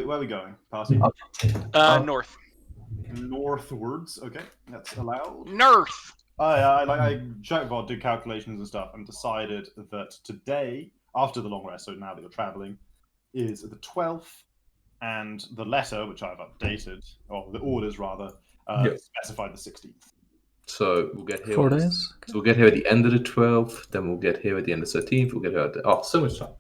where are we going, party? North. Northwards. Okay, that's allowed. North. I did calculations and stuff, and decided that today, after the long rest, so now that you're traveling, is the 12th, and the letter, which I've updated, or the orders rather, specified the 16th. So we'll get here. 4 days. So we'll get here at the end of the 12th. Then we'll get here at the end of the 13th. We'll get here at the so much time.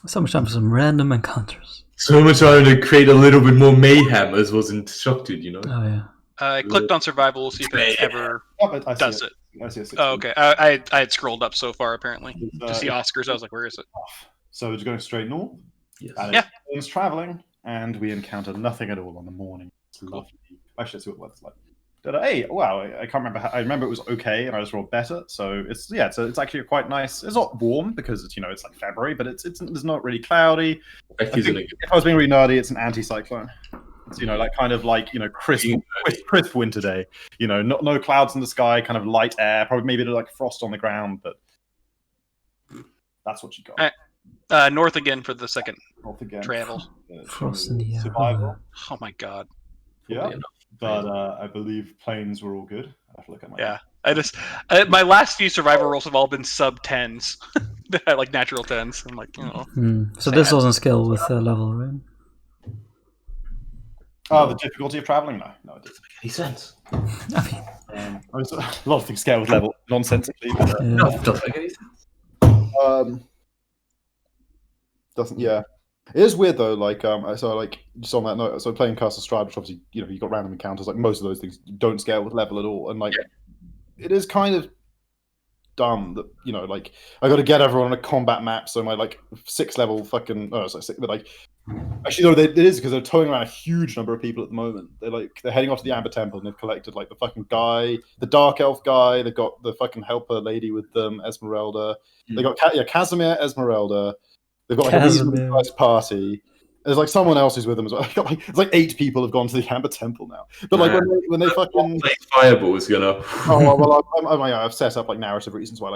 So much time for some random encounters. So much time to create a little bit more mayhem, as was instructed. You know. Oh yeah. I clicked on survival. We'll see if it ever does it. I see a 16th. Oh, okay. I had scrolled up so far apparently to see Oscars. I was like, where is it? So we're going straight north. Yes. And it's traveling, and we encounter nothing at all on the morning. It's lovely. Actually, let's see what the weather's like. Hey, wow! I can't remember. I remember it was okay, and I just rolled better. So it's actually quite nice. It's not warm because it's it's like February, but it's not really cloudy. If I was being really nerdy, it's an anti-cyclone. It's crisp winter day. No clouds in the sky, kind of light air, probably maybe like frost on the ground, but that's what you got. North again for the second travel. Frost in the air. Survival. Oh my god. Yeah. But I believe planes were all good. I have to look at my my last few survival rolls have all been sub 10s, like natural 10s. I'm like, So this wasn't skill with level, right? Oh, the difficulty of traveling? No, it doesn't make any sense. I mean, a lot of things scale with level nonsensically. But, no, it doesn't make any sense. Doesn't. Yeah. It is weird though, just on that note, so playing Castle Stride, which obviously, you got random encounters, like most of those things don't scale with level at all, and it is kind of dumb that, I got to get everyone on a combat map, so my 6th level fucking, actually no, it is because they're towing around a huge number of people at the moment. They're heading off to the Amber Temple, and they've collected the fucking guy, the Dark Elf guy, they've got the fucking helper lady with them, Esmeralda, they got Casimir, Esmeralda. They've got a nice party. There's someone else who's with them as well. It's 8 people have gone to the Amber Temple now. But when they fucking Fireball is gonna. I've set up narrative reasons why a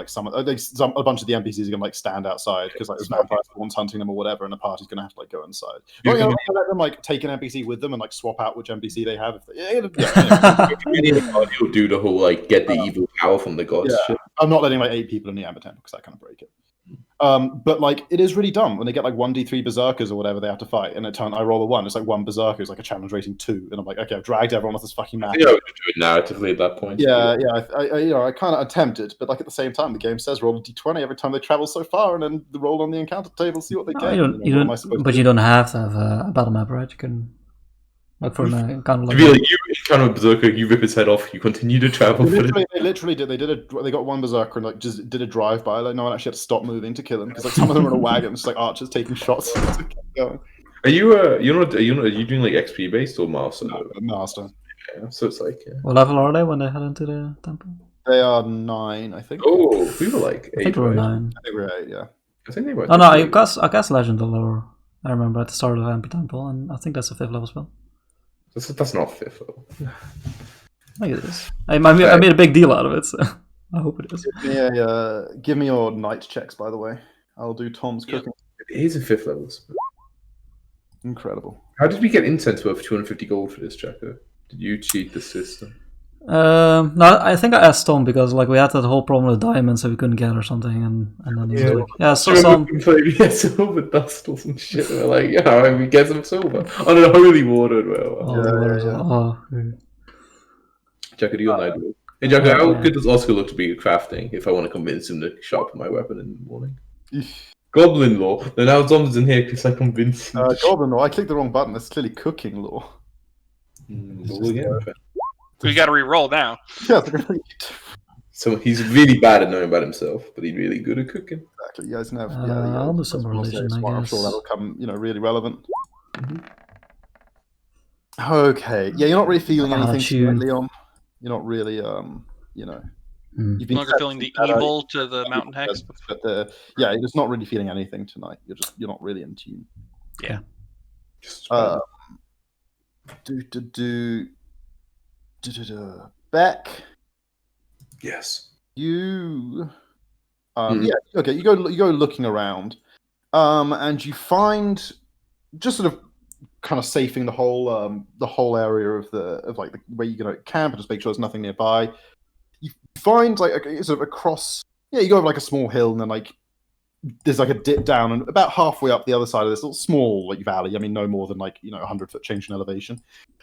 bunch of the NPCs are gonna stand outside because there's vampires one's hunting them or whatever, and the party's gonna have to go inside. Let them take an NPC with them and swap out which NPC they have. You'll do the whole get the evil power from the gods. Yeah. I'm not letting 8 people in the Amber Temple because that kind of break it. But it is really dumb when they get 1d3 berserkers or whatever they have to fight, and I roll a 1. It's 1 berserker is a challenge rating 2, and I'm okay, I've dragged everyone off this fucking map. I would do it narratively at that point. Yeah. I kind of attempted, but at the same time, the game says roll a d20 every time they travel so far, and then roll on the encounter table, see what they get. You don't have to have a battle map, right? You can. For an encounter you encounter a berserker, you rip his head off, you continue to travel. They literally did. They got 1 berserker and just did a drive by. No one actually had to stop moving to kill him because some of them were in a wagon, just archers taking shots. Are you doing XP based or master? No, master. Yeah, so it's What level are they when they head into the temple? They are 9, I think. Oh, we were 8. I think we were 9. I think we were 8. Yeah. I think they were. Oh no, I guess Legend are lower. I remember at the start of the Amber Temple, and I think that's a 5th level spell. That's not 5th level. I think it is. I made a big deal out of it, so I hope it is. Give me your night checks, by the way. I'll do Tom's cooking. It is a 5th level spell. Incredible. How did we get incense worth 250 gold for this, Jacko? Did you cheat the system? No, I think I asked Tom because we had that whole problem with diamonds that we couldn't get or something, and then he was some maybe get silver dust or some shit. We're we get some silver on a holy water. Jacko, do you know? Hey, Jacko, how good does Oscar look to be crafting? If I want to convince him to sharpen my weapon in the morning. Goblin law. Then now Tom's in here because I convinced him. Goblin law. I clicked the wrong button. That's clearly cooking law. We got to re-roll now. Yeah. So he's really bad at knowing about himself, but he's really good at cooking. Exactly. You guys know. I'll do some religion, I guess. I'm sure that'll come, really relevant. Mm-hmm. Okay. Yeah, you're not really feeling anything tonight, Leon. You're not really, You've been feeling the evil to the mountain hex. But you're just not really feeling anything tonight. You're not really in tune. Yeah. Beck. Yes. You. Yeah. Okay. You go looking around, and you find just sort of kind of safing the whole area of like where you're gonna camp and just make sure there's nothing nearby. You find like sort of across. Yeah, you go over like a small hill and then like there's like a dip down, and about halfway up the other side of this little small like valley. I mean, no more than like 100-foot change in elevation.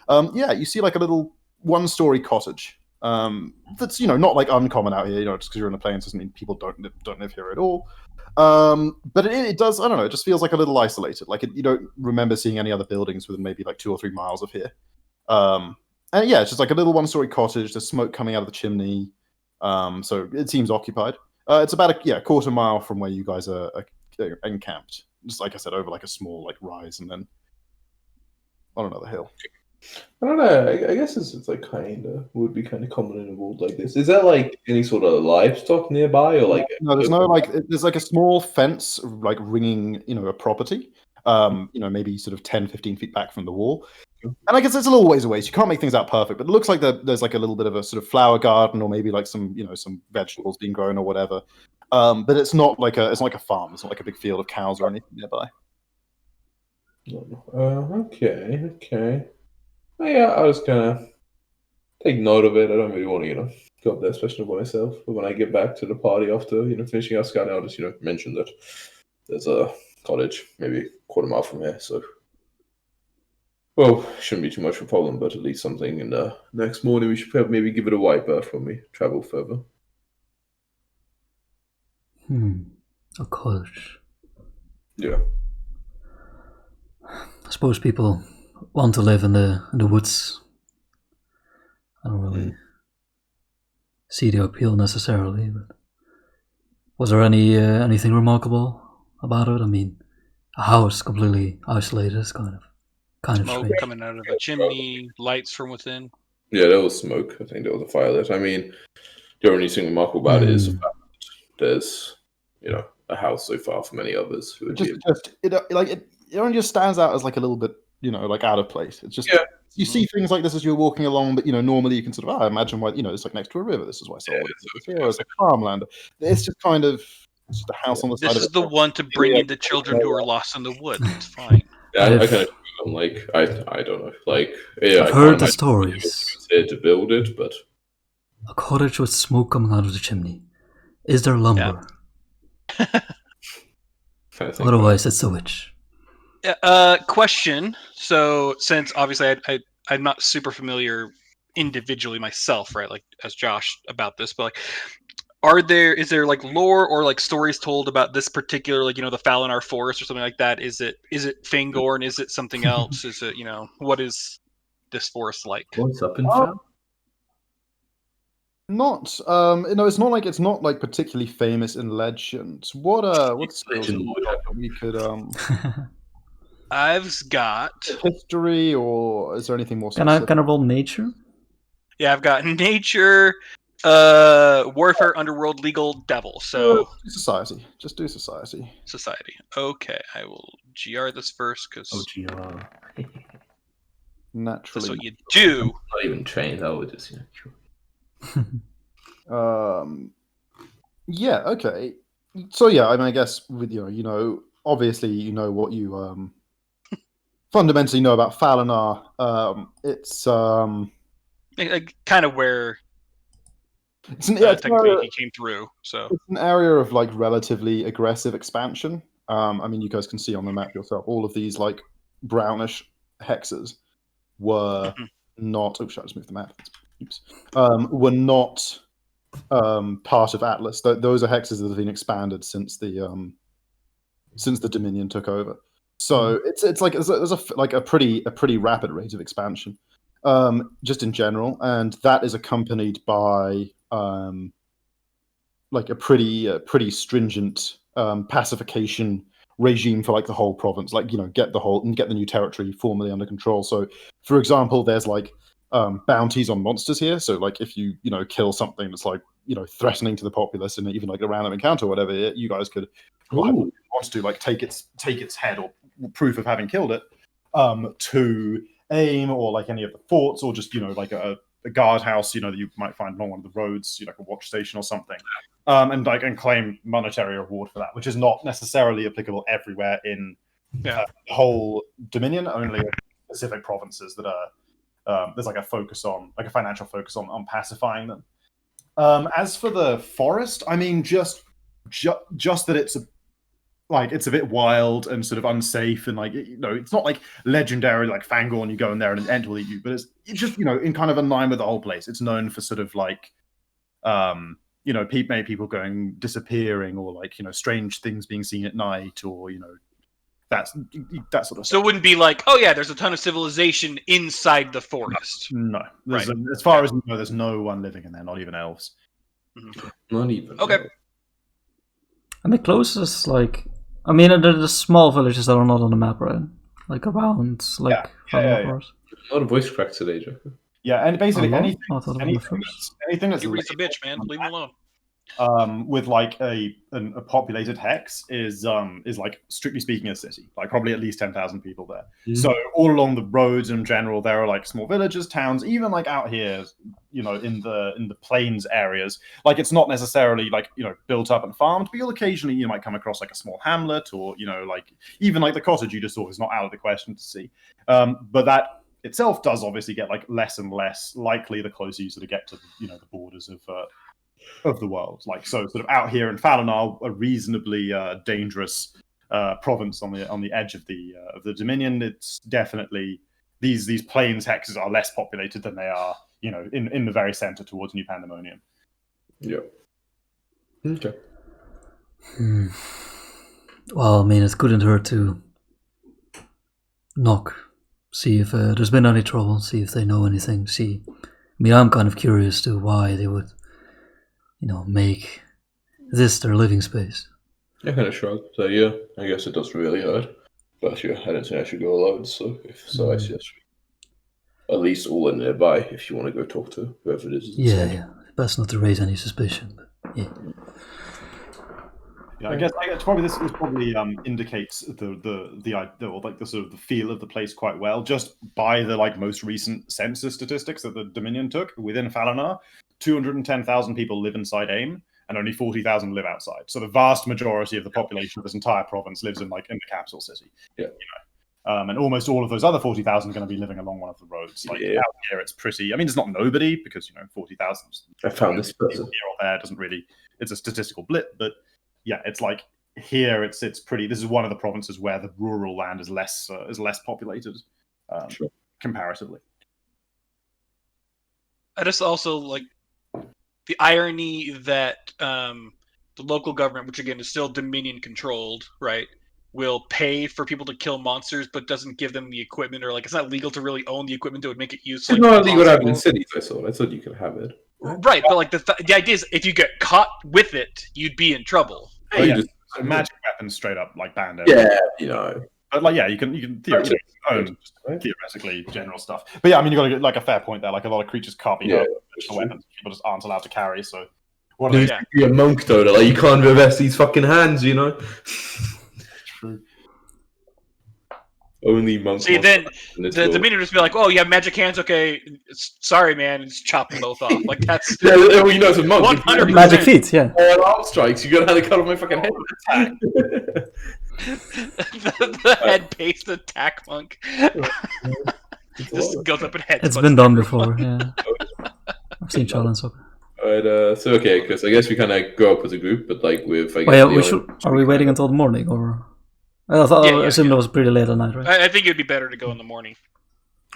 Yeah, you see like a little one-story cottage. That's not like uncommon out here. Just because you're in the plains doesn't mean people don't live here at all. But it does. I don't know. It just feels like a little isolated. Like you don't remember seeing any other buildings within maybe like 2 or 3 miles of here. And yeah, it's just like a little one-story cottage. There's smoke coming out of the chimney. So it seems occupied. It's about a quarter mile from where you guys are encamped. Just like I said, over like a small like rise, and then on another hill. I don't know. I guess it's like would be kind of common in a world like this. Is there like any sort of livestock nearby, or like no? There's no like. There's like a small fence like ringing a property. Maybe sort of 10-15 feet back from the wall. And I guess it's a little ways away, so you can't make things out perfect. But it looks like there's like a little bit of a sort of flower garden, or maybe like some some vegetables being grown or whatever. But it's not like a farm. It's not like a big field of cows or anything nearby. Okay. Well, yeah, I was gonna take note of it. I don't really want to, go up there, especially by myself. But when I get back to the party after, finishing our scouting, I'll just, mention that there's a cottage maybe a quarter mile from here. So, well, shouldn't be too much of a problem, but at least something. And next morning, we should maybe give it a wide berth when we travel further. A cottage. Yeah. I suppose people want to live in the woods. I don't really see the appeal necessarily, but was there anything remarkable about it? I mean, a house completely isolated is kind of smoke strange. coming out of a chimney, lights from within. Yeah, there was smoke. I think there was a fire lit. I mean, the only thing remarkable about it is the fact that there's, a house so far from any others. It only just stands out as like a little bit, like out of place. It's just you see things like this as you're walking along, but normally you can sort of imagine why it's like next to a river. This is why it's like farmland. It's just kind of just a house on the side. This is the one to bring in the children who are lost in the woods. It's fine. Yeah, I kind of like I don't know. Like I've heard the stories. To build it, but a cottage with smoke coming out of the chimney. Is there lumber? Otherwise, it's a witch. Question. So, since obviously I'm not super familiar individually myself, right? Like as Josh about this, but like, is there like lore or like stories told about this particular, like the Falinar Forest or something like that? Is it Fangorn? Is it something else? Is it what is this forest like? What's up in Fal? Not no, it's not like particularly famous in legend. What skills we could I've got history, or is there anything more specific? Can I roll nature? Yeah, I've got nature, warfare, underworld, legal, devil. So society. Just do society. Society. Okay, I will GR this first because GR. Naturally. That's what you do. I'm not even trained. I would just Yeah. Okay. So yeah, I mean, I guess with obviously what you fundamentally know about Falinar. It's kind of where technically he came through. So it's an area of like relatively aggressive expansion. I mean, you guys can see on the map yourself. All of these like brownish hexes were not. Oh, shit! I just moved the map. Oops. Were not part of Atlas. Those are hexes that have been expanded since the Dominion took over. So it's like there's a pretty rapid rate of expansion, just in general, and that is accompanied by like a pretty stringent pacification regime for like the whole province. Like get the new territory formally under control. So, for example, there's like bounties on monsters here. So like if you kill something that's like threatening to the populace in even like a random encounter or whatever, you guys could want to like take its head or proof of having killed it to aim, or like any of the forts, or just like a guardhouse that you might find along one of the roads, like a watch station or something, and claim monetary reward for that, which is not necessarily applicable everywhere in the whole Dominion, only specific provinces that are there's like a focus on, like a financial focus on pacifying them. As for the forest, I mean, just that it's a bit wild and sort of unsafe, and like, it's not like legendary like Fangorn, you go in there and an ant will eat you, but it's just, in kind of in line with the whole place. It's known for sort of like many people going disappearing, or like, strange things being seen at night, or that sort of So stuff. it wouldn't be like, oh yeah, there's a ton of civilization inside the forest. No. Right. As far as we know, there's no one living in there, not even elves. Not even. Okay. And the closest, like, I mean, the small villages that are not on the map, right? Like around, like, Forest. A lot of voice cracks today, Joe. Yeah, and basically Hello? anything, I thought it was the first. anything that's You reach the bitch, man. Leave him alone. with like a populated hex is like, strictly speaking, a city, like probably at least 10,000 people there. So all along the roads in general, there are like small villages, towns, even like out here, in the plains areas. Like, it's not necessarily like, built up and farmed, but you'll occasionally, you might come across like a small hamlet, or like even like the cottage you just saw is not out of the question to see. But that itself does obviously get like less and less likely the closer you sort of get to the borders of the world. Like, so sort of out here in Falanar, a reasonably dangerous province on the edge of the Dominion. It's definitely, these plains hexes are less populated than they are in the very center towards New Pandemonium. Yeah. Okay. Well, I mean, it couldn't hurt to knock, see if there's been any trouble, see if they know anything. I mean, I'm kind of curious to why they would make this their living space. I kind of shrug. So yeah, I guess it does really hurt. But yeah, I don't think I should go alone. So I suggest at least all in nearby if you want to go talk to whoever it is. Yeah. Best not to raise any suspicion. But yeah. Yeah, I guess probably this indicates the sort of the feel of the place quite well, just by the like most recent census statistics that the Dominion took. Within Falanar, 210,000 people live inside AIM, and only 40,000 live outside. So the vast majority of the population of this entire province lives in the capital city. Yeah. And almost all of those other 40,000 are going to be living along one of the roads. Like, out here, it's pretty. I mean, it's not nobody, because 40,000. I found this person here or there doesn't really. It's a statistical blip, but yeah, it's like here. It's pretty. This is one of the provinces where the rural land is less populated, comparatively. I just also like the irony that the local government, which again is still Dominion controlled, right, will pay for people to kill monsters, but doesn't give them the equipment, or like it's not legal to really own the equipment that would make it useful. It's not legal to have it in cities. I thought you could have it. Right, but like the idea is, if you get caught with it, you'd be in trouble. Magic weapons straight up like banned. Yeah, But like, you can theoretically own theoretically general stuff. But yeah, I mean, you got to get like a fair point there. Like, a lot of creatures can't be weapons. People just aren't allowed to carry. So what are they? Be a monk though. Like, you can't invest these fucking hands. True. Only monks. See, then the Dominion just be like, "Oh, you have magic hands? Okay, sorry, man, and just chop them both off." Like, that's it's a monk. 100%. Magic feet, yeah. All arm strikes. You gotta have to cut off my fucking head. the head paste attack monk just goes up and heads. It's been done before. Yeah, I've seen challenge soccer. Alright, so okay, Chris. I guess we kind of go up as a group, but like with. Are we waiting until the morning, or? I assumed it was pretty late at night, right? I think it'd be better to go in the morning.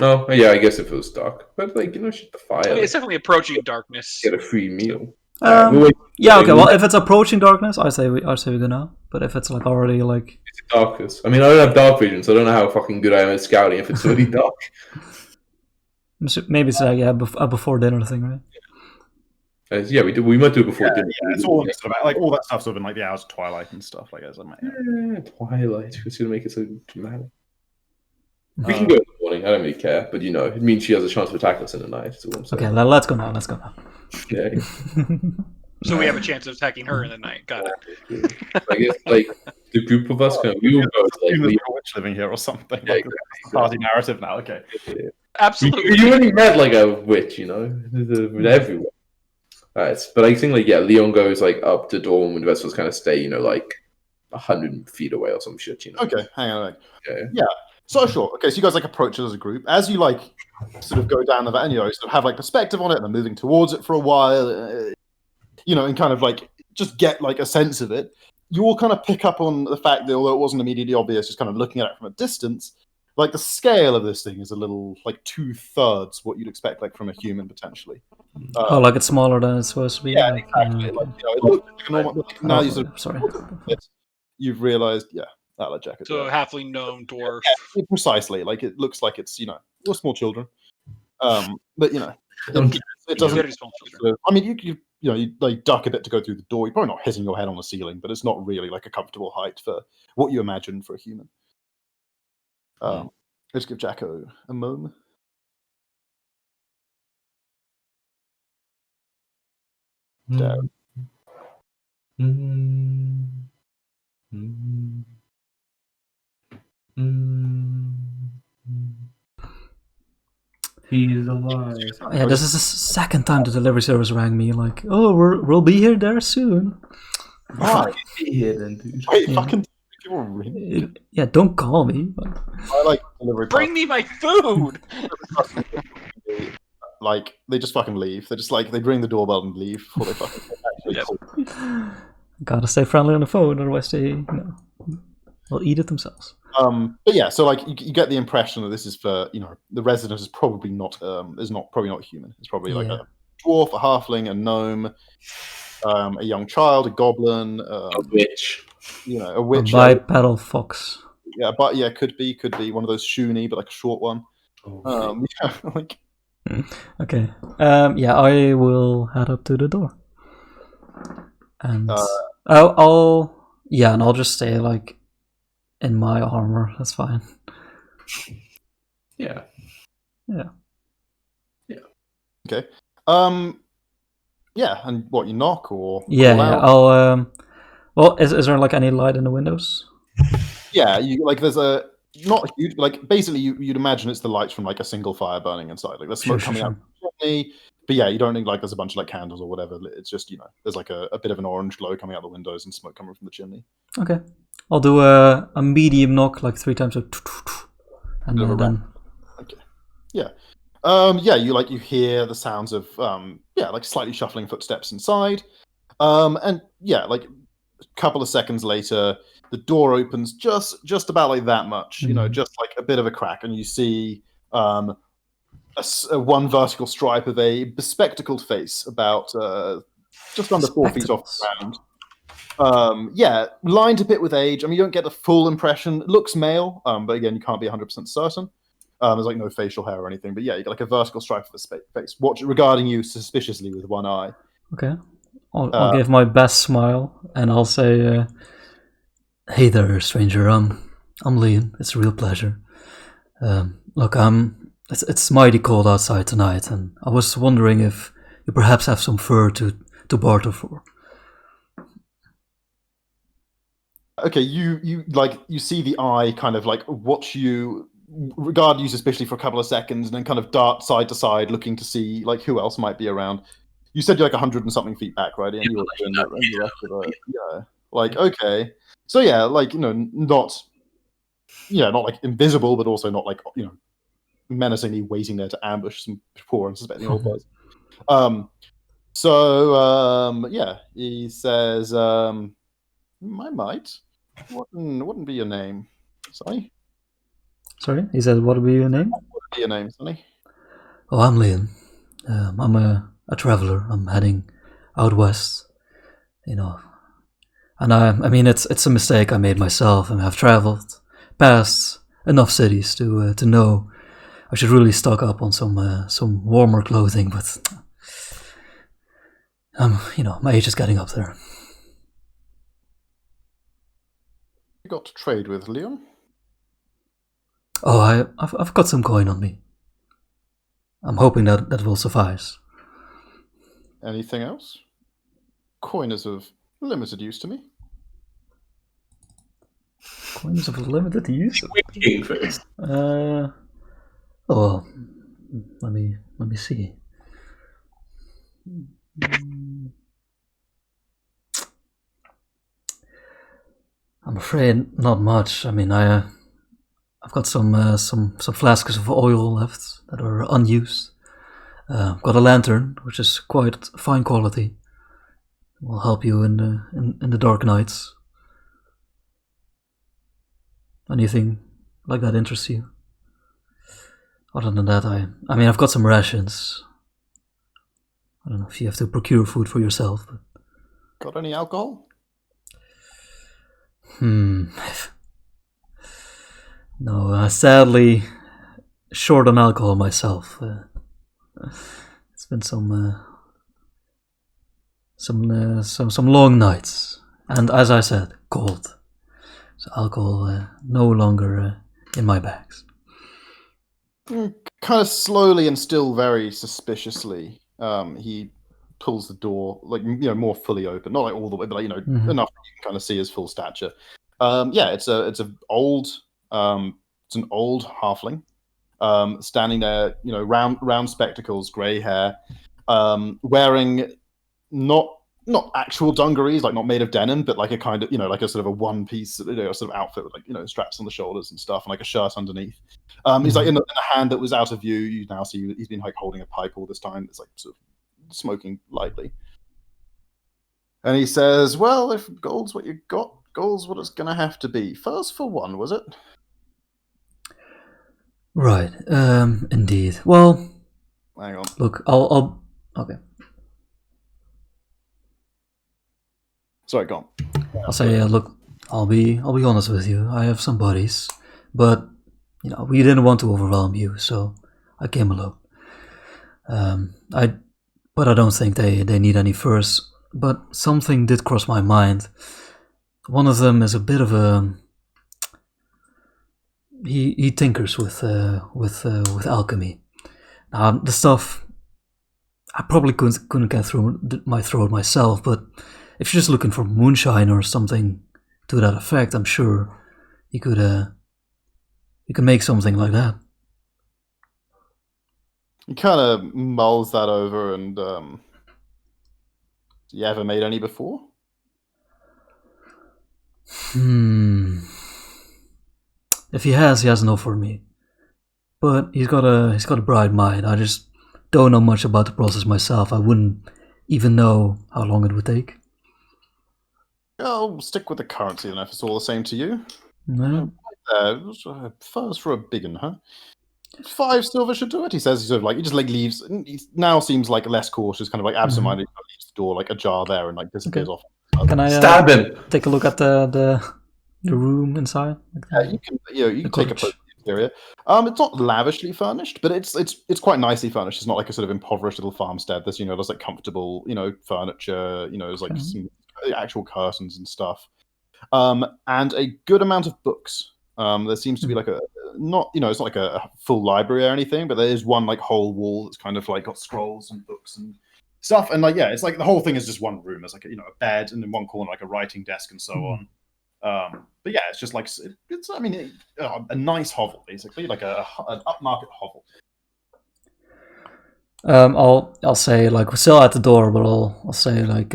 Oh yeah, I guess if it was dark, but like shit, the fire. It's definitely approaching darkness. Get a free meal. Okay. Well, if it's approaching darkness, I say we go now. But if it's like already like it's darkness. I mean, I don't have dark vision, so I don't know how fucking good I am at scouting if it's already dark. Maybe it's like a before dinner thing, right? We might do it before dinner. It's all sort of, like, all that stuff's sort of in like the hours of twilight and stuff. Like, twilight. It's gonna make it so dramatic. We can go in the morning. I don't really care, but it means she has a chance to attack us in the night. So okay, let's go now. Okay. So we have a chance of attacking her in the night. Got it. I guess like the group of us we all go like witch living here or something. Yeah, like, exactly. Party narrative now. Okay. Yeah. Absolutely. You only met like a witch, everywhere. Alright, but I think Leon goes like up the door and the rest of us kind of stay, like 100 feet away or some shit, Okay, hang on. Okay. Yeah. So sure. Okay, so you guys like approach it as a group. As you like sort of go down the and you know sort of have like perspective on it and then moving towards it for a while, you know, and kind of like just get like a sense of it. You all kind of pick up on the fact that although it wasn't immediately obvious, just kind of looking at it from a distance, like the scale of this thing is a little like 2/3 what you'd expect like from a human potentially. Oh, like it's smaller than it's supposed to be. Yeah, like, exactly. Like, you know, it looks like a normal. Like, now oh, you sort of sorry. you've realized, yeah, that like jacket. So a halfling gnome dwarf. Yeah, precisely. Like it looks like it's or small children. But you know, Don't it doesn't. Very small children. I mean, you like duck a bit to go through the door. You're probably not hitting your head on the ceiling, but it's not really like a comfortable height for what you imagine for a human. Let's give Jacko a moment. Darren. He's alive. Yeah, this is the second time the delivery service rang me. Like, oh, we'll be here there soon. Why? Yeah, then, dude. Wait, Yeah. fucking people ring. Yeah, don't call me. But... I like delivery. Bring me my food. Like they just fucking leave. They just like they ring the doorbell and leave before they fucking actually Yep. call. Gotta stay friendly on the phone, otherwise they will eat it themselves. But yeah, so like you get the impression that this is for the resident is probably not probably not human. It's probably like a dwarf, a halfling, a gnome, a young child, a goblin, A witch. a witch. A bipedal fox. Yeah, but yeah, could be one of those shoony, but like a short one. Yeah, like. Okay. Yeah, I will head up to the door, and I'll just stay like in my armor. That's fine. Yeah. Okay. Yeah, and what you knock or Yeah. call out? I'll Well, is there like any light in the windows? Yeah, you like there's a not huge like basically you'd imagine it's the lights from like a single fire burning inside, like there's smoke coming out from the chimney. But yeah, you don't think like there's a bunch of like candles or whatever. It's just there's like a bit of an orange glow coming out the windows and smoke coming from the chimney. Okay, I'll do a medium knock like 3 times, and then. Okay. Yeah. Yeah, you hear the sounds of like slightly shuffling footsteps inside. And yeah, like a couple of seconds later, the door opens just about like that much, just like a bit of a crack, and you see one vertical stripe of a bespectacled face about just under 4 feet off the ground. Yeah, lined a bit with age. I mean, you don't get the full impression. It looks male, but again, you can't be 100% certain. There's like no facial hair or anything, but yeah, you got like a vertical stripe of the face, regarding you suspiciously with one eye. Okay, I'll give my best smile, and I'll say, "Hey there, stranger. I'm Leon. It's a real pleasure. Look, it's mighty cold outside tonight, and I was wondering if you perhaps have some fur to barter for." Okay, you see the eye kind of like watch you, regard you suspiciously for a couple of seconds, and then kind of dart side to side, looking to see like who else might be around. You said you're like 100 and something feet back, right? And you were doing that, and the rest of it, yeah. Like okay, so yeah, like not like invisible, but also not like menacingly waiting there to ambush some poor unsuspecting old boys. Yeah, he says, "I might. Wouldn't be your name, Sonny." Sorry, he said, "What would be your name?" What would be your name, Sonny? Oh, I'm Leon. I'm a traveler. I'm heading out west. And I mean, it's a mistake I made myself. I mean, I've traveled past enough cities to know I should really stock up on some warmer clothing. But my age is getting up there. You got to trade with, Leon? Oh, I've got some coin on me. I'm hoping that will suffice. Anything else? Coin is of limited use to me. Coin is of limited use? Waiting first. Oh, let me see. I'm afraid not much. I mean, I've got some flasks of oil left that are unused. I've got a lantern, which is quite fine quality. Will help you in the dark nights. Anything like that interests you? Other than that, I mean, I've got some rations. I don't know if you have to procure food for yourself. But... Got any alcohol? No, sadly, short on alcohol myself. It's been some long nights, and as I said, cold. So alcohol no longer in my bags. Kind of slowly and still very suspiciously, he pulls the door, like, more fully open, not like all the way, but like, enough that you can kind of see his full stature. It's an old halfling, standing there, round spectacles, grey hair, wearing not actual dungarees, like not made of denim, but like a kind of, like a sort of a one piece, sort of outfit with like, straps on the shoulders and stuff, and like a shirt underneath. He's like in a hand that was out of view. You now see he's been like holding a pipe all this time. It's like sort of smoking lightly. And he says, "Well, if gold's what you got, gold's what it's gonna have to be. First for one, was it?" Right. Indeed. Well, Hang on. Look, I'll. Okay. Sorry, go on. I'll say, look, I'll be honest with you. I have some buddies, but we didn't want to overwhelm you, so I came alone. But I don't think they need any furs. But something did cross my mind. One of them is a bit of a. He tinkers with alchemy. The stuff I probably couldn't get through my throat myself, but if you're just looking for moonshine or something to that effect, I'm sure you could make something like that. He kind of mulls that over, and you ever made any before? If he has enough for me. But he's got a bright mind. I just don't know much about the process myself. I wouldn't even know how long it would take. I'll stick with the currency then if it's all the same to you. No. First for a big one, huh? 5 silver should do it. He says he just like leaves. He now seems like less cautious, kind of like absent-minded. Leaves the door like ajar there and like disappears off. Can I Stab him. take a look at the room inside? You can take a poke at the interior. It's not lavishly furnished, but it's quite nicely furnished. It's not like a sort of impoverished little farmstead. There's like comfortable furniture. There's like some actual curtains and stuff, and a good amount of books. There seems to be like it's not like a full library or anything, but there is one like whole wall that's kind of like got scrolls and books and stuff. And like it's like the whole thing is just one room. There's like a bed, and in one corner like a writing desk and so on. But yeah, it's just like it's a nice hovel, basically, like an upmarket hovel. I'll say, like, we're still at the door, but I'll say, like,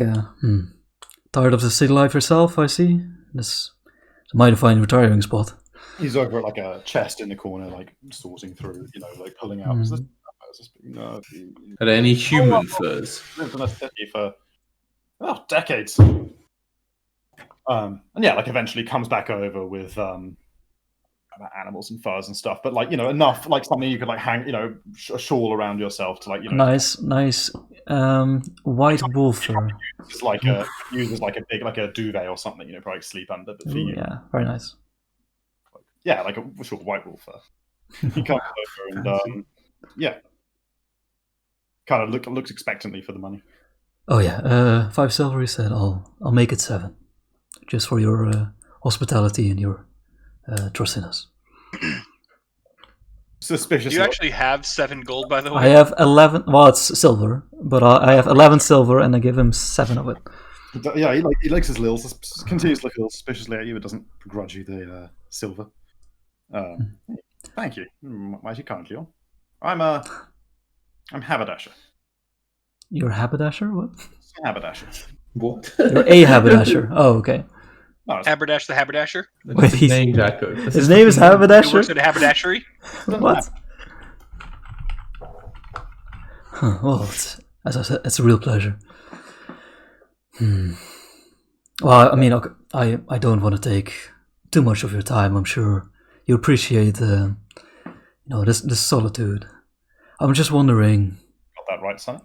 tired of the city life yourself, I see. This is a mighty fine retiring spot. He's over at like a chest in the corner, like sorting through, like pulling out. Are there any human furs? Lived in a city for decades. And yeah, like eventually comes back over with animals and furs and stuff, but like enough, like something you could like hang, a shawl around yourself to like nice white wool fur. It's like uses like a big like a duvet or something, probably sleep under. But for you, yeah, very nice. Yeah, like a short white wool fur. He comes over and kind of looks expectantly for the money. Oh yeah, 5 silver. He said, I'll make it 7, just for your hospitality and your trust in us. Suspicious. Do you actually have 7 gold, by the way? I have 11. Well, it's silver, but I have 11 silver, and I give him 7 of it. Yeah, he likes his little. Continues to look a little suspiciously at you, but doesn't begrudge you the silver. Thank you, mighty kind, Leon. I'm haberdasher. You're a haberdasher? What? Haberdasher. What? You're a haberdasher. Oh, okay. No, it's Haberdash the Haberdasher. That's Wait, his name, Jacko. That's His name is He works Haberdasher? at a haberdashery. What? Huh, well, as I said, it's a real pleasure. Well, I mean, okay, I don't want to take too much of your time. I'm sure you appreciate, this solitude. I'm just wondering. Got that right, son.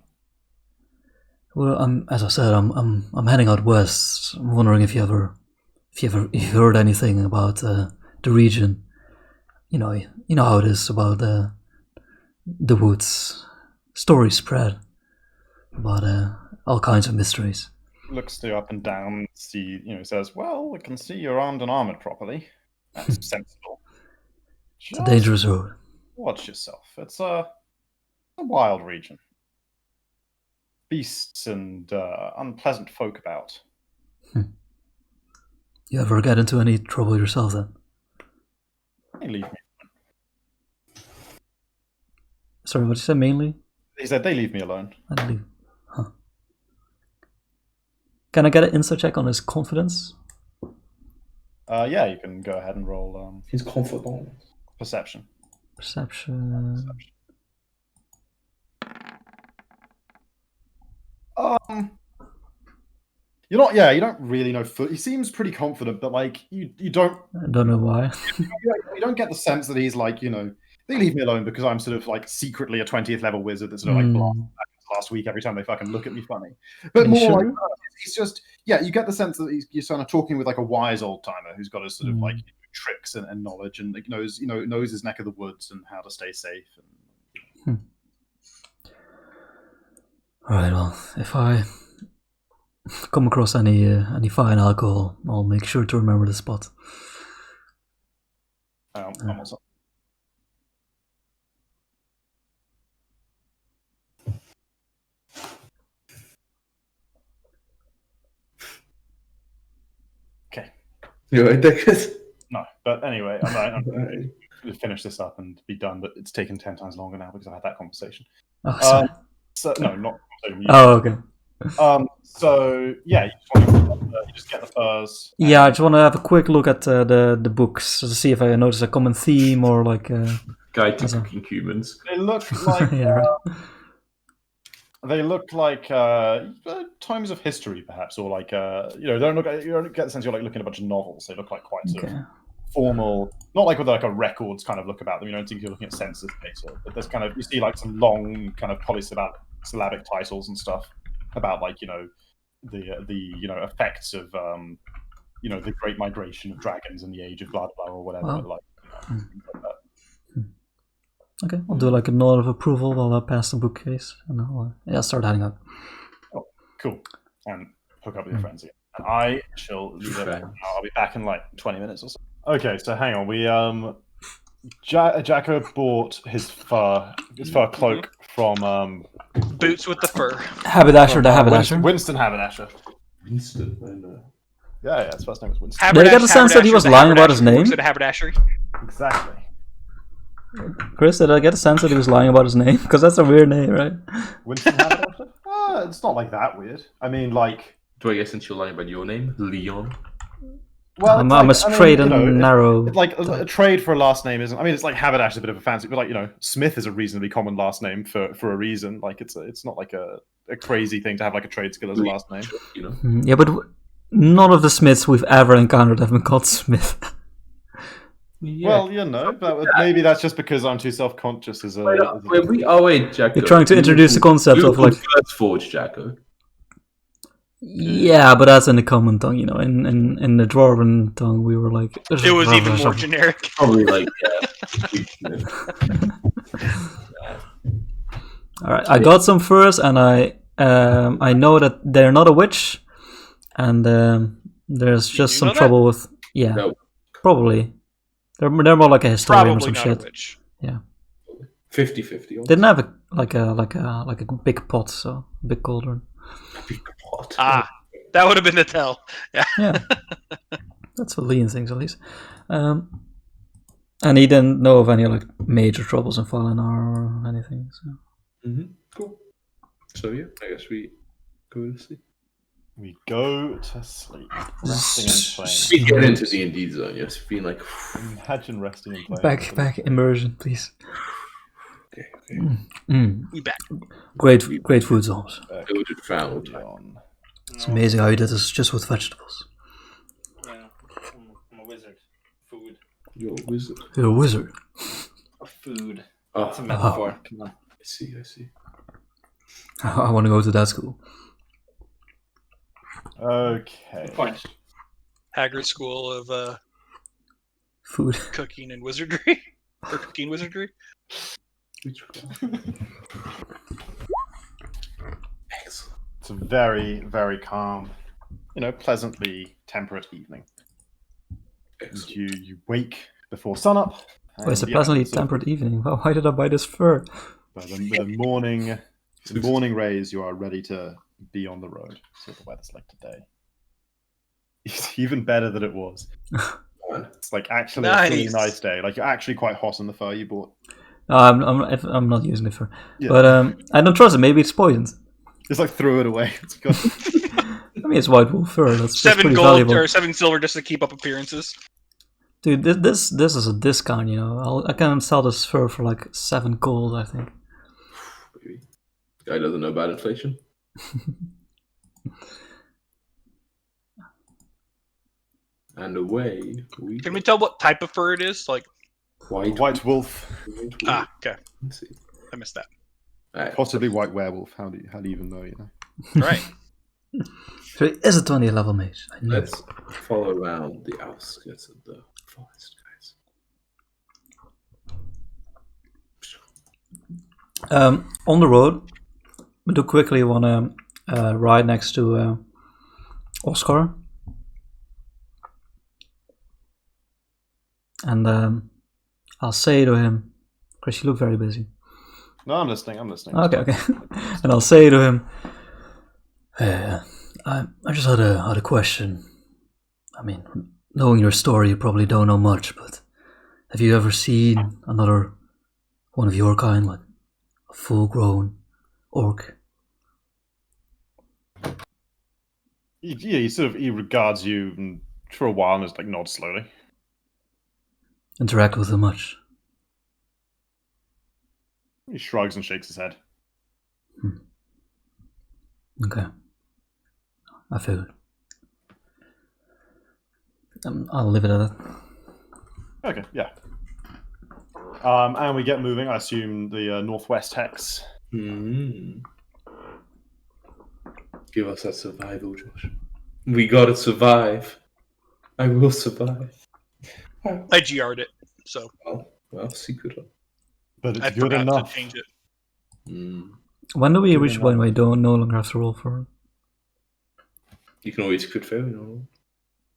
Well, as I said, I'm heading out west. I'm wondering if you heard anything about the region. You know how it is about the woods. Stories spread about all kinds of mysteries. Looks you up and down, says, "Well, I can see you're armed and armored properly. That's sensible. It's a dangerous road. Watch yourself. It's a wild region. Beasts and unpleasant folk about." You ever get into any trouble yourself then? They leave me. Sorry, what did you say mainly? He said, "They leave me alone." I believe. Huh. Can I get an insight check on his confidence? Yeah, you can go ahead and roll He's confident. perception. Perception. You're not. Yeah, you don't really know. He seems pretty confident, but like you don't. I don't know why. You don't get the sense that he's like, they leave me alone because I'm sort of like secretly a 20th level wizard that's sort of like blasting back last week every time they fucking look at me funny. But more sure? like he's just, you get the sense that you're sort of talking with like a wise old timer who's got a sort of like tricks and knowledge and like, knows his neck of the woods and how to stay safe. All right. Well, if I come across any fine alcohol, I'll make sure to remember the spot. I'm also. Okay. You alright, Deckard? No, but anyway, I'm going to finish this up and be done. But it's taken 10 times longer now because I had that conversation. Oh, sorry. So no, not. Oh, okay. So yeah, you just get the furs. Yeah, I just want to have a quick look at the books to see if I notice a common theme or like. Guide to cooking humans. They look like. Yeah, right. They look like times of history, perhaps, or like you don't get the sense you're like looking at a bunch of novels. They look like quite sort of formal, not like with like a records kind of look about them. You don't think you're looking at census data, but there's kind of you see like some long kind of polysyllabic titles and stuff about like the effects of the Great Migration of dragons and the Age of blah blah or whatever. Wow. Like, things like that. Okay, I'll do like a nod of approval while I pass the bookcase, and I'll start heading out. Oh, cool. And hook up with your friends again. And I shall leave it. I'll be back in like 20 minutes or so. Okay, so hang on. We Jacko bought his fur cloak from Boots with the fur. Haberdasher, the haberdasher. Winston Haberdasher. Winston, I know. Yeah, his first name was Winston. Did I get the sense that he was lying about his name? Works at a haberdashery. Exactly. Chris, did I get a sense that he was lying about his name? Because that's a weird name, right? Winston Haberdasher? It's not like that weird. I mean, like. Do I guess since you're lying about your name, Leon? Well, I'm a straight and narrow. It's like a trade for a last name isn't. I mean, it's like Haberdash is a bit of a fancy, but like Smith is a reasonably common last name for a reason. Like it's not like a crazy thing to have like a trade skill as a last name. Yeah, but none of the Smiths we've ever encountered have been called Smith. Yeah. Well, but maybe that's just because I'm too self-conscious as a. Wait, Jacko. You're trying to introduce the concept of like first forge, Jacko. Yeah, but that's in the common tongue, In the Dwarven tongue, we were like. It was even more generic. Probably like All right, I got some furs, and I know that they're not a witch, and there's just some trouble with probably. They're more like a historian Probably or some not shit. a witch. Yeah. 50-50. Didn't have a big pot, so a big cauldron. Big pot. That would have been the tell. Yeah. That's what Leon thinks, at least. And he didn't know of any like major troubles in Valinar or anything. So. Cool. So yeah, I guess we go to see. We go to sleep, resting and playing. We get into D&D zone, yes. Being like, Imagine resting and playing. Back immersion, please. okay. We back. Great food zones. Go to the found. It's amazing how you did this just with vegetables. Yeah, I'm a wizard. Food. You're a wizard. You're a wizard. A food. Oh, It's a metaphor. Come on. I see. I want to go to that school. Okay. Good point. Hagrid School of Food. Cooking and Wizardry. Or Cooking Wizardry. Excellent. It's a very, very calm, pleasantly temperate evening. Excellent. You wake before sunup. Oh, it's a pleasantly tempered evening. Well, why did I buy this fur? With the morning rays, you are ready to be on the road. See what the weather's like today. It's even better than it was. It's like actually a really nice day. Like you're actually quite hot in the fur you bought. No, I'm not using it for. Yeah. But I don't trust it. Maybe it's poisoned. Just like throw it away. It's good. I mean, it's white wool fur. That's 7 pretty gold valuable. or 7 silver just to keep up appearances. Dude, this is a discount. I can sell this fur for like 7 gold, I think. Maybe. This guy doesn't know about inflation. And away we Can we tell what type of fur it is? Like, White wolf, okay, Let's see. I missed that. Alright. possibly white werewolf. How do you even know? Right. So it is a 20 level mage. I knew it. Let's follow around the outskirts of the forest, guys. On the road, we do quickly want to ride next to Oscar. And I'll say to him, Chris, you look very busy. No, I'm listening. Okay. And I'll say to him, I just had a question. I mean, knowing your story, you probably don't know much, but have you ever seen another one of your kind, like a full-grown orc? He regards you and for a while and just like nods slowly. Interact with them much? He shrugs and shakes his head. Okay. I figured. I'll leave it at that. Okay, yeah. And we get moving. I assume the northwest hex. Give us that survival, Josh. We gotta survive. I will survive. I GR'd it, so Well, secret. But it's I good forgot enough. to change it. When do we Good reach a point where we don't no longer have to roll for it? You can always crit fail,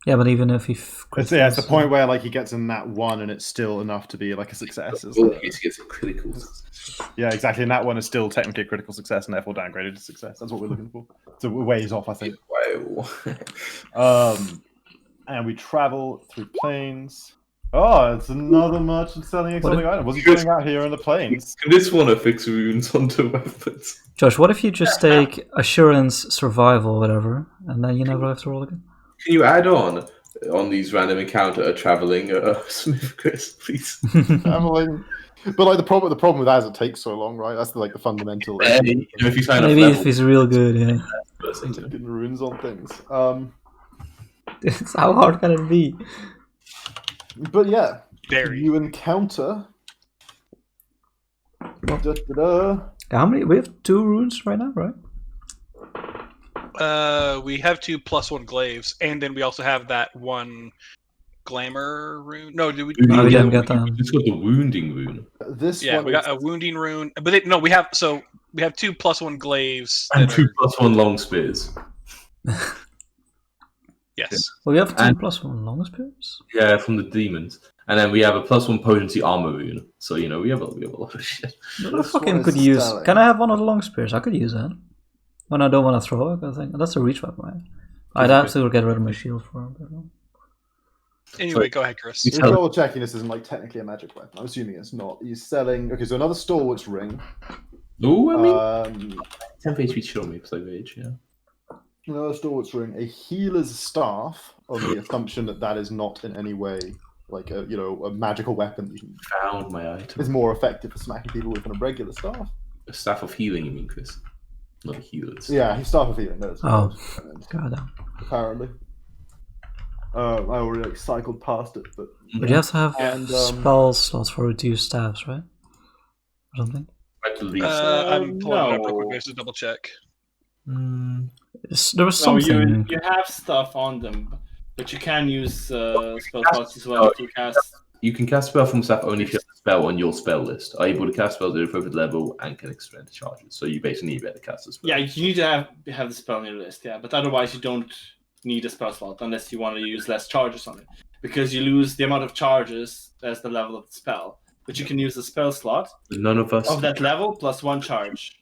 Yeah, but even if he It's the point where like he gets in that one and it's still enough to be like a success. Well, he gets a critical. Yeah, exactly. And that one is still technically a critical success and therefore downgraded to success. That's what we're looking for. So we're ways off, I think. Wow. And we travel through plains. Oh, it's another merchant selling exotic items. What's he doing out here in the plains? Can this one affix wounds onto weapons? Josh, what if you just take assurance, survival, whatever, and then you never have to roll again? Can you add on these random encounter a traveling smith, Chris, please? Traveling. But like the problem with that is it takes so long, right? That's the fundamental. If you sign Maybe up if he's real good, yeah. Getting runes on things. How hard can it be? But yeah, Very. you encounter. Da-da-da. How many? We have 2 runes right now, right? We have 2 +1 glaives, and then we also have that 1 glamour rune. No, did we? No, we didn't get that. We just got the wounding rune. This Yeah, one we got a wounding rune, but we have 2 +1 glaives And that 2 are, +1 long spears. yes. Well, we have 2 And- +1 long spears. Yeah, from the demons. And then we have a +1 potency armor rune. So, we have a lot of shit. What the This fucking one could is use? stellar. Can I have one of the long spears? I could use that. When I don't want to throw it, I think that's a reach weapon, right? I'd have to get rid of my shield for it. Anyway, go ahead, Chris. We're double checking this isn't like technically a magic weapon. I'm assuming it's not. He's selling. Okay, so another stalwart's ring. Ooh, I mean, 10 HP chill me because I rage, yeah. No, Stalwart's ring. A healer's staff, on the assumption that that is not in any way like a a magical weapon that Found my item. is more effective for smacking people with than a regular staff. A staff of healing, you mean, Chris? Not a healer's. Yeah, he's staff of healing. That's Oh. what I meant, God damn. apparently. I already cycled past it, but But you have to have And, spell slots for reduced staffs, right? Or something? I believe I'm pulling it up real quick no. just to double check. There was No, something. you have stuff on them, but you can use spell slots as well to cast. you can cast spell from staff only if you have the spell on your spell list. Are able to cast spells at appropriate level and can expend charges. So you basically need to be able to cast a spell. Yeah, you need to have the spell on your list, yeah, but otherwise you don't need a spell slot unless you want to use less charges on it. Because you lose the amount of charges as the level of the spell. But you can use a spell slot None of us. of that level plus 1 charge.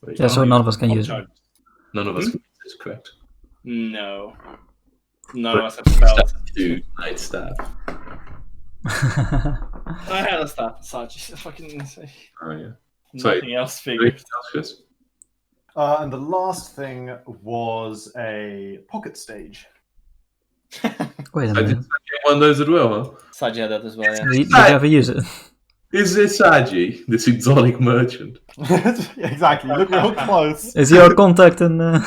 Wait, Yeah, so none of us can use it. Charge. none of us can use this, correct? No. None of us have spells. Two night staff. I had a staff such fucking Oh yeah. Sorry. nothing else figured. Chris? and the last thing was a pocket stage. Wait a I minute. did get one of those as well, huh? Saji had that as well, yeah. Did you ever use it? Is this Saji, this exotic merchant? Exactly. You look real close. Is he our contact in the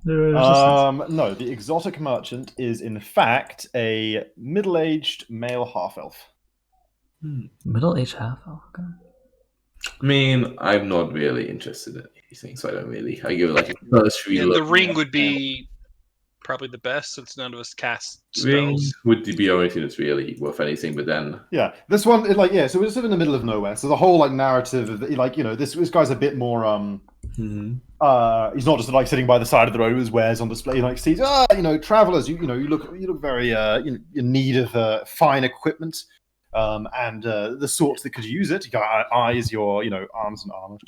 resistance? No, the exotic merchant is in fact a middle-aged male half-elf. Middle-aged half? Oh, okay. I mean, I'm not really interested in anything, so I don't really. I give it like a cursory Yeah, look. the ring would be probably the best since none of us cast Ring spells. would be the only thing that's really worth anything, but then Yeah, this one, so we're sort of in the middle of nowhere. So the whole narrative of this guy's a bit more he's not just sitting by the side of the road with his wares on display. He sees travelers. You look very in need of fine equipment, and the sorts that could use it. You got eyes, your arms and armor.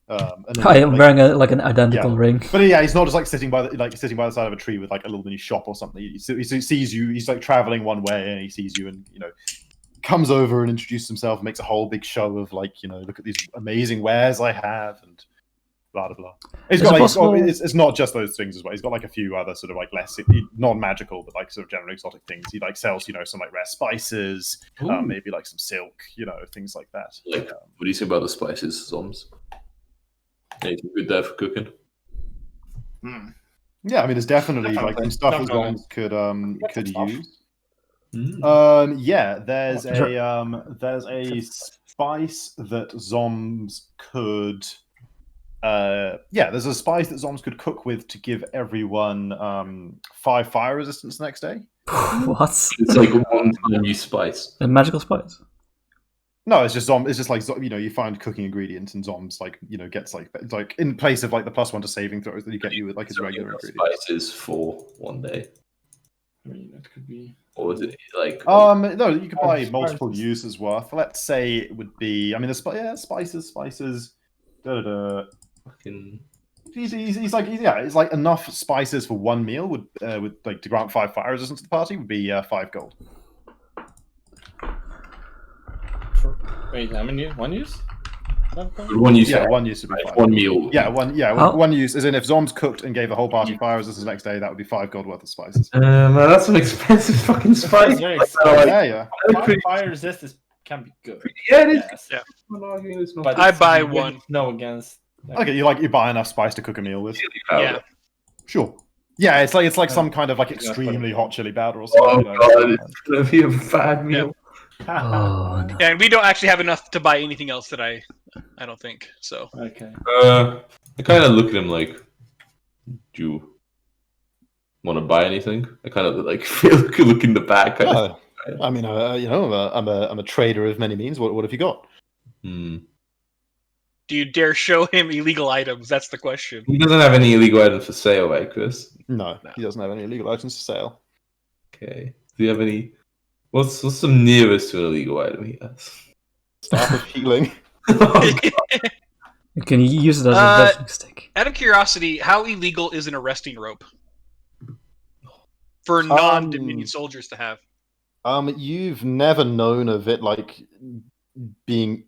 And then, I am wearing an identical ring. But yeah, he's not just sitting by the side of a tree with a little mini shop or something. He sees you. He's traveling one way, and he sees you, and comes over and introduces himself, and makes a whole big show of look at these amazing wares I have, and blah blah blah. It's not just those things as well. He's got a few other sort of less non-magical, but sort of general exotic things. He sells some rare spices, maybe some silk, things like that. what do you say about the spices, Zoms? Anything good there for cooking? Yeah, I mean, there's definitely some stuff that Definitely. Zoms could stuff. use. Mm. Yeah, there's a spice that Zoms could. There's a spice that Zoms could cook with to give everyone 5 fire resistance the next day. What? It's like a one-time use spice. A magical spice? No, it's just Zoms. It's just you find cooking ingredients, and Zoms gets in place of the +1 to saving throws that you get you with his regular ingredients. Spices for one day, I mean, that could be. or is it No, you could buy spices. multiple uses worth. Let's say it would be. I mean, spices. fucking He's enough spices for one meal would to grant 5 fire resistance to the party would be 5 gold. Wait, how many? 1 use? one use? Yeah, 1 use would be 5. One meal. Yeah, one. Yeah, Oh. one use. As in, if Zoms cooked and gave the whole party fire resistance the next day, that would be 5 gold worth of spices. Man, that's an expensive fucking spice. Very Yeah. Fire resistance can be good. Yeah, it is. Yes. Yeah. I'm not arguing it's not But I it's buy good one. to know against. Okay, you buy enough spice to cook a meal with. chili powder. Yeah. Sure. Yeah, it's like some kind of extremely hot chili powder or something. Oh god, it's gonna be a bad meal. Oh, no. Yeah, and we don't actually have enough to buy anything else that I don't think so. Okay. I kind of look at him like, do you want to buy anything? I kind of feel look in the back. Kind of. I mean, I'm a trader of many means. What have you got? Hmm. Do you dare show him illegal items? That's the question. He doesn't have any illegal items for sale, right, Chris? No, he doesn't have any illegal items for sale. Okay. Do you have any? What's the nearest to an illegal item he has? Staff of healing. Can you use it as a fetching stick? Out of curiosity, how illegal is an arresting rope for non-Dominion soldiers to have? You've never known of it being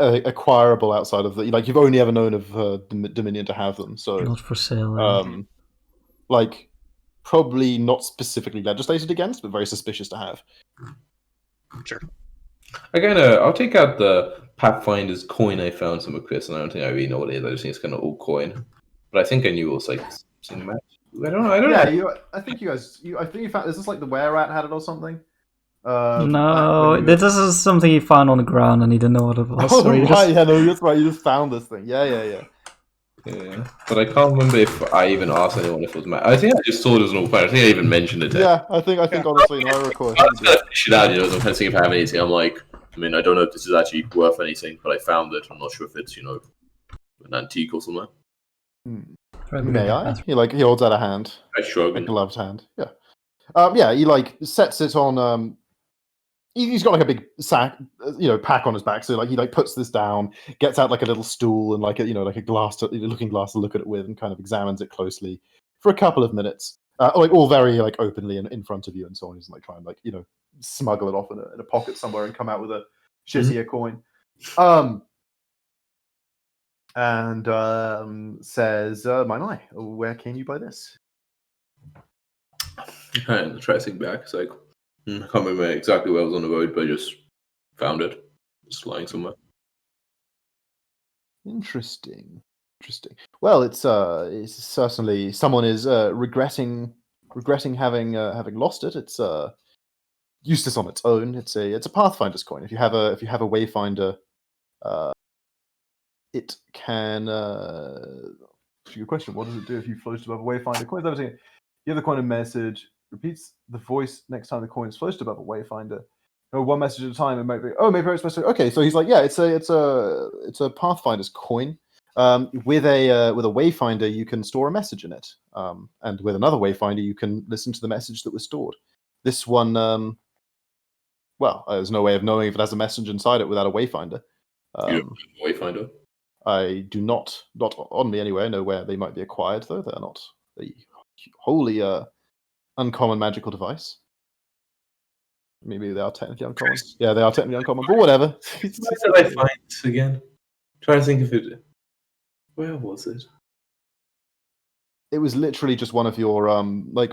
acquirable outside of the like you've only ever known of Dominion to have them. So Not for sale. like probably not specifically legislated against, but very suspicious to have. Sure. I'll take out the Pathfinder's coin I found somewhere, Chris, and I don't think I really know what it is. I just think it's kind of old coin, but I think I knew it was like cinematic. I don't know. I think you found. Is this like the Were Rat had it or something? No, this is something he found on the ground and he didn't know what it was. Oh, so he right, just- yeah, no, that's right. You just found this thing. Yeah. Yeah, but I can't remember if I even asked anyone if it was magic. I think I just saw it as an old coin. I think I even mentioned it. Yeah, I think honestly, no, I recall. I was gonna fish it out, I'm kind of seeing if I have anything. I'm like, I mean, I don't know if this is actually worth anything, but I found it. I'm not sure if it's, an antique or something. May I? He holds out a hand, I shrug. a gloved hand. Yeah. He sets it on. He's got like a big sack, pack on his back. So he puts this down, gets out like a little stool and like a looking glass to look at it with, and kind of examines it closely for a couple of minutes, all very openly in front of you and so on. He's trying smuggle it off in a pocket somewhere and come out with a shittier coin. And says, my, where came you by this? And try to think back. It's like, I can't remember exactly where I was on the road, but I just found it. Just lying somewhere. Interesting. Well, it's certainly someone is regretting having lost it. It's useless on its own. It's a Pathfinder's coin. If you have a Wayfinder, it can. Good question. What does it do if you float above a Wayfinder coin? Everything. You have the coin a message. Repeats the voice next time the coin is floated above a Wayfinder. No, one message at a time. It might be. Oh, maybe it's supposed to. Okay, so he's like, yeah, it's a Pathfinder's coin. With a Wayfinder, you can store a message in it, and with another Wayfinder, you can listen to the message that was stored. This one, there's no way of knowing if it has a message inside it without a Wayfinder. You don't have a Wayfinder? I do not on me anyway. I know where they might be acquired, though. They're not a wholly uncommon magical device. Maybe they are technically uncommon. Yeah, they are technically uncommon, but whatever. Where did I find this again? Trying to think if it. Where was it? It was literally just one of your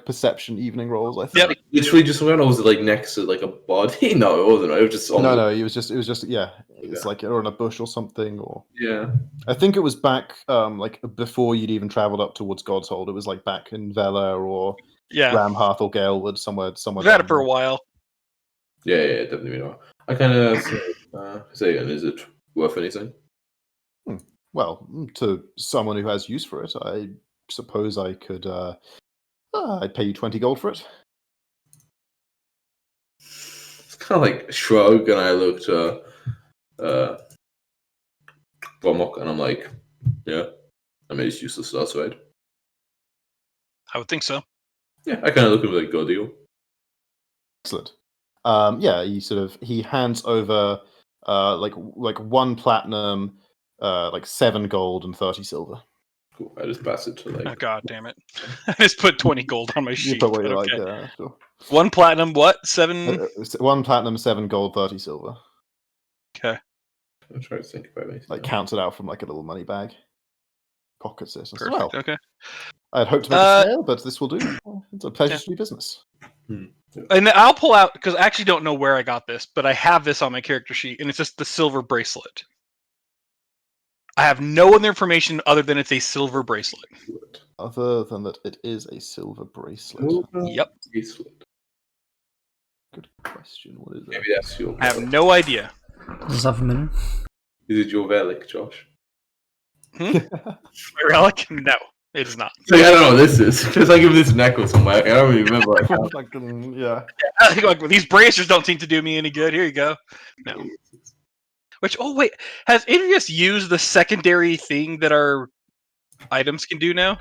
perception evening rolls, I think. Yeah, literally just one, or was it next to a body? No, it wasn't. It was just on No, it was just it's or in a bush or something, or yeah. I think it was back before you'd even traveled up towards God's Hold. It was back in Vela or Ramhearth or Galewood, somewhere. We've had it for a while. Yeah, definitely not. I kind of say, and is it worth anything? Well, to someone who has use for it, I suppose I could. I'd pay you 20 gold for it. It's kind of shrug, and I looked Vomok, and I'm like, yeah, I mean it's useless. That's right. I would think so. Yeah, I kind of look at it good deal. Excellent. He hands over one platinum, 7 gold and 30 silver. Cool. I just pass it to Oh god damn it! I just put 20 gold on my sheet. You put what you Okay. sure. 1 platinum, what? 7. 1 platinum, 7 gold, 30 silver. Okay. I'll try to think about it. Counts it out from a little money bag. Pockets it. Perfect. Well, Okay. I'd hoped to make a sale, but this will do. It's a pleasure to do business. And I'll pull out because I actually don't know where I got this, but I have this on my character sheet, and it's just the silver bracelet. I have no other information other than it's a silver bracelet. Other than that, it is a silver bracelet. Yep. Bracelet. Good question. What is it? Maybe that's your. I have no idea. Does that familiar? Is it your relic, Josh? My relic? No, it is not. I don't know what this is. Because I give this necklace somewhere. I don't really remember. Yeah. I think these bracers don't seem to do me any good. Here you go. No. Which, oh wait, has any of us used the secondary thing that our items can do now?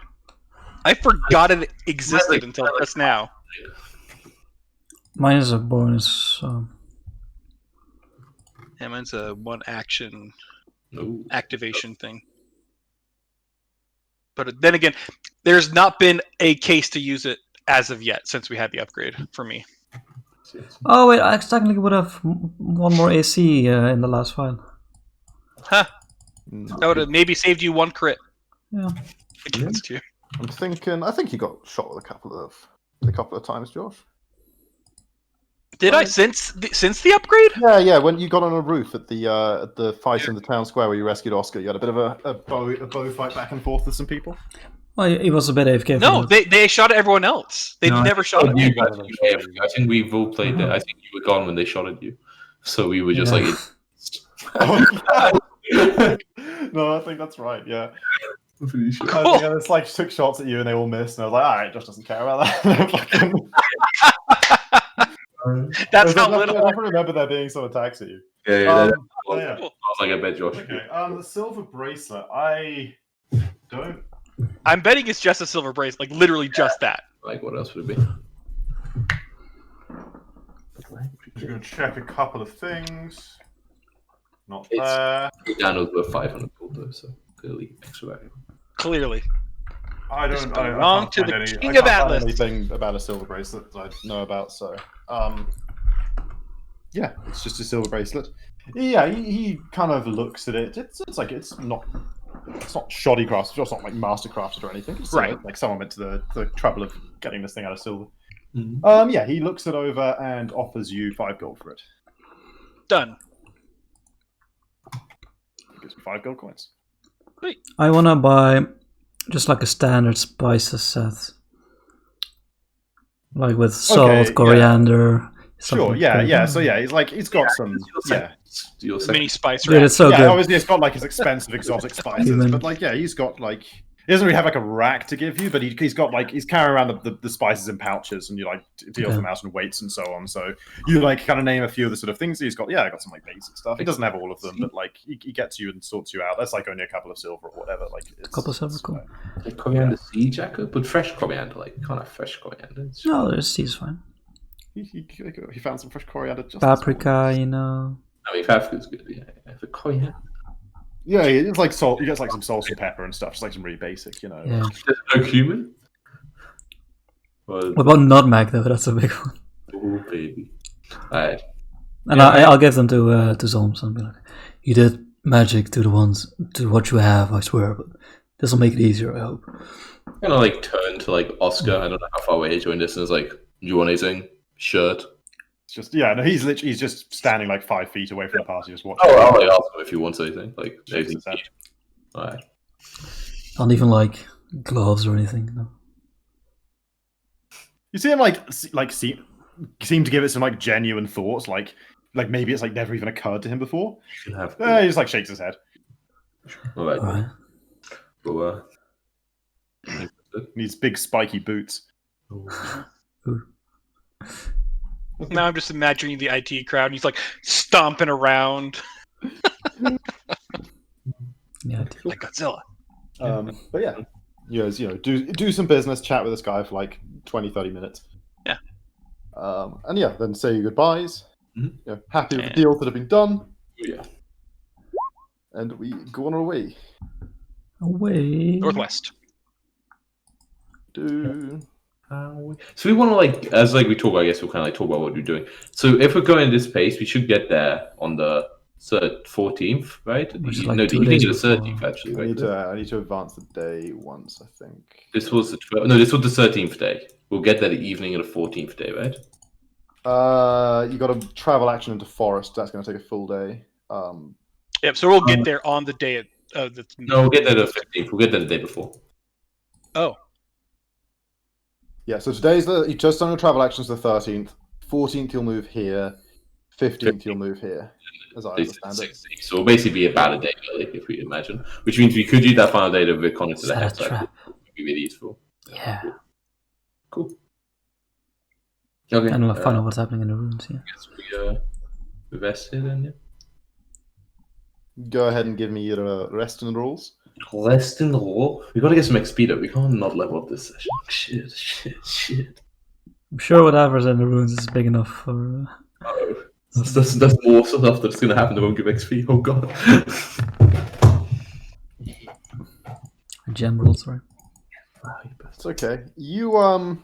I forgot it existed until just now. Mine is a bonus. Yeah, mine's a 1 action activation thing. But then again, there's not been a case to use it as of yet since we had the upgrade for me. Oh wait, I technically would have 1 more AC in the last file. Huh. Mm. That would have maybe saved you 1 crit Yeah. against you. I'm thinking. I think you got shot with a couple of times, Josh. Did I since the upgrade? Yeah. When you got on a roof at the fight in the town square where you rescued Oscar, you had a bit of a bow fight back and forth with some people. Well, he was a bit AFK. No, they shot at everyone else. They No, never shot at me. you guys. I think we've all played that. I think you were gone when they shot at you, so we were just like. No, I think that's right. Yeah. I'm pretty sure. Cool. Yeah, it's like took shots at you and they all missed, and I was like, all right, Josh doesn't care about that. That's I how little. definitely remember there being some attacks at you. Yeah. Yeah. I was like, I bet Josh. Okay. The silver bracelet. I don't. I'm betting it's just a silver bracelet, like literally just that. Like, what else would it be? I'm gonna check a couple of things. Not It's- there. Daniel's worth 500 gold though, so clearly extra value. Clearly. I This don't. belong can't to find the any, King I of can't find Atlas. anything about a silver bracelet that I know about. So, yeah, it's just a silver bracelet. Yeah, he kind of looks at it. It's like it's not shoddy crafted. It's not like master crafted or anything. It's Right. like someone went to the trouble of getting this thing out of silver. Mm-hmm. Yeah, he looks it over and offers you 5 gold for it. Done. He gives you 5 gold coins. I wanna buy just like a standard spices set, like with salt, Okay, yeah. coriander. stuff Sure, like yeah, that. yeah. So yeah, he's got some. Yeah, Your Mini spice Dude, rack. it's so yeah. good. Obviously, it's got like his expensive exotic spices, Even- but like, yeah, he's got like he doesn't really have like a rack to give you, but he's got like he's carrying around the spices in pouches, and you like deals them out in weights and so on. So you like kind of name a few of the sort of things he's got. Yeah, I got some like basic stuff. He doesn't have all of them, but like he gets you and sorts you out. That's like only a couple of silver or whatever. Like it's, A couple of silver, it's, cool. Like coriander seed jacket, but fresh coriander, like you can't have fresh coriander. It's No, there's seeds fine. He found some fresh coriander. Just Paprika, you know. I mean, paprika's good, yeah. The coriander. Yeah, it's like salt. You get like some salt and pepper and stuff. Just like some really basic, you know. Yeah. There's no cumin. Well, What about nutmeg though? That's a big one. oh baby. Alright. And I'll give them to Zolms and be like, you did magic to the ones to what you have, I swear, but this will make it easier, I hope. I'm gonna like turn to like Oscar. I don't know how far away he's doing this, and it's like, you want anything? Shirt. It's just no, he's just standing like 5 feet away from the party, just watching. Oh, I'll like ask him if he wants anything. Like Shakes anything. his head. Alright. Not even like gloves or anything. No. You see him seem to give it some like genuine thoughts, like maybe it's like never even occurred to him before. You can have. He just like shakes his head. Alright. Alright. Well, Needs big spiky boots. Now I'm just imagining the IT crowd, and he's like stomping around Yeah. like Godzilla. But yeah, you guys, do some business, chat with this guy for like 20-30 minutes. Yeah. And yeah, then say your goodbyes. Mhm. Happy with the deals that have been done, yeah. and we go on our way. Away. Northwest. So we want to like, as like we talk, I guess we'll kind of like talk about what we're doing. So if we're going at this pace, we should get there on the 14th, right? Which is No, like the 2 evening days of the before. 13th, actually. I Right? need to advance the day once, I think. This was the 12th. No, this was the 13th day. We'll get there the evening of the 14th day, right? You got to travel action into forest. That's going to take a full day. Yep. So we'll get there on the day of the. No, we'll get there the 15th. We'll get there the day before. Oh. Yeah, so you just done your travel actions the 13th. 14th you'll move here. 15th you'll move here, as I understand it. So we'll basically be about a day early, if we imagine. Which means we could use that final day to recon into Is the that a hex. trap? Would be really useful. Yeah. Cool. Okay. And we'll find out what's happening in the rooms, yeah. Guess we vested then, yeah. Go ahead and give me your rest and rolls. Less in the wall. We gotta get some XP though. We can't not level up this session. Shit. I'm sure whatever's in the ruins is big enough for... Oh, that's more stuff that's gonna happen that won't give XP. Oh god. gem rolls, right? It's okay. You are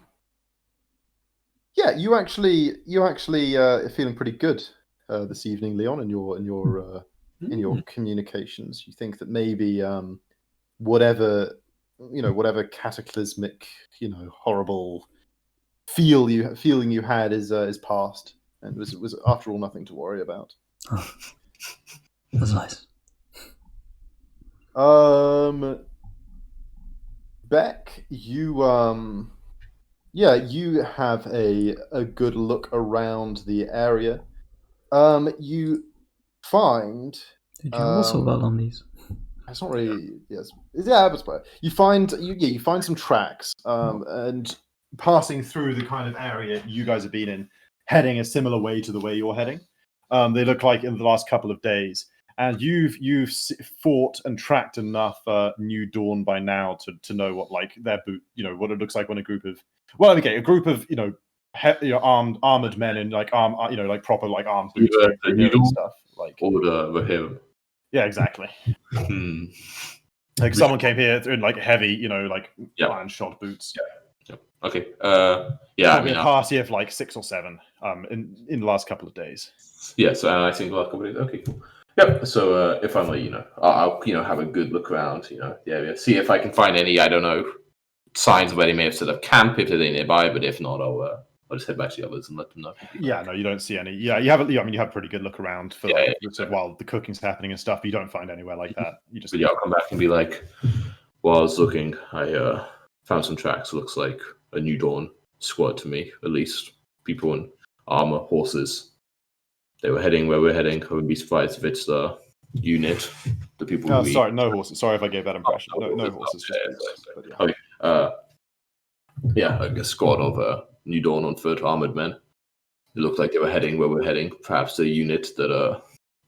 feeling pretty good this evening, Leon, in your in your communications. You think that maybe whatever cataclysmic, horrible feeling you had is past, and was after all nothing to worry about. Oh, that's nice. Beck, you you have a good look around the area. You find Did you also well on these? it's not really but you find you find some tracks and passing through the kind of area you guys have been in, heading a similar way to the way you're heading. They look like in the last couple of days, and you've fought and tracked enough New Dawn by now to know what their what it looks like when a group of armored men in proper armed boots and stuff order the him. Yeah, exactly. Like someone came here in heavy iron shod boots. Yeah. Okay. Probably a party of 6 or 7 in the last couple of days. Yeah, so I think the last couple of days. Okay, cool. Yep. So if I'm I'll have a good look around, the area, see if I can find any, I don't know, signs where they may have set up camp if they're nearby. But if not, I'll just head back to the others and let them know. Yeah, no, you don't see any. Yeah, you have. You have a pretty good look around for while the cooking's happening and stuff. You don't find anywhere like that. You just. But I'll come back and be like, while I was looking, I found some tracks. Looks like a New Dawn squad to me, at least. People in armor, horses. They were heading where we're heading. I wouldn't be surprised if it's the unit, the people. No, sorry, no horses. Sorry if I gave that impression. No horses. Okay. Like a squad of New Dawn on foot, armored men. It looked like they were heading where we're heading. Perhaps the unit that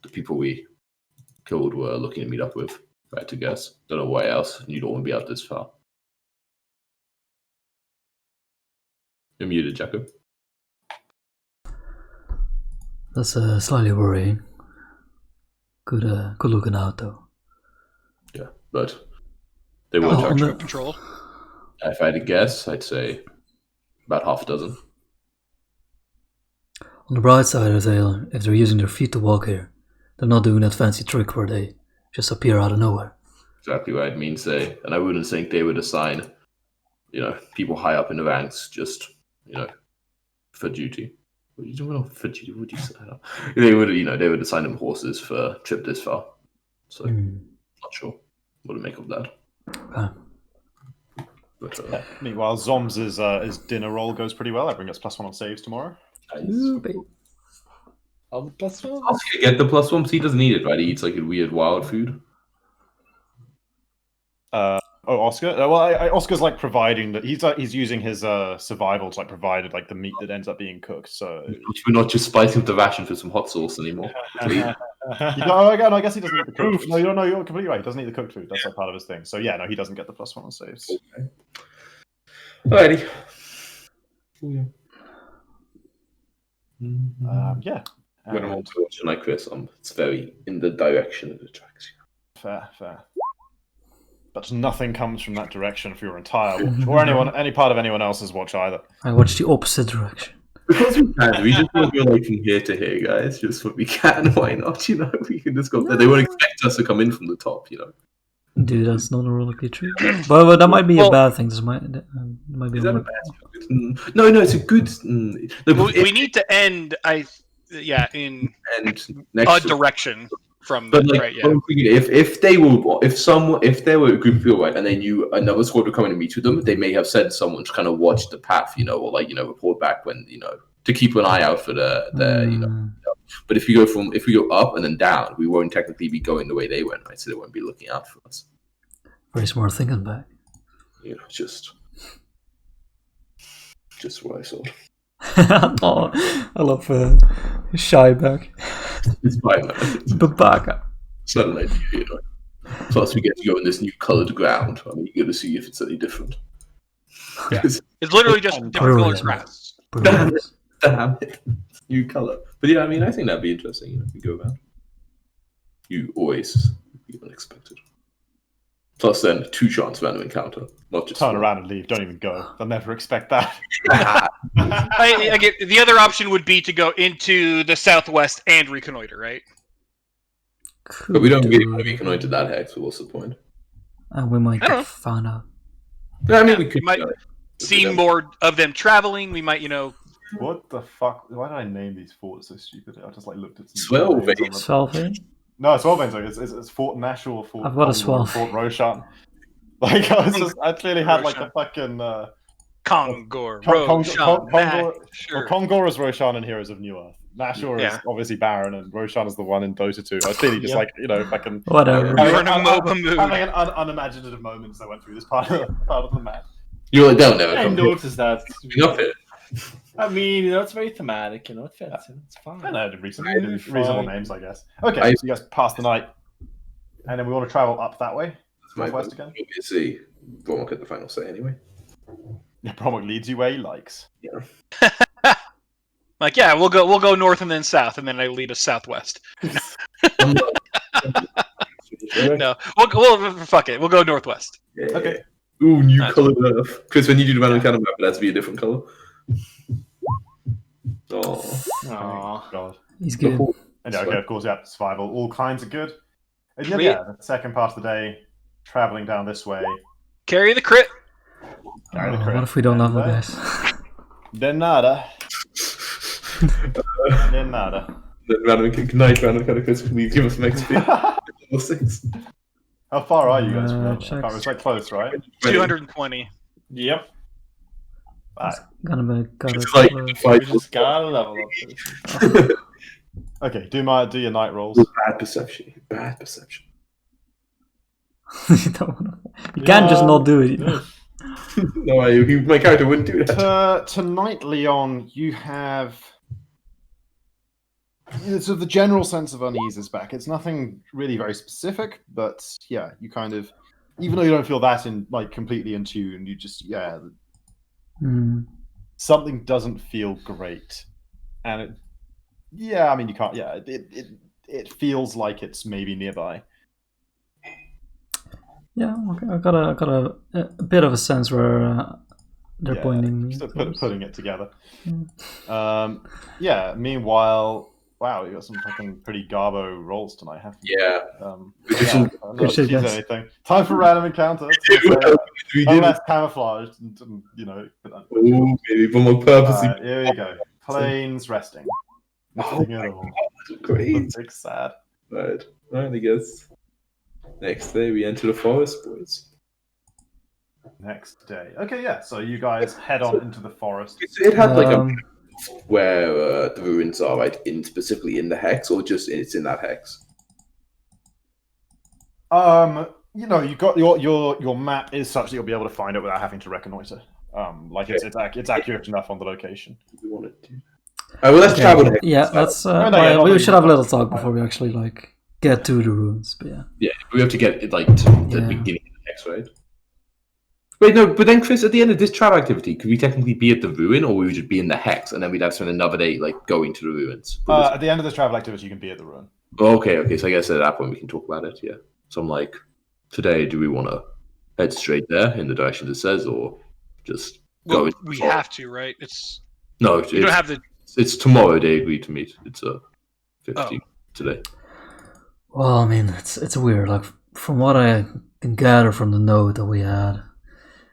the people we killed were looking to meet up with. If I had to guess. Don't know why else New Dawn would be out this far. You're muted, Jacob. That's slightly worrying. Good looking out though. Yeah, but they weren't under control. If I had to guess, I'd say about half a dozen. On the bright side, if they're using their feet to walk here, they're not doing that fancy trick where they just appear out of nowhere. Exactly what I'd mean say, and I wouldn't think they would assign, people high up in the ranks just, for duty. For duty, would you say? They would, they would assign them horses for a trip this far. So, not sure what to make of that. Okay. But, meanwhile, Zom's dinner roll goes pretty well. I bring us +1 on saves tomorrow. Ooh, baby. All the +1. Oscar get the +1. He doesn't need it, right? He eats a weird wild food. Oscar. Well, Oscar's providing that he's using his survival to provide the meat that ends up being cooked. So we're not just spicing up the ration for some hot sauce anymore. I guess he doesn't eat the cooked food. No, you're completely right. He doesn't eat the cooked food. That's part of his thing. So yeah, no, he doesn't get the +1 on saves. Okay. Alrighty. Yeah. When I'm also watching like this, it's very in the direction of the tracks. Fair. But nothing comes from that direction for your entire watch, or any part of anyone else's watch either. I watch the opposite direction. Because we can, we just want to go from here to here, guys. Just what we can. Why not? We can just go there. They won't expect us to come in from the top, Dude, that's not ironically true. But that might be a bad thing. This might be. Is that a bad thing? No, it's a good. We need to end. In next a direction from. But right, yeah. If there were a group of people, right, and they knew another squad were coming to meet with them, they may have said someone to kind of watch the path, or report back when to keep an eye out for the. But if we go up and then down, we won't technically be going the way they went, right? So they won't be looking out for us. Very smart thinking back. Just what I saw. Oh, I love shy back. It's fine, man. Babaka. It's not an idea, Plus, we get to go in this new coloured ground. I mean, you got to see if it's any different. Yeah. It's literally just different colored grass. Damn it. New colour. But yeah, I mean, I think that'd be interesting, if we go around. You always be unexpected. Plus then, 2 chance random encounter. Not just turn around and leave. Don't even go. They'll never expect that. I get the other option would be to go into the southwest and reconnoiter, right? But we don't really do want to be that. connected to that hex, so what's the point? And we might I don't know. get found out. No, I mean, Yeah, we could we might see more of them traveling. We might, What the fuck? Why did I name these forts so stupidly? I just like looked at some Swell names on veins. the- Svelving? No, it's Svelvain's. It's Fort Nashua, Fort I've got a Condor, and Svelvain. Fort Roshan. Like I clearly had like the fucking Kongor, Kongor, Roshan, well, sure. Kongor is Roshan in Heroes of New Earth. Nashua Yeah. is obviously Baron, and Roshan is the one in Dota 2. I was clearly just like, fucking Whatever. You were in a MOBA mood. having an unimaginative moment as I went through this part of the map. You're like, they'll never I come here. noticed that. Up here. I mean, it's very thematic, it fits. It's fine. I know, reasonable Fine. names, I guess. Okay, so you guys pass the night, and then we want to travel up that way, northwest again. Obviously, Bromwell get the final say anyway. Yeah, Bromwell leads you where he likes. Like, yeah, we'll go north and then south, and then I lead us southwest. No, we'll fuck it. We'll go northwest. Yeah. Okay. Ooh, new Nice. colour Earth. Chris, when you do the random kind of map, it has to be a different colour. Oh. Aw. God. He's good. And yeah, okay, of course, yeah, survival. All kinds are good. And Crit. yeah, the second part of the day, traveling down this way. Carry the crit. Carry the Oh, crit. what if we don't level, And, guys? De nada. De nada. Then random night random kind of Chris, can you give us some XP? Level 6. How far are you guys from that? checks. It's like close, right? 220. Yep. Gonna be got It's it. like We 5 just gotta level up this. Okay, do your night rolls. Bad perception. Bad perception. you don't wanna... You can't just not do it. You know? No, my character wouldn't do that. Tonight, Leon, you have sort of the general sense of unease is back. It's nothing really very specific, but yeah, you kind of, even though you don't feel that completely in tune, you just something doesn't feel great, and I mean you can't. Yeah, it feels like it's maybe nearby. Yeah, okay. I got a bit of a sense where they're pointing me. Just towards. putting it together. Meanwhile, wow, you got some fucking pretty garbo rolls tonight, haven't you? Yeah. I'm not Good shit, accused of guys. anything. Time for random encounter. We did Unless camouflaged, and Oh, maybe, but more purposely. here we go. Planes resting. Nothing at all. Great. Big sad. Right, I guess. Next day, we enter the forest, boys. Next day. Okay, yeah. So you guys head on into the forest. It had like a where the ruins are, right? Specifically in the hex, or just it's in that hex. You got your map is such that you'll be able to find it without having to reconnoiter. It's accurate enough on the location. We want to do. Well, let's travel. The hex. Yeah, let's. We should have a little talk before we actually get to the ruins. But yeah. Yeah, we have to get it to the beginning of the hex, right? Wait, no, but then Chris, at the end of this travel activity, could we technically be at the ruin, or we would just be in the hex, and then we'd have to spend another day going to the ruins? At the end of this travel activity, you can be at the ruin. Okay. So I guess at that point we can talk about it. Yeah. So I'm like, today, do we want to head straight there in the direction it says, or just go? Well, we have to, right? No, you don't have to. It's tomorrow. They agreed to meet. It's 15 today. Well, I mean, it's weird. Like from what I can gather from the note that we had,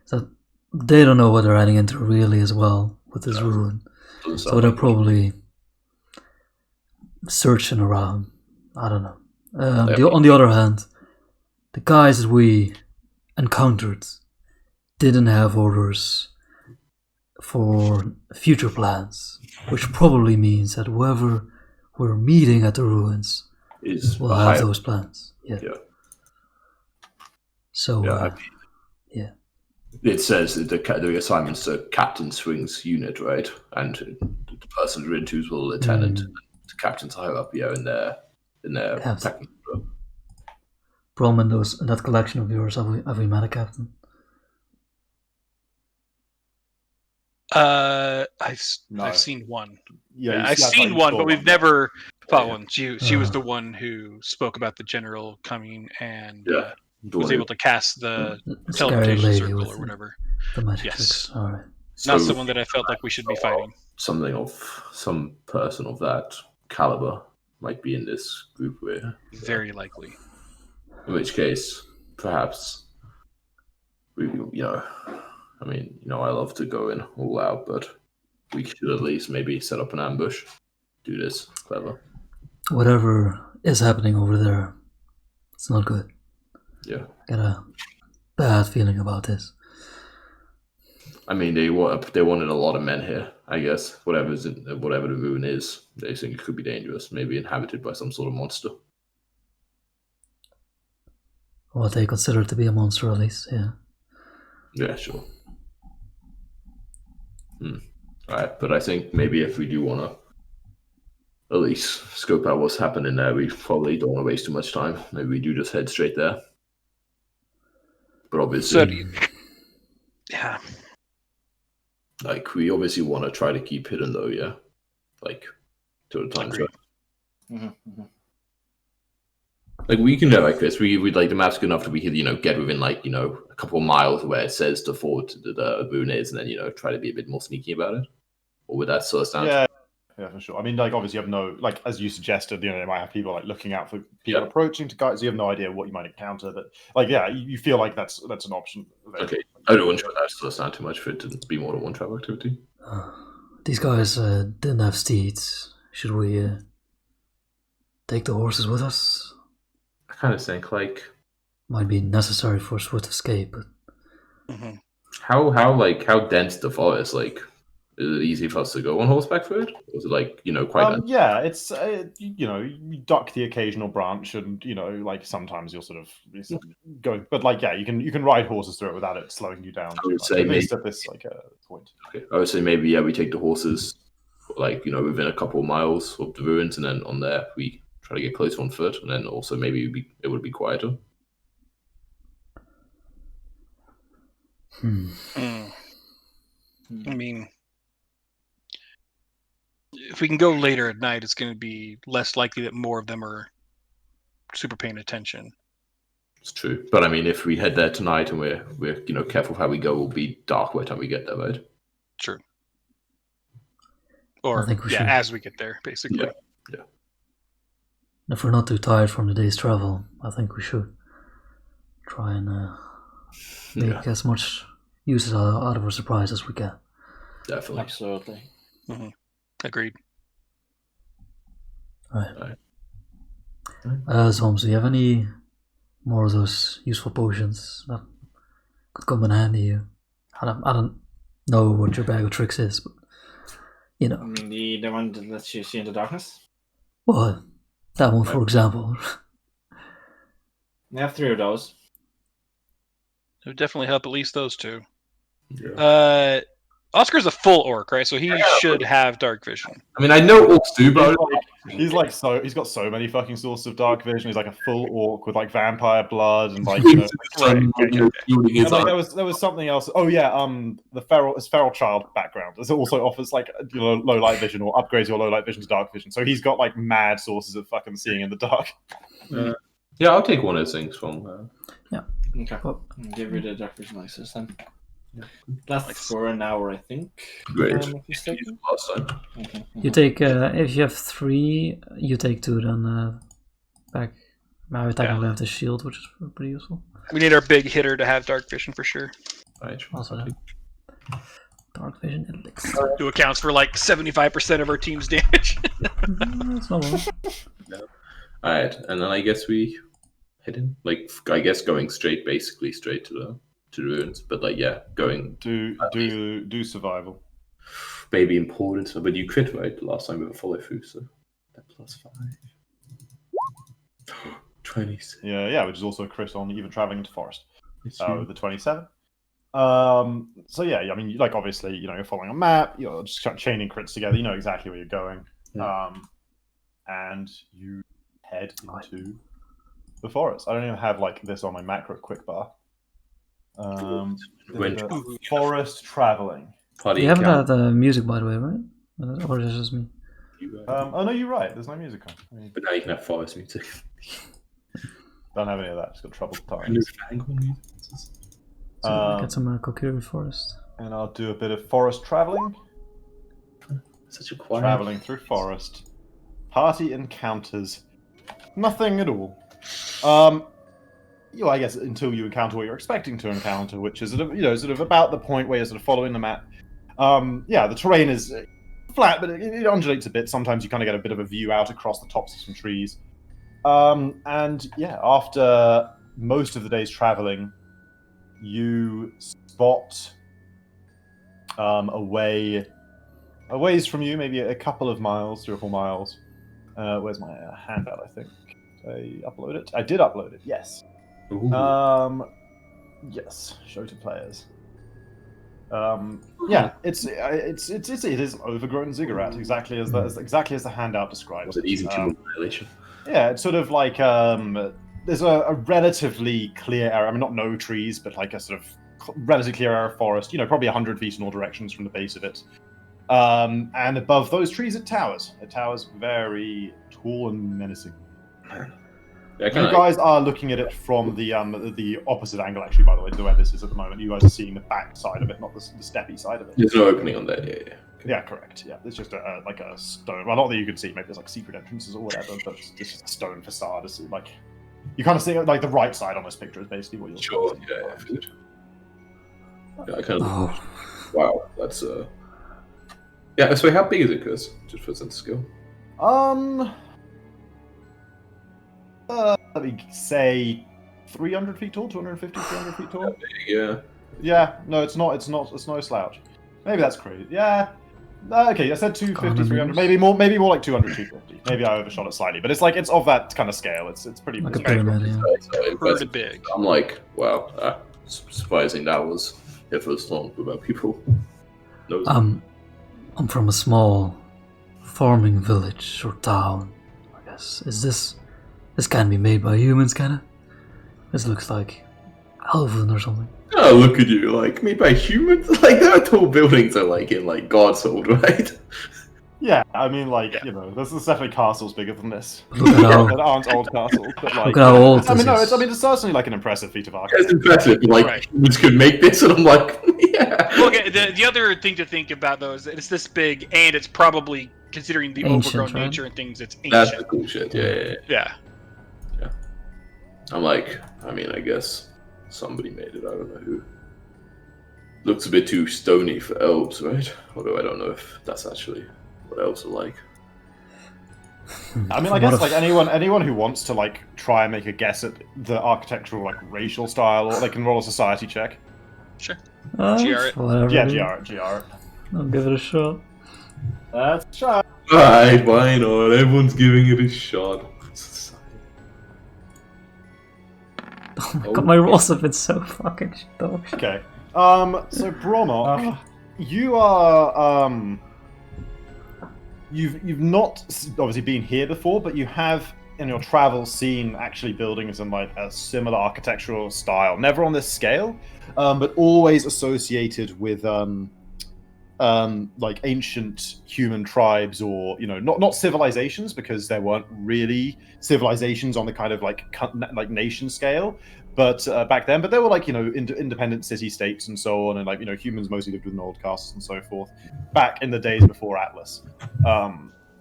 that they don't know what they're heading into really as well with this ruin. So they're probably searching around. I don't know. On the other hand, the guys that we encountered didn't have orders for future plans, which probably means that whoever we're meeting at the ruins will have those plans. Yeah. So, yeah. It says that the assignment's a Captain Swing's unit, right? And the person we're into is a lieutenant. The captain's higher up, in their technical group. Brom, in that collection of yours, have we met a captain? I've seen one. Yeah, I've seen one, but we've never fought one. She was the one who spoke about the general coming and was able to cast the teleportation circle or whatever. The magic tricks. All right. Not someone that I felt like we should be fighting. Some person of that caliber might be in this group where, Very likely. in which case, perhaps we, I mean, I love to go in all out, but we should at least maybe set up an ambush, do this clever. Whatever is happening over there, it's not good. Yeah. I got a bad feeling about this. I mean, they wanted a lot of men here. I guess whatever the ruin is, they think it could be dangerous. Maybe inhabited by some sort of monster. What they consider to be a monster, at least. Yeah. Yeah, sure. Alright, but I think maybe if we do want to at least scope out what's happening there, we probably don't want to waste too much time. Maybe we do just head straight there. But obviously, Yeah. like, we obviously want to try to keep hidden, though, yeah? Like, till the time's Agreed. right. Like, we can do it like this. We'd like the map's good enough that we could, get within, like, a couple of miles where it says the fort the ruin is, and then, try to be a bit more sneaky about it. Or would that sort of sound? Yeah, for sure. I mean, like, obviously you have no, like, as you suggested, they might have people like looking out for people approaching to guys. So you have no idea what you might encounter. But like, yeah, you feel like that's an option. Okay, I don't want that to sound too much for it to be more than one travel activity. These guys didn't have steeds. Should we take the horses with us? I kind of think, like, Might be necessary for a swift escape, but how dense the forest? Like, is it easy for us to go on horseback through it? Or is it like, quite dense? Yeah, it's you duck the occasional branch, and like sometimes you'll sort of go, but like you can ride horses through it without it slowing you down. I would say at least maybe- at this point. Okay. I would say maybe we take the horses, like, within a couple of miles of the ruins, and then on there we try to get closer on foot, and then also maybe it would be quieter. I mean, if we can go later at night, it's going to be less likely that more of them are super paying attention. It's true, but I mean, if we head there tonight and we're careful how we go, it'll be dark by the time we get there, right? True. Or I think we should. as we get there, basically. Yeah. If we're not too tired from the day's travel, I think we should try and make as much use out of our surprise as we can. Definitely. Absolutely. Agreed. Right. Soms, do you have any more of those useful potions that could come in handy? I don't know what your bag of tricks is, but I mean, the one that lets you see in the darkness. well, that one, for example. We have 3 of those. It would definitely help at least those two. Yeah. Oscar's a full orc, right? So he should have dark vision. I mean, I know orcs do, but He's got so many fucking sources of dark vision. He's like a full orc with like vampire blood and like shielding his and, like, eyes. there was something else. Oh yeah, his feral child background. It also offers like low light vision or upgrades your low light vision to dark vision. So he's got like mad sources of fucking seeing in the dark. Yeah, I'll take one of those things from. Okay. Oh. Give you the dark vision license then. Lasts for an hour, I think. Great. If you stick. Last time. Okay. You take, if you have 3, you take 2 then back. Now we technically have the shield, which is pretty useful. We need our big hitter to have dark vision for sure. Right. Also, dark vision index. Who accounts for like 75% of our team's damage. That's not wrong. All right, and then I guess we head in. Like, I guess going straight to the ruins, but like, going Do survival. maybe important. But you crit right the last time with a follow through, so that +5. 26. Yeah, which is also a crit on even traveling into forest. The 27. So yeah, I mean, like obviously, you're following a map. You're just chaining crits together. You know exactly where you're going, and you head into the forest. I don't even have like this on my macro quick bar. Forest traveling. You haven't had music, by the way, right? Or is it just me? Oh no, you're right. There's no music on. But now you can have forest music. Don't have any of that. Just got troubled And times. there's music. Get some Kokiri Forest. And I'll do a bit of forest traveling. Such a quiet. Traveling through forest. Party encounters nothing at all. I guess until you encounter what you're expecting to encounter, which is sort of about the point where you're sort of following the map. The terrain is flat, but it undulates a bit. Sometimes you kind of get a bit of a view out across the tops of some trees. After most of the day's traveling, you spot a ways from you, maybe a couple of miles, 3 or 4 miles. Where's my handout? I think I upload it. I did upload it. Yes. Ooh. Yes. Show to players. It is an overgrown ziggurat, exactly as the handout describes. Was it easy to annihilation? Yeah, it's sort of like there's a relatively clear area. I mean, not no trees, but like a sort of relatively clear area of forest. Probably 100 feet in all directions from the base of it. And above those trees, it towers. It towers very tall and menacing. Yeah, You guys are looking at it from the opposite angle, actually. By the way, to where this is at the moment, you guys are seeing the back side of it, not the steppy side of it. There's no opening on that. Yeah. Yeah, correct. Yeah, it's just like a stone. Well, not that you can see. Maybe there's like secret entrances or whatever, but it's just a stone facade. It's like you kind of see like the right side on this picture is basically what you're. Sure. Yeah. I kind of. Wow, that's Yeah. So how big is it, Chris? Just for sense of skill. Let me say 300 feet tall, 250, 300 feet tall. Yeah. Yeah, no, it's not. It's no slouch. Maybe that's crazy. Yeah. Okay, I said 250, 300. Maybe more like 200, 250. Maybe I overshot it slightly, but it's of that kind of scale. It's pretty. Like a it's very pyramid, yeah. So Pretty big. I'm like, wow, surprising that was here for this long without people. I'm from a small farming village or town, I guess. This can be made by humans, kinda? This looks like Elven or something. Oh, look at you, like, made by humans? Like, there are tall buildings are like in, like, God's hold, right? Yeah, I mean, like, there's definitely castles bigger than this. Look at how, that aren't old castles, but like... look at how old I mean, this is. it's certainly like an impressive feat of Yeah, architecture. it's impressive, like, Right. humans could make this, and I'm like, yeah. Well, okay, the other thing to think about though is that it's this big, and it's probably considering the Ancient, overgrown right? nature and things. It's That's the ancient. cool shit, yeah. Yeah. I'm like, I mean, I guess somebody made it, I don't know who. Looks a bit too stony for elves, right? Although I don't know if that's actually what elves are like. I mean, I guess like anyone who wants to like try and make a guess at the architectural like racial style, or they can roll a society check. Sure. Ah, GR it. whatever, Yeah, dude. GR it. I'll give it a shot. That's right. Right, why not? Everyone's giving it a shot. Oh my god, my rolls have been so fucking shit though. Okay. So Bromok, you are you've not obviously been here before, but you have in your travels seen actually buildings in like a similar architectural style. Never on this scale, but always associated with like ancient human tribes, or not civilizations, because there weren't really civilizations on the kind of like nation scale, but back then. But there were like independent city states and so on, and like humans mostly lived within old castles and so forth back in the days before Atlas.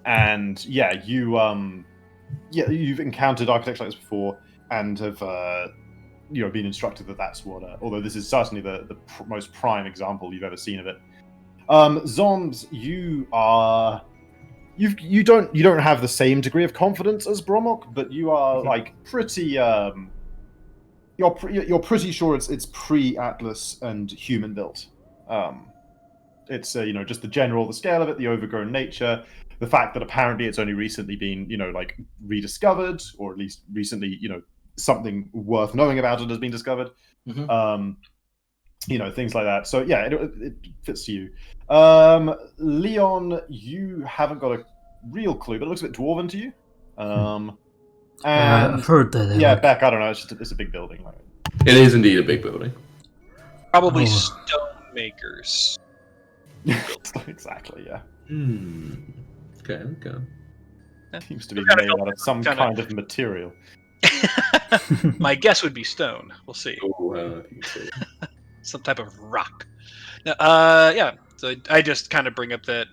And you've encountered architecture like this before, and have been instructed that that's what. Although this is certainly the most prime example you've ever seen of it. Zombs, you don't have the same degree of confidence as Bromok, but you are like pretty you're pretty sure it's pre-Atlas and human built. It's just the scale of it, the overgrown nature, the fact that apparently it's only recently been like rediscovered, or at least recently something worth knowing about it has been discovered. Things like that. So yeah, it fits to you. Leon, you haven't got a real clue, but it looks a bit dwarven to you. And I've heard that. yeah, Beck, I don't know. It's a big building. It is indeed a big building. Probably Oh. stone makers. Exactly. Yeah. Okay. Seems to be Kinda made out of some kind of material. My guess would be stone. We'll see. Oh, I don't know if you can say it. Some type of rock. Now, yeah. So I just kind of bring up that,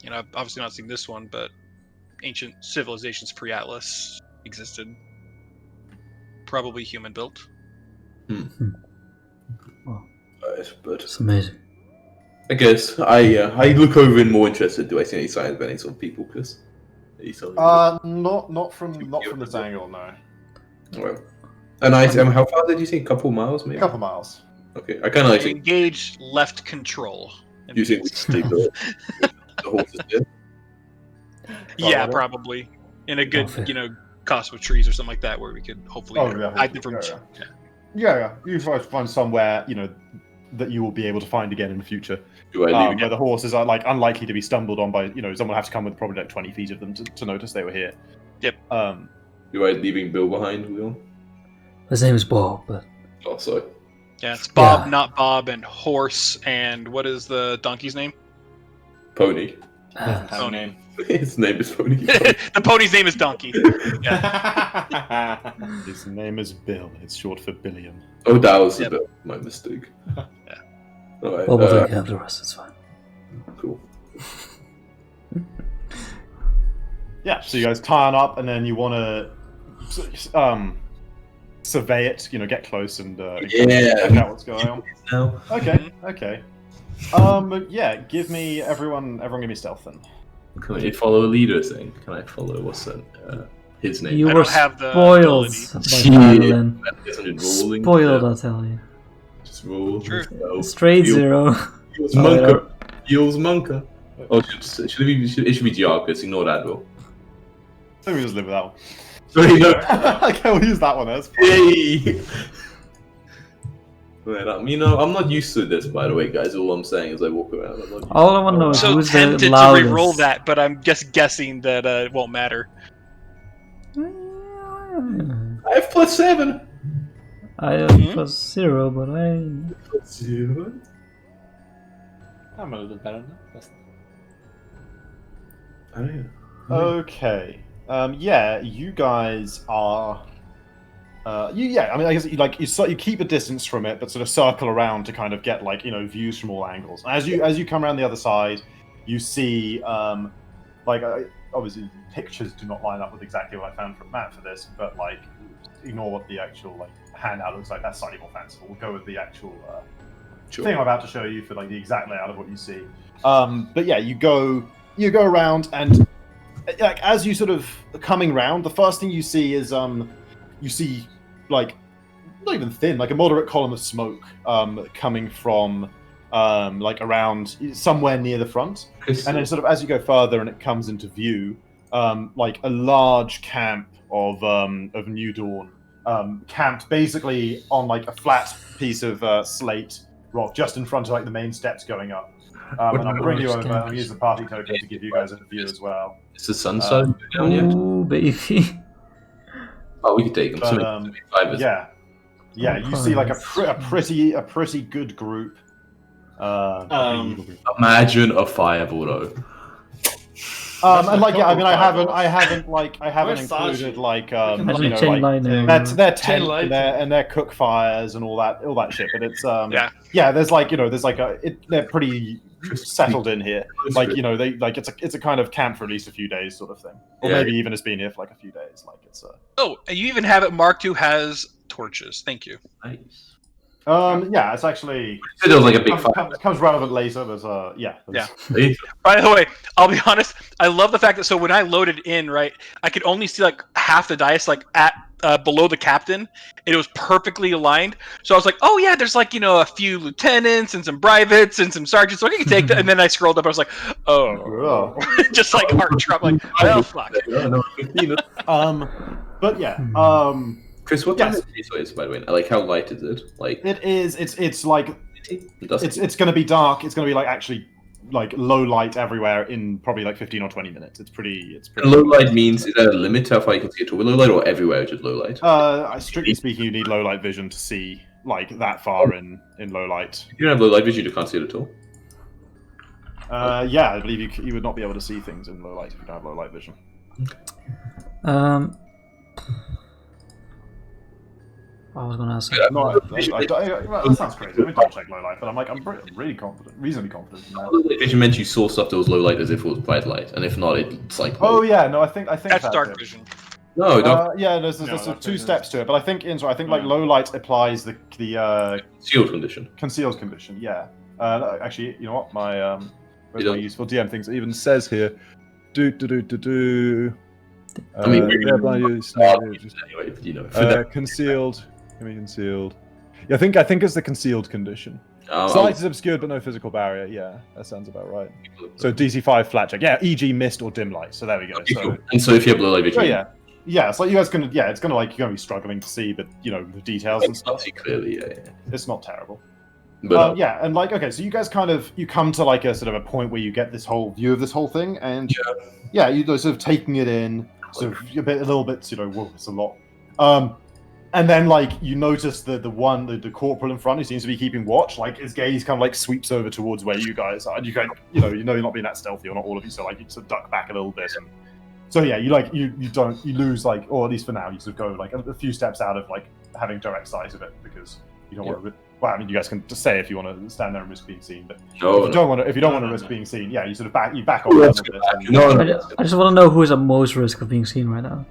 I've obviously not seen this one, but ancient civilizations pre-Atlas existed. Probably human built. Right, but It's amazing. I guess I look over in more interested. Do I see any signs of any sort of people? Because Not from this angle, no. well, and how far did you say? A couple miles, maybe. A couple miles. Okay, I kind of like They think engaged left control. you think we should leave the horses there. Yeah, Well, probably in a good, fair. copse with trees or something like that, where we could hopefully hide them from. Yeah. You try to find somewhere that you will be able to find again in the future. Do I leave? Where the horses are like unlikely to be stumbled on by someone will have to come with probably like 20 feet of them to notice they were here. Yep. Do I leaving Bill behind, Will? His name is Bob, but Oh, sorry. Yeah, it's Bob, Yeah. not Bob, and horse, and what is the donkey's name? Pony. Doesn't have a name. His name is Pony. The pony's name is Donkey. His name is Bill. It's short for Billion. Oh, that was Yep. a bit my mistake. Yeah. Alright, Bob will take care of the rest. It's fine. cool. Yeah, so you guys turn up, and then you want to survey it. Get close and check out what's going on. Now, Okay. Yeah, everyone give me stealth then. can I follow a leader thing? Can I follow what's that? His name. You I were don't have the spoiled ability. by Madeline. Rolling. Spoiled, I tell you. Just roll. True. Straight zero. Heals Oh, Monka. Heals Monka. Oh, it should be Giarcus. Ignore that, Will. So we just live with that one. Sorry, no. Okay, we'll use that one as. Yay! Right, I'm not used to this, by the way, guys. All I'm saying is I walk around. I'm not used All I want to know is So who's the tempted to loudest. re-roll that, but I'm just guessing that it won't matter. I have +7. I have +0, but I. +0. I'm a little bit better than that. Oh, yeah. Okay. Yeah, you guys are. I mean, I guess you keep a distance from it, but sort of circle around to kind of get views from all angles. As you come around the other side, you see obviously pictures do not line up with exactly what I found from Matt for this, but ignore what the actual handout looks like. That's slightly more fanciful. We'll go with the actual thing I'm about to show you for the exact layout of what you see. But yeah, you go around, and as you sort of coming round, the first thing you see is you see not even thin, a moderate column of smoke coming from around somewhere near the front, and then sort of as you go further and it comes into view, a large camp of New Dawn, camped basically on a flat piece of slate rock just in front of the main steps going up. And I'll bring you over and use the party token to give you guys a view as well. Is the sun sun down yet? Ooh, baby. Oh, we could take them. But, yeah. You see a pretty good group. Imagine a fireball though. And I haven't Where's included Sashi? their tent and their cook fires and all that shit. But it's they're pretty settled in here. It's a kind of camp for at least a few days sort of thing, or maybe even it's been here for a few days. Oh, and you even have it marked who has torches. Thank you. Nice. Yeah, it's actually It was a big fire. comes relevant later, but yeah. By the way, I'll be honest. I love the fact that when I loaded in, right, I could only see half the dice at below the captain, and it was perfectly aligned. So I was like, oh yeah, there's a few lieutenants and some privates and some sergeants, so I can take that. And then I scrolled up, I was like, oh, just heart drop, well, fuck. But yeah, Chris, what time is by the way? How light is it? It is. It's going to be dark. It's going to be actually low light everywhere in probably 15 or 20 minutes. It's pretty. Low light means is there a limit to how far you can see it? Low light or everywhere just low light? Strictly speaking, you need low light vision to see that far in low light. You don't have low light vision, you can't see it at all. Yeah, I believe you would not be able to see things in low light if you don't have low light vision. I was going to ask. Yeah, No, that sounds crazy. Let me double check low light, but I'm really confident, reasonably confident in that. As you mentioned, you saw stuff that was low light as if it was bright light, and if not, it's like. Oh yeah, no, I think That's dark it. vision. No, don't. Yeah, there's that's two it. steps to it, but I think like low light applies the Sealed condition. concealed condition. Yeah. Actually, you know what? My where's You my don't- useful DM things? It even says here. Do. I mean, we- thereby use- Anyway, you know. For that, concealed. Give me concealed. Yeah, I think it's the concealed condition. Sight is obscured, but no physical barrier. Yeah, that sounds about right. So DC 5 flat check. Yeah, e.g. mist or dim light. So there we go. Okay, So cool. And so if you have low light vision, yeah. It's like you guys gonna it's gonna like you're gonna be struggling to see, but you know the details and it's not stuff. see clearly, yeah. It's not terrible. But Yeah, and like okay, so you guys you come to like a sort of a point where you get this whole view of this whole thing, and you sort of taking it in, sort of a little bit, whoa, it's a lot. And then like you notice the corporal in front who seems to be keeping watch, like his gaze kind of like sweeps over towards where you guys are, and you kind you're not being that stealthy, or not all of you, so like you sort of duck back a little bit, and so yeah, you lose like, or at least for now, you sort of go like a few steps out of like having direct sight of it because you don't want to. Well, I mean, you guys can just say if you want to stand there and risk being seen, but if you don't want to risk being seen, yeah, you sort of back off a little bit. I just want to know who is at most risk of being seen right now.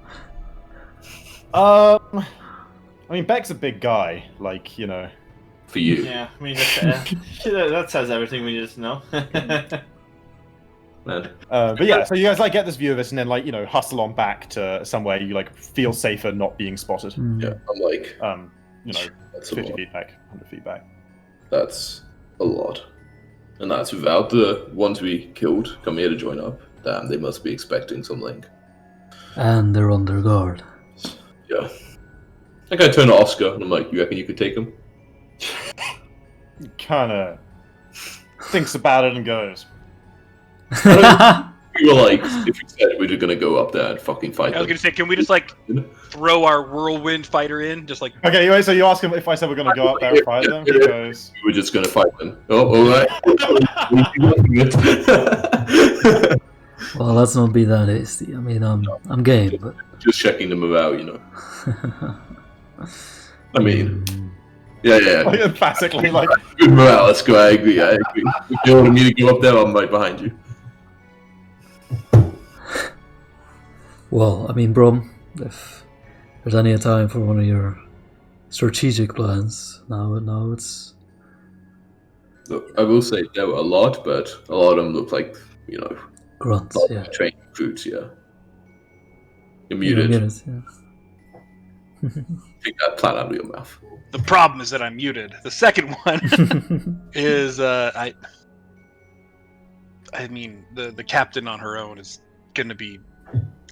I mean, Beck's a big guy, like for you. Yeah, I mean that says everything we need to know. Man. But yeah, so you guys like get this view of it, and then like hustle on back to somewhere you like feel safer not being spotted. Yeah, I'm like, That's 50 feet back, 100 feet back. That's a lot. And that's without the ones we killed come here to join up. Damn, they must be expecting something. And they're under guard. Yeah. I think I turn to Oscar and I'm like, you reckon you could take him? He kind of thinks about it and goes. We were like, if we said we were gonna go up there and fucking fight I was them. gonna say, can we just like throw our whirlwind fighter in, just like? Okay, anyway, so you ask him if I said we're going to go up there and fight them. He goes. We were just gonna fight them. Oh, alright. Well, let's not be that hasty. I mean, I'm game, but Just checking them out, I mean, yeah. Like, emphatically, like. Good morale, let's go. I agree. If you want me to go up there, I'm right behind you. well, I mean, Brom, if there's any time for one of your strategic plans, now it's. Look, I will say there were a lot, but a lot of them look like, Grunts, not yeah. trained recruits, yeah. You're You're muted. yeah. Take that plan out of your mouth. The problem is that I'm muted. The second one is I mean the captain on her own is going to be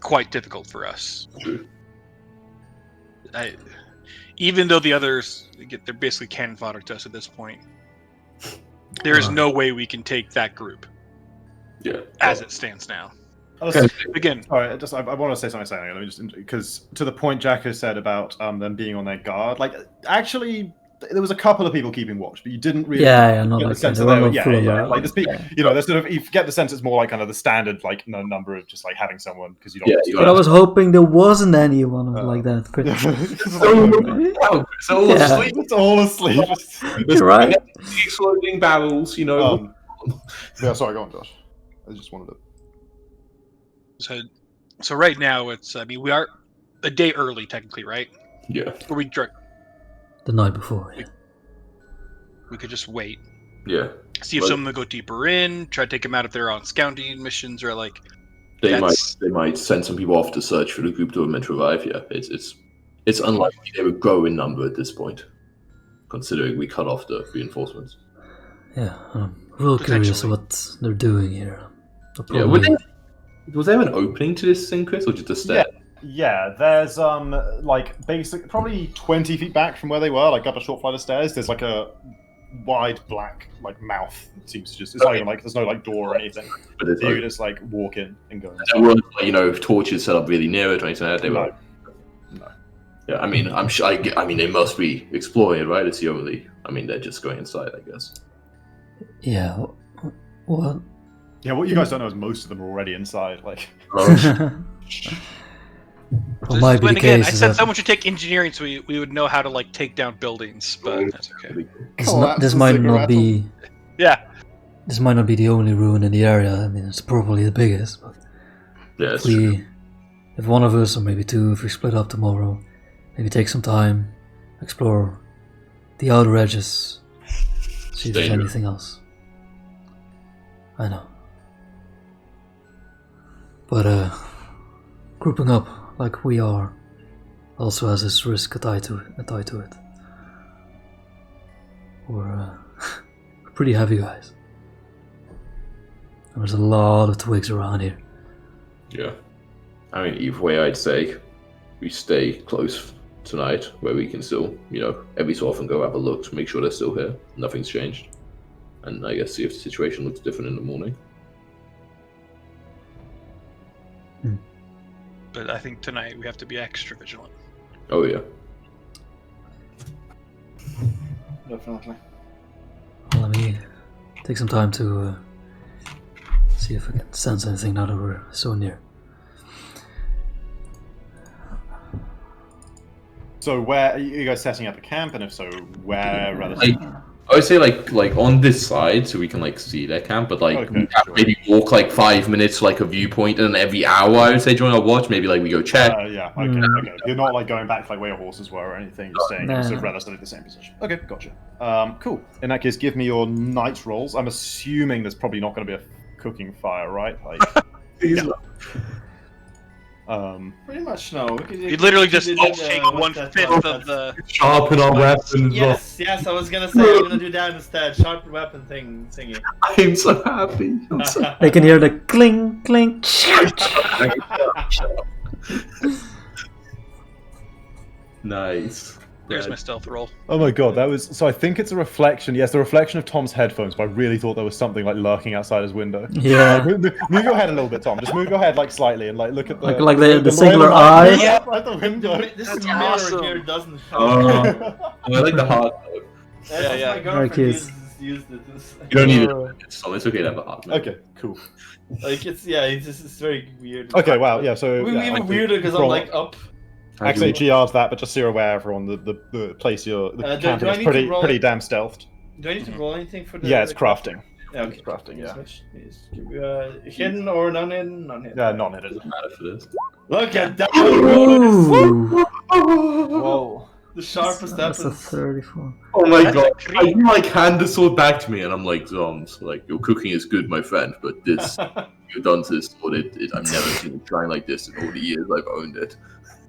quite difficult for us. True. Even though the others they're basically cannon fodder to us at this point. There is no way we can take that group Yeah. as it stands now. Again, Sorry, I want to say something. Let me just because to the point Jacko said about them being on their guard. Like, actually, there was a couple of people keeping watch, but you didn't really not get like the sense that. that They they were were, not full of like that. there's sort of you get the sense it's more like kind of the standard like number of just like having someone because you don't. Yeah, want to- you But I was hoping there wasn't anyone like that. It's all asleep. You're right. Exploding barrels, Yeah, sorry, go on, Josh. I just wanted to. so right now it's we are a day early technically, right? Yeah. Or The night before. Yeah. we could just wait, Yeah. see if Well- someone will go deeper in, try to take them out if they're on scouting missions or like. They That's- might send some people off to search for the group that were meant to arrive. Yeah, it's unlikely they would grow in number at this point, considering we cut off the reinforcements. Yeah, I'm real curious Potentially. what they're doing here. They're Yeah, probably- was there an opening to this thing, Chris, or just a stair? Yeah, there's like basic probably 20 feet back from where they were, like up a short flight of stairs. There's like a wide black like mouth. It seems to just it's not even like there's no like door or anything. But it's So you like, could just like walk in and go. there weren't torches set up really near it or anything like that. They were. No. Yeah, I mean, I'm sure. I mean, they must be exploring it, right? It's the only. I mean, they're just going inside, I guess. Yeah. What? Yeah, what you guys don't know is most of them are already inside. Like, What might be the again, I case is said that someone should take engineering so we would know how to like take down buildings, but that's okay. Collapse this the might ziggurat not be Yeah. this might not be the only ruin in the area. I mean, it's probably the biggest. But Yeah, that's true. if one of us or maybe two, if we split up tomorrow, maybe take some time, explore the outer edges, see if there's Dangerous. anything else. I know, but grouping up like we are also has its risk tied to it. We're pretty heavy guys. There's a lot of twigs around here. Yeah. I mean, either way, I'd say we stay close tonight, where we can still, every so often go have a look to make sure they're still here. Nothing's changed. And I guess see if the situation looks different in the morning. But I think tonight we have to be extra vigilant. Oh, yeah. Definitely. Well, let me take some time to see if I can sense anything now that we're so near. So where are you guys setting up a camp, and if so, where? I would say like on this side, so we can see their camp, but we have sure. maybe walk 5 minutes to a viewpoint, and then every hour I would say during our watch, maybe we go check. Yeah, okay. You're not going back to where your horses were or anything. You're staying in sort of relatively the same position. Okay, gotcha. Cool. In that case, give me your night rolls. I'm assuming there's probably not going to be a cooking fire, right? Yeah. Pretty much no. You literally just take 1/5 of the. Sharpen our weapons. Yes, I was gonna say I'm gonna do that instead. Sharpen weapon thingy. I'm so happy. They can hear the clink, clink. Nice. There's my stealth roll. Oh my god, that was... So I think it's a reflection. Yes, the reflection of Tom's headphones, but I really thought there was something lurking outside his window. Yeah. Move your head a little bit, Tom. Just move your head slightly and look at the... Like the singular eye. Yeah, at the window. This That's mirror awesome. here doesn't I like the hard mode. Yeah. My girlfriend cute. used it. You don't need it, so it's okay to have a hard mode. Okay, cool. It's very weird. Okay, wow, yeah, so... Even weirder because I'm up. Actually, GR's that, but just so you're aware, everyone, the place the camp do I is need to roll pretty damn stealthed. Do I need to roll anything for the? Yeah, it's crafting. Yeah, okay. It's crafting, yeah. Switch. Please give me hidden or non-hidden? Non-hidden. Yeah, non-hidden. Doesn't matter for this. Look at that! Ooh, Whoa. The sharpest that's a weapons. 34. Oh my That's god! a creep. You hand the sword back to me, and I'm like, Zoms, your cooking is good, my friend, but this you've done to this sword, I've never seen it shine like this in all the years I've owned it.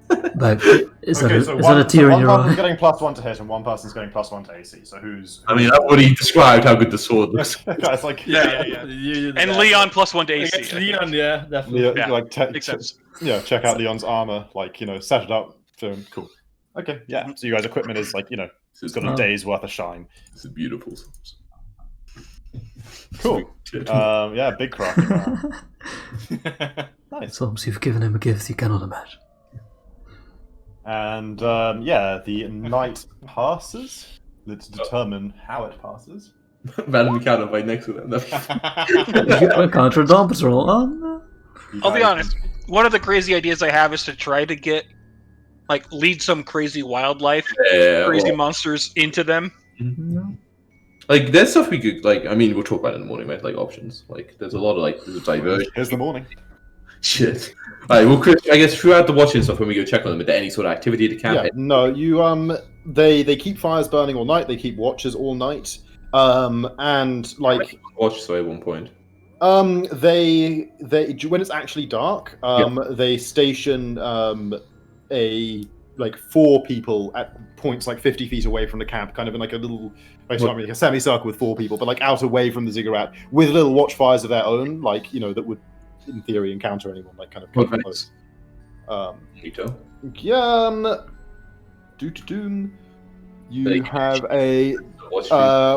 But is Okay, that a tear in your one person's eye? getting +1 to hit, and one person's getting +1 to AC. So who's? I mean, I've already described how good the sword looks. Guys, like Yeah. And Leon +1 to AC. It's Leon, yeah, definitely. Yeah, Makes sense. Yeah, check out Leon's armor. Set it up. Cool. Okay, yeah. So you guys' equipment is it's got a day's worth of shine. This is beautiful. Cool. Yeah, big craft. Nice. So you've given him a gift you cannot imagine. And the night passes. Let's determine how it passes. Random encounter right next to them. Encounter dawn patrol. Oh no. I'll be honest. One of the crazy ideas I have is to try to get, lead some crazy wildlife, crazy monsters into them. There's stuff we could, we'll talk about it in the morning, right? Options. There's a lot of, there's diversion. Here's the morning. Shit. Alright, well, Chris, I guess throughout the watching stuff, when we go check on them, is there any sort of activity at the camp? Yeah, no, you, they keep fires burning all night, they keep watches all night, and, Watch, so at one point. they when it's actually dark, they station, four people at points 50 feet away from the camp, kind of in a little, a semicircle with four people, but out away from the ziggurat, with little watchfires of their own, that would, in theory, encounter anyone, close. You have a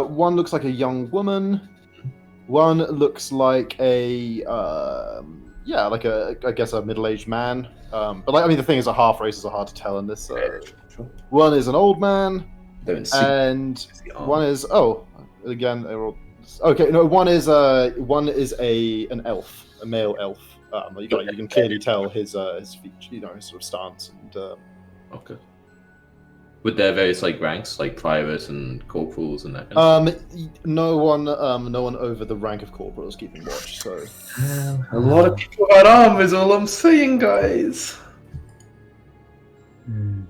one looks like a young woman, one looks like a I guess a middle-aged man, but the thing is, half races are hard to tell in this. One is an old man, and one is again they're all okay. No, one is an elf, a male elf. You can clearly tell his feature, his sort of stance and. Okay. With their various ranks, like private and corporals and that kind of no one over the rank of corporal is keeping watch. So a lot of people got arm is all I'm saying, guys. I'm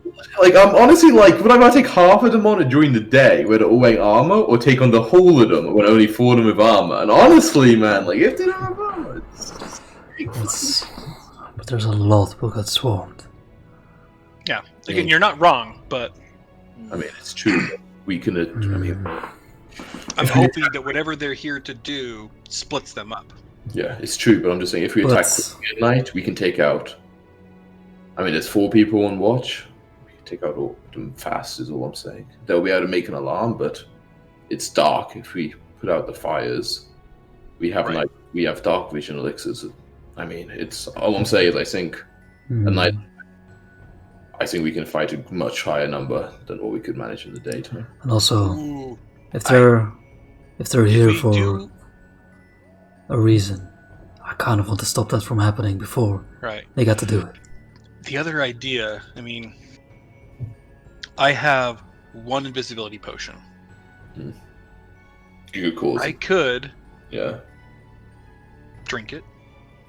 honestly would I rather take half of them on it during the day where they're all wearing armor, or take on the whole of them when only 4 of them with armor? And honestly, man, if they don't have armor, but there's a lot who got swarmed. Yeah, again, you're not wrong, but I mean, it's true. We can. I'm hoping that whatever they're here to do splits them up. Yeah, it's true, but I'm just saying, if we attack at night, we can take out. I mean, there's 4 people on watch. We can take out all of them fast, is all I'm saying. They'll be able to make an alarm, but it's dark. If we put out the fires, we have we have dark vision elixirs. I mean, it's all I'm saying is I think at night. I think we can fight a much higher number than what we could manage in the daytime. And also, if they're here for a reason, I kind of want to stop that from happening before they got to do it. The other idea, I mean, I have 1 invisibility potion. You could cause I could drink it,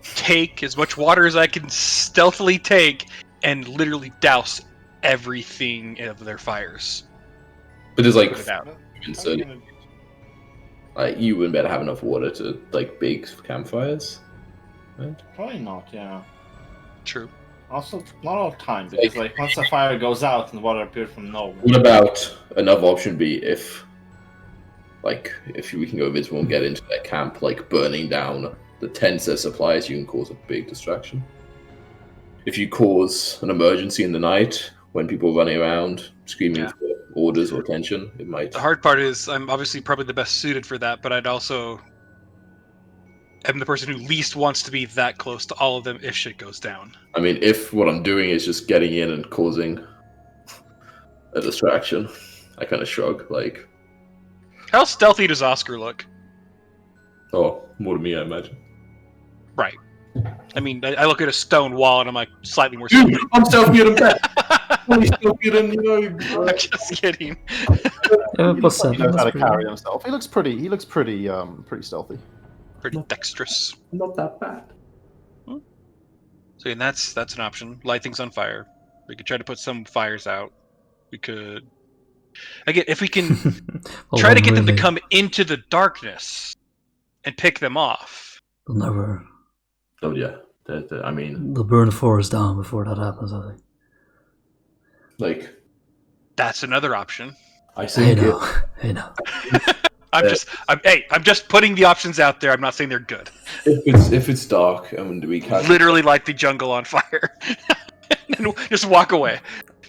take as much water as I can stealthily take, and literally douse everything of their fires. But there's Put it out. You wouldn't better have enough water to bake campfires, right? Probably not. Yeah. True. Also, not all the time, because once the fire goes out and the water appears from nowhere. What about another option? Be if we can go invisible and get into their camp, burning down the tents as supplies, you can cause a big distraction. If you cause an emergency in the night when people are running around screaming for orders or attention, it might. The hard part is I'm obviously probably the best suited for that, but I'd also am the person who least wants to be that close to all of them if shit goes down. I mean, if what I'm doing is just getting in and causing a distraction, I kind of shrug. How stealthy does Oscar look? Oh, more to me, I imagine. Right. I mean, I look at a stone wall and I'm slightly more stealthy. Dude, I'm stealthier than that. I'm stealthier than I'm just kidding. Plus He 7. knows how to That's carry himself. He looks pretty pretty stealthy. Pretty dexterous. Not that bad. So and that's an option. Light things on fire. We could try to put some fires out. We could again if we can try to get them to come into the darkness and pick them off. They'll never. Oh yeah, I mean, They'll burn the forest down before that happens, I think. That's another option. I think. Hey now. I'm just putting the options out there. I'm not saying they're good. If it's dark and we can't literally light the jungle on fire and just walk away.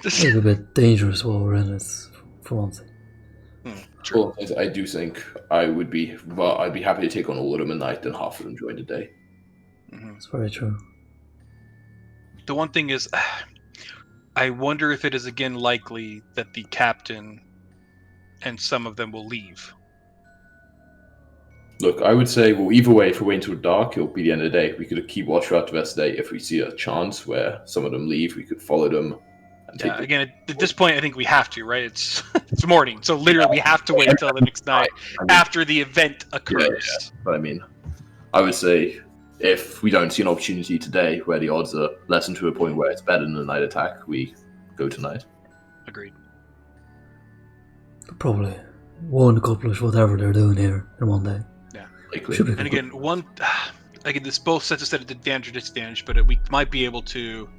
It's a bit dangerous while we're in it, for one thing. True. Well, I do think I'd be happy to take on all of them at night and half of them during the day. That's very true. The one thing is, I wonder if it is again likely that the captain and some of them will leave. Look, I would say, well, either way, if we wait until dark, it'll be the end of the day. We could keep watch throughout the rest of the day. If we see a chance where some of them leave, we could follow them. And again, at this point, I think we have to, right? It's morning, so literally we have to wait until the next night after the event occurs. Yeah. But I mean, I would say if we don't see an opportunity today where the odds are lessened to a point where it's better than a night attack, we go tonight. Agreed. Probably won't accomplish whatever they're doing here in one day. Yeah. Likely. And again, this both sets us at an advantage or disadvantage, but we might be able to.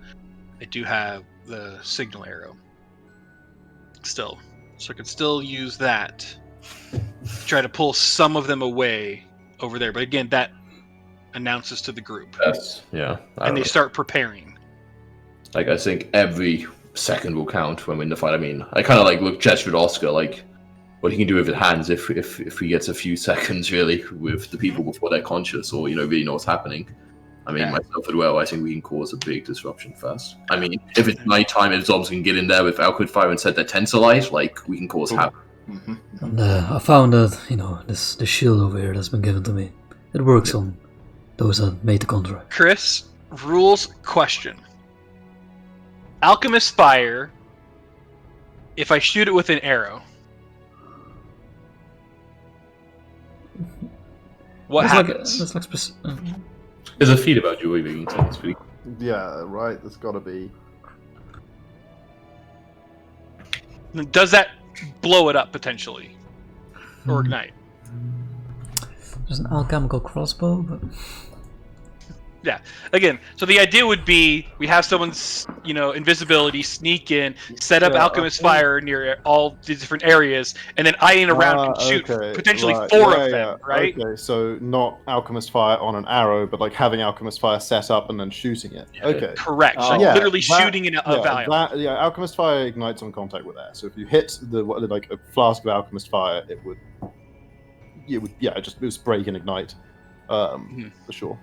I do have the signal arrow still, so I could still use that to try to pull some of them away over there. But again, that announces to the group. Yes. Yeah. And they start preparing. I think every second will count when we're in the fight. I mean, I kind of gesture at Oscar, what he can do with his hands if he gets a few seconds really with the people before they're conscious or really know what's happening. I mean, myself as well, I think we can cause a big disruption fast. I mean, if it's nighttime and zombies can get in there with alcohol fire and set their tents alight, we can cause havoc. And I found that, this shield over here that's been given to me, it works on those that made the contract. Chris, rules question. Alchemist fire. If I shoot it with an arrow, what happens? That's like There's a feed about you being intense. Yeah, right. There's got to be. Does that blow it up potentially, or ignite? There's an alchemical crossbow, but Yeah. Again, so the idea would be we have someone's, invisibility sneak in, set up alchemist fire near all the different areas, and then I around can shoot potentially four of them, right? Okay, so not alchemist fire on an arrow, but like having alchemist fire set up and then shooting it. Okay. Correct. So literally shooting a vial. Alchemist fire ignites on contact with air. So if you hit like a flask of alchemist fire, it would break and ignite, for sure.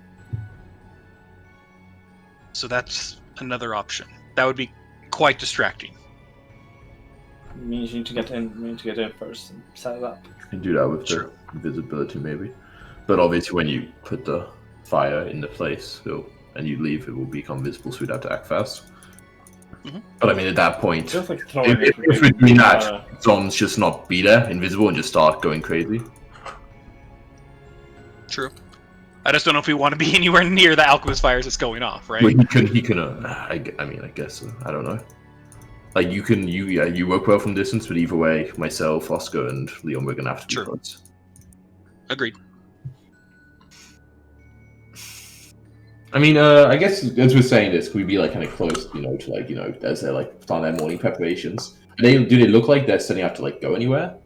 So that's another option. That would be quite distracting. It means you need to get in first and set it up. You can do that with the invisibility, maybe. But obviously, when you put the fire in the place and you leave, it will become visible, so you'd have to act fast. Mm-hmm. But I mean, at that point, Just like if we're doing that, zombies just not be there, invisible, and just start going crazy. True. I just don't know if we want to be anywhere near the alchemist fires that's going off, right? Well, he can. I guess so. I don't know. Like you work well from distance, but either way, myself, Oscar, and Leon, we're gonna have to be close. Agreed. I mean, I guess as we're saying this, could we be like kind of close, to as they're like starting their morning preparations? Do they look like they're setting out to like go anywhere?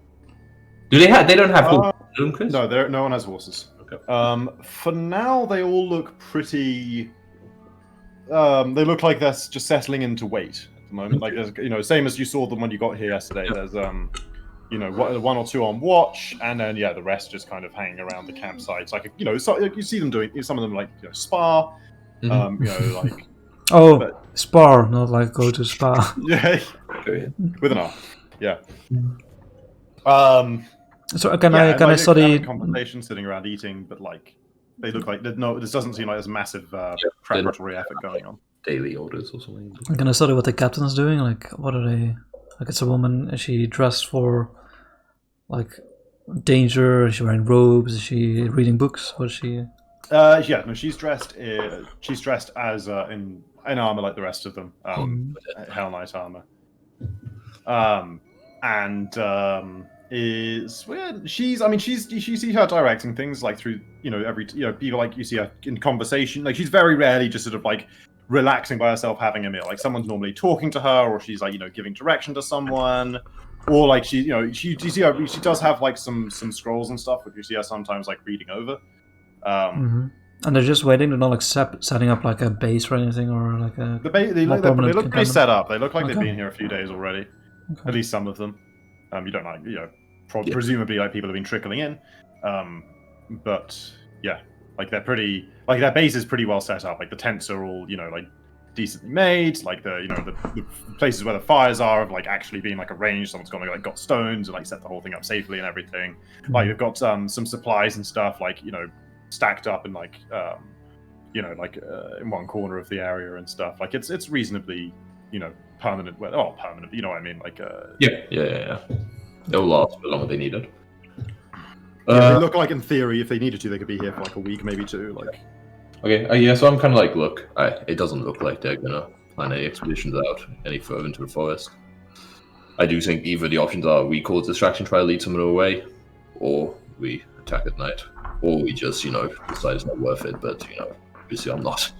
Do they have? They don't have horses, Chris? No, no one has horses. Okay. For now, they all look pretty. They look like they're just settling into wait at the moment. Like, same as you saw them when you got here yesterday. There's one or two on watch, and then the rest just kind of hanging around the campsites. Like, so you see them doing some of them like spa. spar, not like go to spa. Yeah, with an R. Yeah. So can I study conversation, sitting around eating, but like they look like this doesn't seem like there's a massive preparatory effort going on. Daily orders or something. Can I study what the captain's doing? Like, what are they? Like, it's a woman. Is she dressed for like danger? Is she wearing robes? Is she reading books? What is she? She's dressed. She's dressed as in armor like the rest of them. Hell Knight armor. Is weird. You see her directing things like through every people, like you see her in conversation. Like, she's very rarely just sort of like relaxing by herself having a meal. Like, someone's normally talking to her, or she's like giving direction to someone, or like she does have like some scrolls and stuff, but you see her sometimes like reading over. And they're just waiting. They're not like setting up like a base or anything, or like a. They look pretty set up. They look like they've been here a few days already. Okay. At least some of them. You don't like presumably like people have been trickling in, but yeah, like they're pretty, like their base is pretty well set up. Like the tents are all like decently made. Like the places where the fires are have like actually been like arranged. Someone's gone like got stones and like set the whole thing up safely and everything. Like they've got some supplies and stuff like stacked up in like in one corner of the area and stuff. Like it's reasonably permanent. Well, permanent. You know what I mean? Like yeah. They'll last for longer they needed. They look like in theory, if they needed to, they could be here for like a week, maybe two. Like, okay, so I'm kind of like, look, it doesn't look like they're gonna plan any expeditions out any further into the forest. I do think either the options are we cause distraction, try to lead someone away, or we attack at night, or we just decide it's not worth it. But obviously I'm not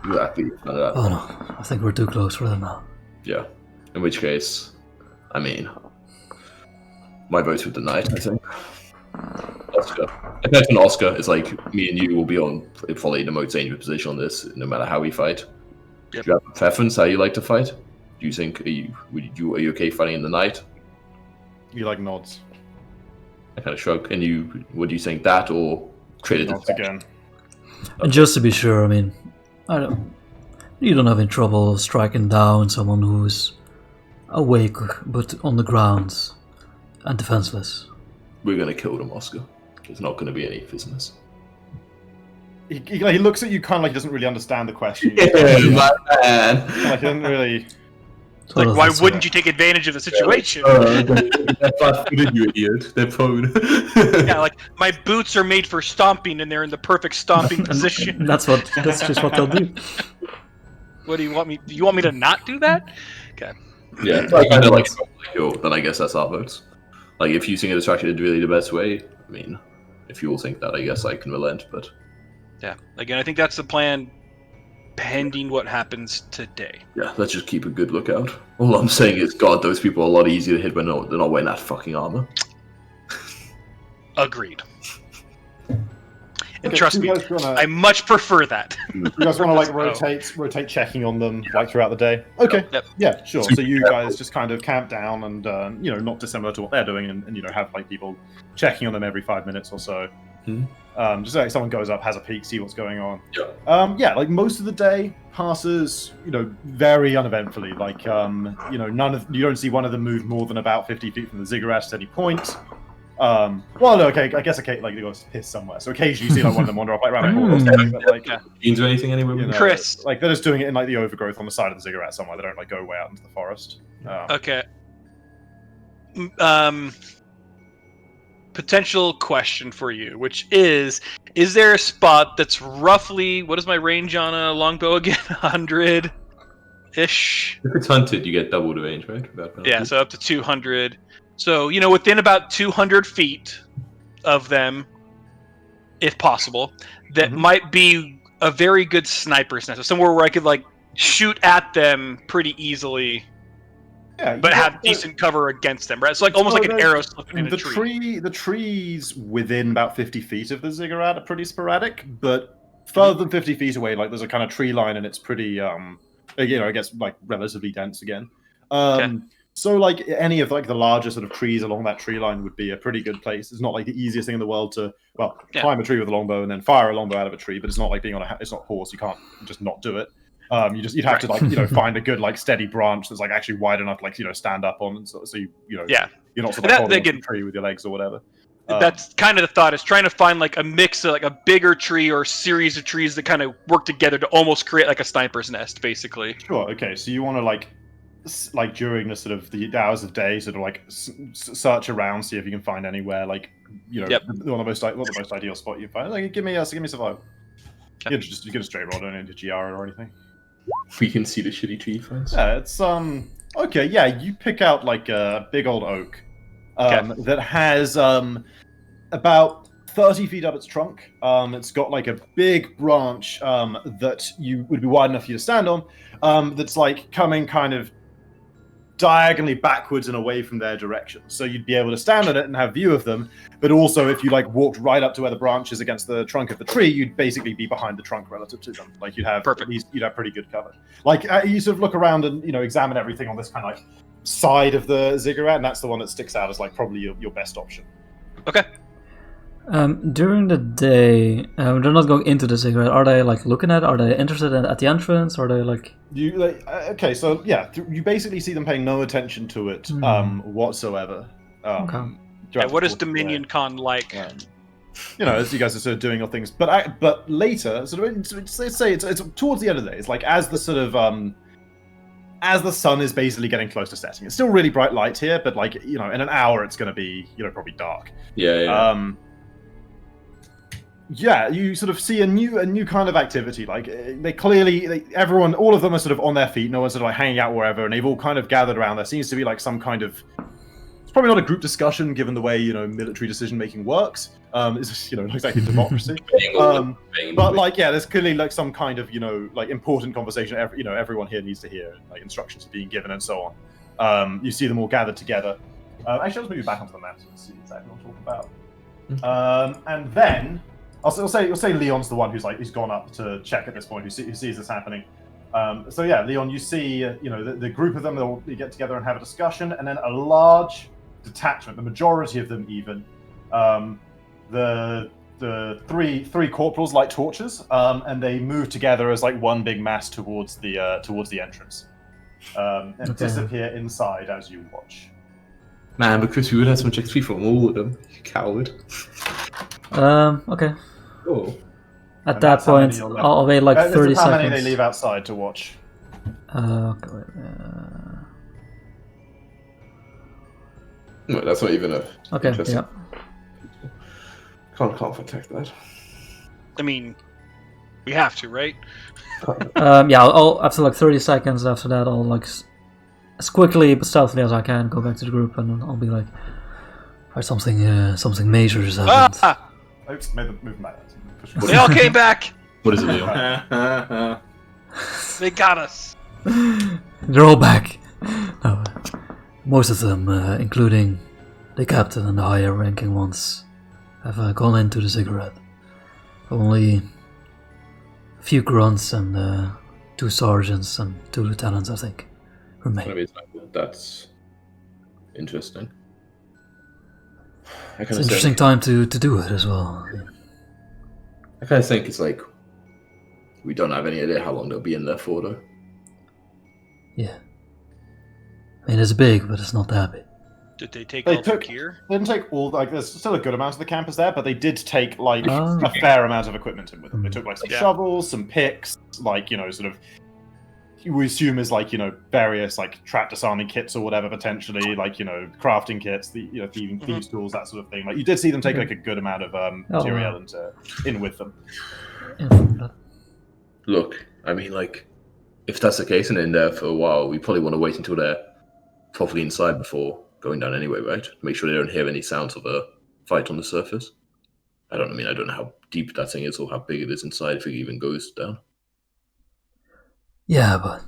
exactly. Oh no, I think we're too close for them now. Yeah, in which case, I mean, my vote's with the knight, I think. Oscar. If that's an Oscar, it's like me and you will be on probably the most dangerous position on this, no matter how we fight. Yep. Do you have a preference how you like to fight? Do you think are you okay fighting in the night? You like nods. I kind of shrug. And what do you think, that or create a nods again? And just to be sure, I mean, you don't have any trouble striking down someone who's awake but on the ground and defenseless. We're going to kill them, Oscar. There's not going to be any business. he looks at you kind of like he doesn't really understand the question. Yeah, my man. Like he doesn't really. It's like, why wouldn't you take advantage of the situation? That's you idiot. Their phone. Yeah, like my boots are made for stomping, and they're in the perfect stomping position. That's just what they'll do. What do you want me? Do you want me to not do that? Okay. Yeah, like, you know, like, yo, then I guess that's our votes. Like, if using a distraction is really the best way, I mean, if you all think that, I guess I can relent, but... Yeah, again, I think that's the plan, pending what happens today. Yeah, let's just keep a good lookout. All I'm saying is, God, those people are a lot easier to hit when they're not wearing that fucking armor. Agreed. And Okay, trust me, I much prefer that. You guys want to like rotate checking on them like throughout the day? Okay. Yep. Yeah, sure. So you guys just kind of camp down and not dissimilar to what they're doing, and have like people checking on them every 5 minutes or so. Just like someone goes up, has a peek, see what's going on. Yeah. Like most of the day passes, very uneventfully. Like you don't see one of them move more than about 50 feet from the ziggurat at any point. Well, no, okay, I guess like they go to piss somewhere. So occasionally you see like one of them wander off like around a corner or something. But like, Beans or anything anywhere? Chris, like they're just doing it in like the overgrowth on the side of the ziggurat somewhere. They don't like go way out into the forest. Okay. Potential question for you, which is there a spot that's roughly, what is my range on a longbow again? 100-ish? If it's hunted, you get double the range, right? Yeah, so up to 200. So, within about 200 feet of them, if possible, that might be a very good sniper's nest. So somewhere where I could, like, shoot at them pretty easily, but have decent cover against them, right? So, like, almost like an arrow slipping in a tree. The trees within about 50 feet of the ziggurat are pretty sporadic, but further than 50 feet away, like, there's a kind of tree line, and it's pretty, I guess, like, relatively dense again. So, like, any of like the larger sort of trees along that tree line would be a pretty good place. It's not like the easiest thing in the world to, climb a tree with a longbow and then fire a longbow out of a tree, but it's not like being on it's not a horse. You can't just not do it. You'd have to like find a good like steady branch that's like actually wide enough to like stand up on, and so you're not sort of holding on the tree with your legs or whatever. That's kind of the thought, is trying to find like a mix of like a bigger tree or a series of trees that kind of work together to almost create like a sniper's nest, basically. Sure. Okay. So you want to like during the sort of the hours of day, sort of like search around, see if you can find anywhere like the most ideal spot you find. Like, give me survival. You get a straight roll, don't need a GR or anything. We can see the shitty tree friends. Yeah, it's okay. Yeah, you pick out like a big old oak that has about 30 feet up its trunk. It's got like a big branch that you would be wide enough for you to stand on. That's like coming kind of diagonally backwards and away from their direction. So you'd be able to stand on it and have view of them, but also if you like walked right up to where the branch is against the trunk of the tree, you'd basically be behind the trunk relative to them. Like you'd have you'd have pretty good cover. Like you sort of look around and examine everything on this kind of like side of the ziggurat, and that's the one that sticks out as like probably your best option. Okay. During the day, they're not going into the ziggurat. Are they like looking at? Are they interested at the entrance? Are they like? Okay, so yeah, you basically see them paying no attention to it whatsoever. What is Dominion Con like? As you guys are sort of doing your things, but later, sort of, let's say it's towards the end of the day. It's like as the sort of as the sun is basically getting close to setting. It's still really bright light here, but like in an hour it's going to be probably dark. Yeah, you sort of see a new kind of activity. Like they clearly, all of them are sort of on their feet. No one's sort of like hanging out wherever, and they've all kind of gathered around. There seems to be like some kind of, it's probably not a group discussion given the way military decision making works. It's not exactly democracy. But like there's clearly like some kind of like important conversation. Everyone here needs to hear. Like instructions are being given and so on. You see them all gathered together. Actually, let's move you back onto the map so you can see exactly what I'm talking about. And then. You'll say Leon's the one who's gone up to check at this point, who sees this happening. So yeah, Leon, you see the group of them, they'll get together and have a discussion, and then a large detachment, the majority of them even, the three corporals light torches, and they move together as like one big mass towards the entrance, and disappear inside as you watch. Man, but Chris, we would have some checks free from all of them. You coward. Okay. Oh. At And that that's how many point, you're left. I'll wait like This is 30 how seconds. many they leave outside to watch. Okay, wait, No, that's not even a. okay, Interesting. yeah. Can't protect that. I mean, we have to, right? Yeah, I'll after like 30 seconds after that, I'll like as quickly but stealthily as I can go back to the group, and I'll be like, "Alright, something major has happened." Ah! Oops, made the movement back. They all came back. What is it, Leon? They got us. They're all back. No, most of them, including the captain and the higher ranking ones, have gone into the cigarette. Only a few grunts and 2 sergeants and 2 lieutenants, I think, remain. That's interesting. I It's kind an of interesting think, time to do it as well. I kind of think it's like we don't have any idea how long they'll be in there for, though. Yeah. I mean, it's big, but it's not that big. Did they take They all their took- gear? They didn't take all, like, there's still a good amount of the campers there, but they did take, like, Oh. a fair amount of equipment in with them. They took, like, some Yeah. shovels, some picks, like, you know, sort of, we assume is, like, you know, various, like, trap disarming kits or whatever, potentially, like, you know, crafting kits, the, you know, thieves tools, that sort of thing. Like, you did see them take, like, a good amount of material in with them. Yeah, Look, I mean, like, if that's the case and they're in there for a while, we probably want to wait until they're properly inside before going down anyway, right? Make sure they don't hear any sounds of a fight on the surface. I don't know how deep that thing is or how big it is inside if it even goes down. yeah, but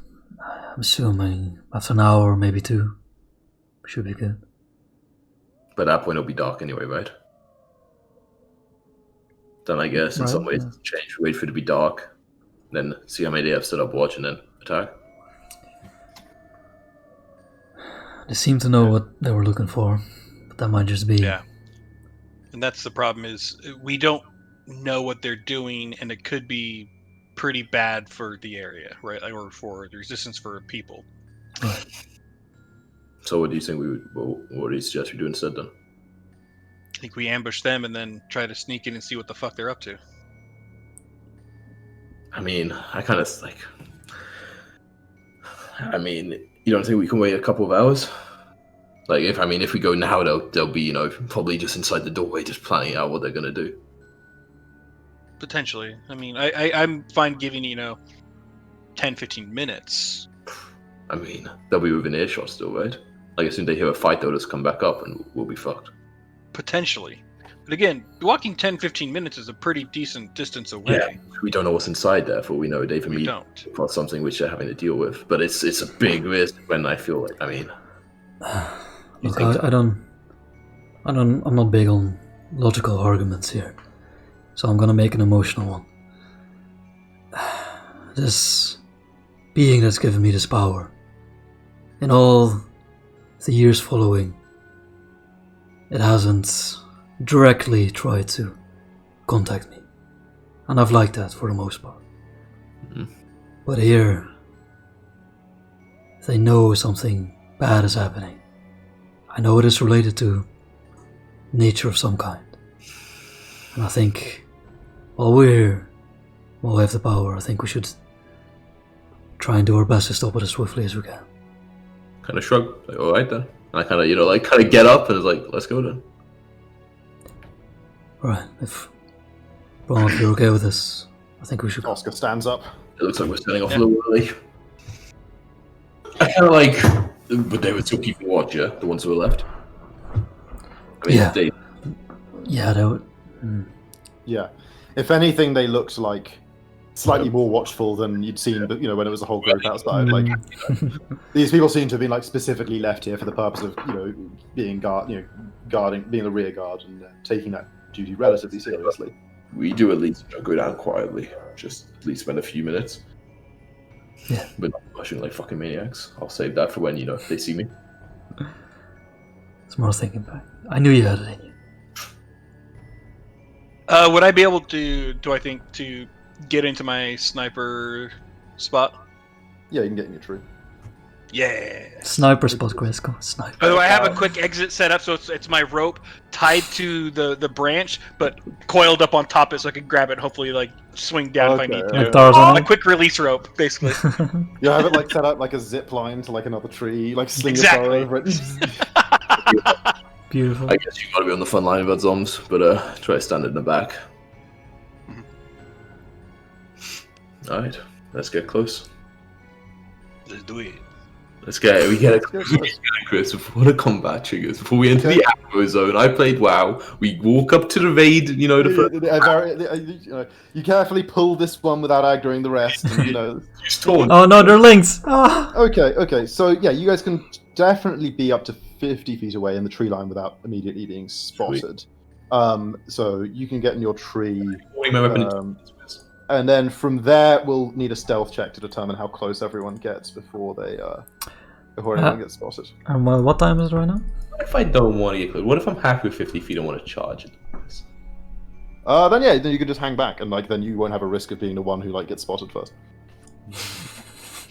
I'm assuming after an hour, maybe 2, should be good. But at that point, it'll be dark anyway, right? Then I guess in Right, some ways, yeah. change, wait for it to be dark, then see how many they have set up watch and then attack. They seem to know what they were looking for, but that might just be... Yeah. And that's the problem is we don't know what they're doing, and it could be pretty bad for the area, right? Like, or for the resistance for people. Right. So what do you think what do you suggest we do instead then? I think we ambush them and then try to sneak in and see what the fuck they're up to. I mean, you don't think we can wait a couple of hours? Like, if we go now, they'll be, you know, probably just inside the doorway, just planning out what they're gonna do. Potentially. I mean, I'm fine giving, 10, 15 minutes. I mean, they'll be within earshot still, right? Like, as soon as they hear a fight, they'll just come back up and we'll be fucked. Potentially. But again, walking 10, 15 minutes is a pretty decent distance away. Yeah, we don't know what's inside there, for we know they've We immediately don't. across something which they're having to deal with. But it's a big risk when I feel like, you Look, think so? I'm not big on logical arguments here, so I'm gonna make an emotional one. This being that's given me this power, in all the years following, it hasn't directly tried to contact me, and I've liked that for the most part. Mhm. But here, they know something bad is happening. I know it is related to nature of some kind. And I think while we're here, while we have the power, I think we should try and do our best to stop it as swiftly as we can. Kind of shrug, like, all right then. And I kind of, get up and it's like, let's go then. Alright, if Ron, if you're okay with this, I think we should go. Oscar stands up. It looks like we're setting off Yeah. a little early. I kind of like, but they were still keeping watch, yeah? The ones who were left? I mean, Yeah. they, Yeah, that would... Yeah. If anything, they looked like slightly more watchful than you'd seen, but when it was a whole group outside. Like these people seem to have been like specifically left here for the purpose of being guarding, being the rear guard, and taking that duty relatively seriously. we do at least go down quietly. Just at least spend a few minutes. Yeah. But not rushing like fucking maniacs. I'll save that for when, they see me. Smart thinking back. I knew you had it in you. Would I be able to, get into my sniper spot? Yeah, you can get in your tree. Yeah. Sniper spot, Chris. Go sniper. By the way, I have a quick exit set up, so it's my rope tied to the branch, but coiled up on top of it, so I can grab it and hopefully like swing down if I need to. Like Tarzan. A quick release rope, basically. You have it like set up like a zip line to like another tree, like sling Exactly. your bow over it. Beautiful. I guess you gotta be on the front line about zombies, but try to stand in the back. Alright, let's get close. Let's do it. We get it, Chris, before the combat triggers, before we enter the Agro zone. I played WoW. We walk up to the raid, you know, you carefully pull this one without aggroing the rest, and, you know. use taunt. Oh no, they're links! Ah! Okay, so yeah, you guys can definitely be up to 50 feet away in the tree line without immediately being spotted. So you can get in your tree. My weapon And then from there, we'll need a stealth check to determine how close everyone gets before anyone gets spotted. And what time is it right now? What if I don't want to get close? What if I'm happy with 50 feet and want to charge it? Then you can just hang back, and then you won't have a risk of being the one who gets spotted first.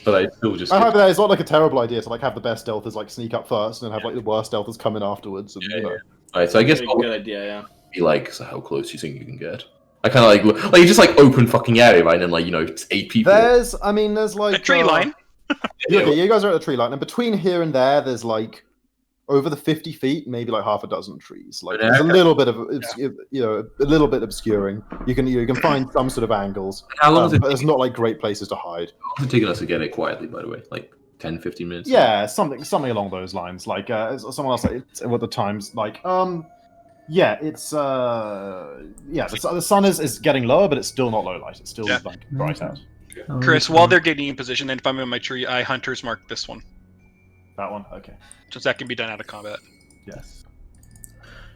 But I still just. It's not a terrible idea to have the best stealth as sneak up first, and have the worst stealth as come in afterwards. And, you know. Alright, so I guess Good idea, yeah. Be so how close do you think you can get? I kind of you just open fucking area, right? And then it's 8 people. There's A tree line. Okay, you guys are at a tree line, and between here and there, there's over the 50 feet, maybe half a dozen trees. There's a little bit of a little bit obscuring. You can find some sort of angles. How long is it? But there's not great places to hide. How long is it taking us to get it quietly? By the way, 10, 15 minutes. Yeah, something along those lines. Someone else what the times Yeah, it's the sun is getting lower, but it's still not low light. It's still bright out. Oh, Chris, while they're getting in position, then if I'm in my tree, I hunters mark this one. That one, okay. Since that can be done out of combat. Yes.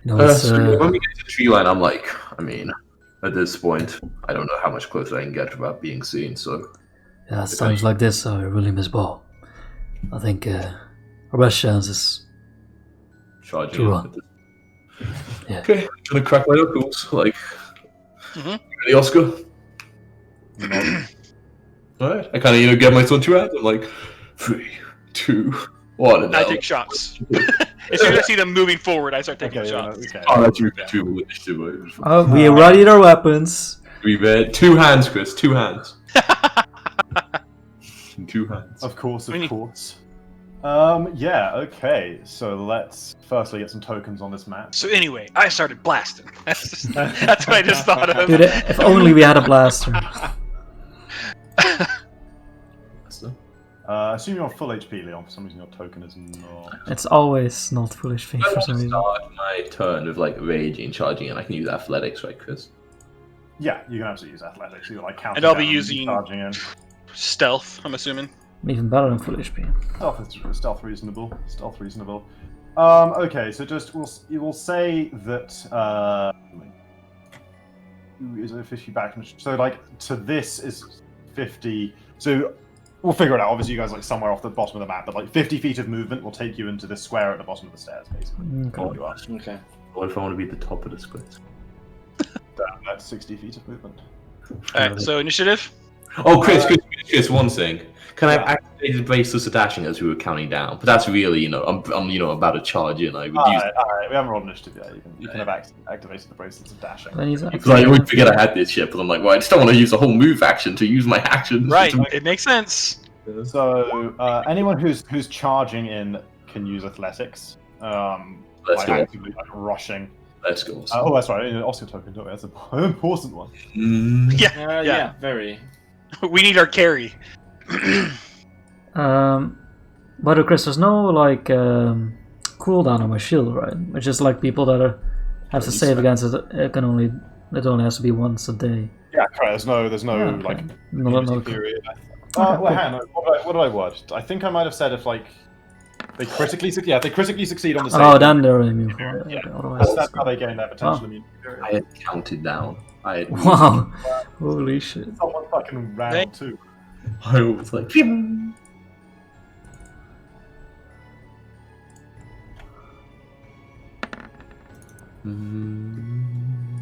You know, it's, when we get to the tree line, I'm at this point, I don't know how much closer I can get without being seen. So yeah, it's times like this I really miss ball. I think our best chance is charging. to run. Yeah. Okay, gonna crack my knuckles. Ready, Oscar? Alright, I kind of get my twenty rounds. I'm 3, 2, 1. And I take shots. As soon as I see them moving forward, I start taking shots. Okay. Oh, that's you. Oh, we readied our weapons. We've 2 hands, Chris. 2 hands. 2 hands. Of course. Okay. So let's firstly get some tokens on this map. So anyway, I started blasting. That's what I just thought of. Dude, if only we had a blaster. Assume you're on full HP, Leon. For some reason, your token is not. It's always not foolish thing for some reason. Start my turn with raging, charging, and I can use athletics, right, Chris? Yeah, you can absolutely use athletics. You're counting. And I'll be down, using charging in. Stealth, I'm assuming. Even better than full HP. Stealth reasonable. Okay, so we'll say that is it 50 back? So to this is 50. So we'll figure it out. Obviously, you guys somewhere off the bottom of the map, but 50 feet of movement will take you into this square at the bottom of the stairs, basically. Okay. You are. Okay. What if I want to be at the top of the square? That's 60 feet of movement. Alright, so initiative? Oh, Chris, one thing. Can I have activated bracelets of dashing as we were counting down? But that's really, I'm about to charge in. I would use. Alright, we haven't rolled initiative yet. You can have activated the bracelets of dashing. Because I always forget I had this shit, but I'm well, I just don't want to use a whole move action to use my action. Right, it makes sense. So anyone who's charging in can use athletics. Let's go. Actively rushing. Let's go. Oh, that's right. Oscar token, don't we? That's an important one. Yeah, very. We need our carry. But Chris, there's no cooldown on my shield, right? It's just people that have to save against it. It only has to be once a day. Yeah, correct. There's no okay. immunity period. Hang on. What did I word? I think I might have said if they critically succeed. Yeah, if they critically succeed on the save. Oh, then they're immune for it. Yeah. Okay, otherwise, That's how they gain their potential immunity period. I had counted down. Wow! Holy shit! Someone fucking round 2. I was like.